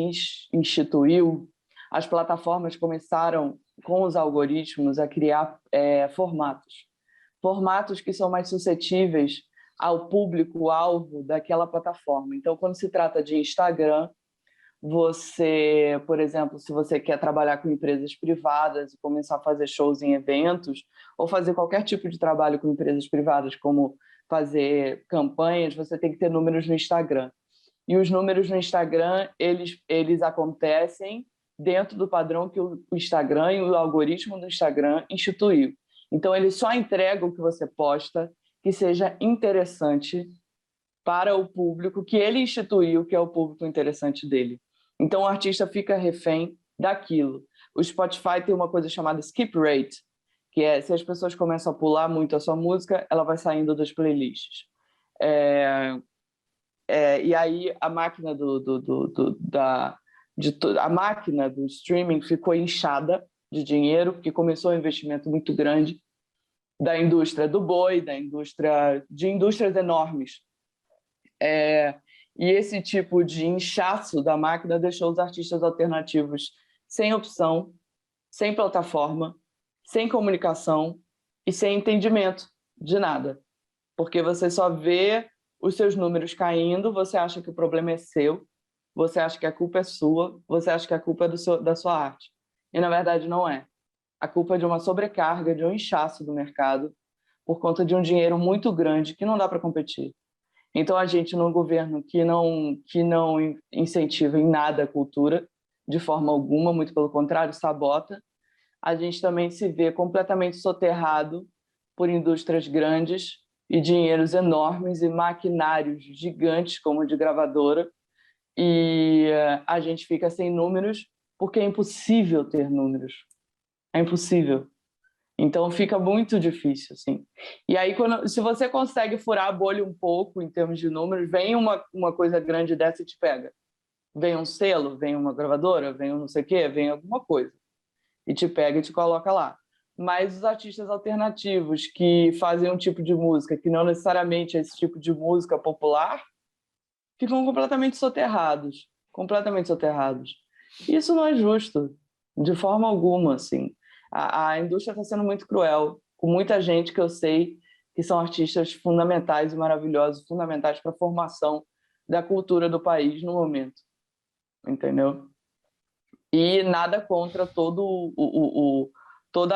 instituiu, as plataformas começaram, com os algoritmos, a criar formatos que são mais suscetíveis ao público-alvo daquela plataforma. Então, quando se trata de Instagram, você, por exemplo, se você quer trabalhar com empresas privadas e começar a fazer shows em eventos, ou fazer qualquer tipo de trabalho com empresas privadas, como fazer campanhas, você tem que ter números no Instagram. E os números no Instagram, eles acontecem dentro do padrão que o Instagram e o algoritmo do Instagram instituiu. Então, ele só entrega o que você posta que seja interessante para o público que ele instituiu, que é o público interessante dele. Então, o artista fica refém daquilo. O Spotify tem uma coisa chamada skip rate, que é, se as pessoas começam a pular muito a sua música, ela vai saindo das playlists. E aí a máquina a máquina do streaming ficou inchada de dinheiro, porque começou um investimento muito grande da indústria do boi, de indústrias enormes. E esse tipo de inchaço da máquina deixou os artistas alternativos sem opção, sem plataforma, sem comunicação e sem entendimento de nada. Porque você só vê os seus números caindo, você acha que o problema é seu, você acha que a culpa é sua, você acha que a culpa é da sua arte. E, na verdade, não é. A culpa é de uma sobrecarga, de um inchaço do mercado, por conta de um dinheiro muito grande que não dá para competir. Então, a gente, num governo que não incentiva em nada a cultura, de forma alguma, muito pelo contrário, sabota, a gente também se vê completamente soterrado por indústrias grandes e dinheiros enormes e maquinários gigantes, como o de gravadora, e a gente fica sem números porque é impossível ter números. É impossível. Então fica muito difícil, assim. E aí, se você consegue furar a bolha um pouco em termos de números, vem uma coisa grande dessa e te pega. Vem um selo, vem uma gravadora, vem um não sei o quê, vem alguma coisa. E te pega e te coloca lá. Mas os artistas alternativos que fazem um tipo de música que não necessariamente é esse tipo de música popular, ficam completamente soterrados. Completamente soterrados. Isso não é justo, de forma alguma, assim. A indústria está sendo muito cruel, com muita gente que eu sei que são artistas fundamentais e maravilhosos, fundamentais para a formação da cultura do país no momento, entendeu? E nada contra toda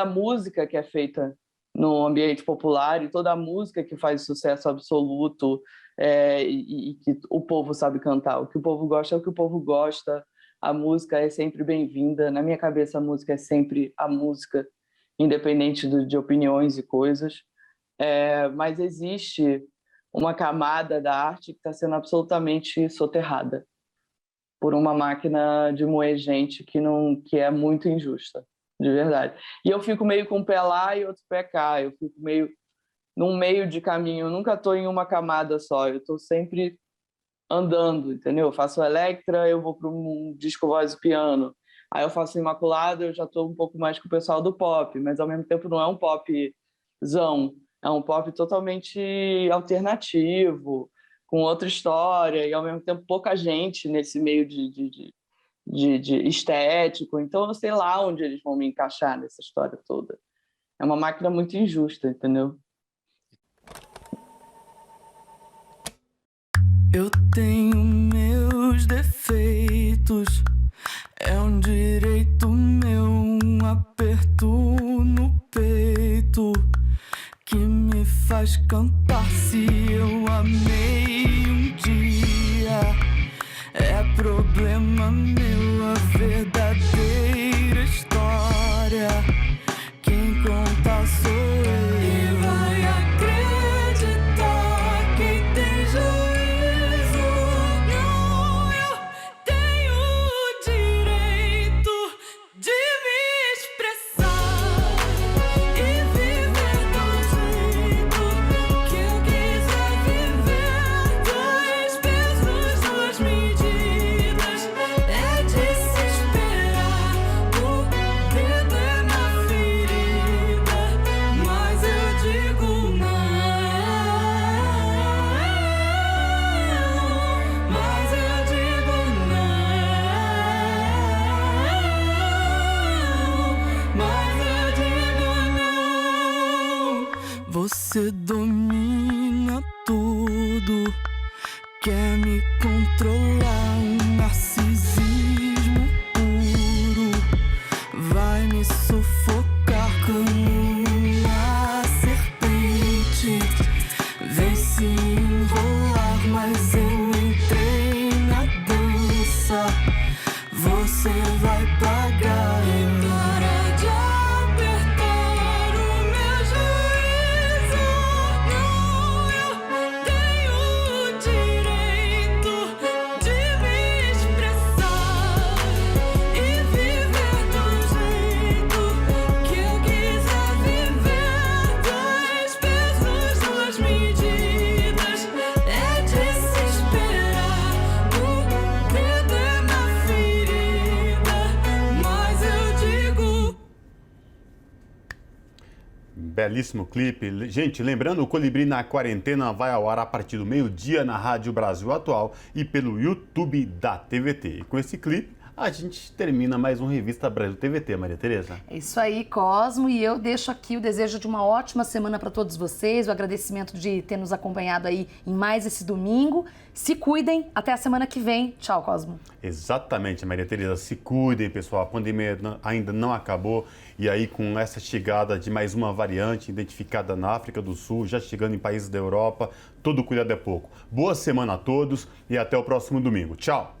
a música que é feita no ambiente popular e toda a música que faz sucesso absoluto e que o povo sabe cantar. O que o povo gosta é o que o povo gosta. A música é sempre bem-vinda. Na minha cabeça, a música é sempre a música, independente de opiniões e coisas. Mas existe uma camada da arte que está sendo absolutamente soterrada por uma máquina de moer gente que é muito injusta, de verdade. E eu fico meio com um pé lá e outro pé cá. Eu fico meio num meio de caminho. Eu nunca estou em uma camada só. Eu estou sempre andando, entendeu? Eu faço Electra, eu vou para um disco voz e piano. Aí eu faço Imaculada, eu já estou um pouco mais com o pessoal do pop, mas ao mesmo tempo não é um popzão, é um pop totalmente alternativo, com outra história, e ao mesmo tempo pouca gente nesse meio de estético. Então eu sei lá onde eles vão me encaixar nessa história toda. É uma máquina muito injusta, entendeu? Eu tenho meus defeitos, é um direito meu, um aperto no peito que me faz cantar. Se eu amei um dia, é problema meu, a verdadeira história quem conta sou eu. E vai acreditar quem tem juízo. Não, eu tenho o direito de me expressar e viver do jeito que eu quiser viver. Dois pesos, duas medidas, é de se esperar. O dedo é na ferida, mas eu digo não. Mas eu digo não. Mas eu digo não. Você domina tudo, quer me controlar, um narcisismo puro, vai me sufocar como uma serpente, vem se enrolar, mas eu entrei na dança, você vai pagar. E para de apertar o meu juízo. Não, eu tenho o direito de me expressar e viver do jeito que eu quiser viver. Dois pesos, duas medidas, é de se esperar. O dedo é na ferida, mas eu digo. Belíssimo clipe. Gente, lembrando, o Colibri na Quarentena vai ao ar a partir do meio-dia na Rádio Brasil Atual e pelo YouTube da TVT. E com esse clipe, a gente termina mais um Revista Brasil TVT, Maria Tereza. É isso aí, Cosmo, e eu deixo aqui o desejo de uma ótima semana para todos vocês, o agradecimento de ter nos acompanhado aí em mais esse domingo. Se cuidem, até a semana que vem. Tchau, Cosmo. Exatamente, Maria Tereza. Se cuidem, pessoal. A pandemia ainda não acabou. E aí, com essa chegada de mais uma variante identificada na África do Sul, já chegando em países da Europa, todo cuidado é pouco. Boa semana a todos e até o próximo domingo. Tchau!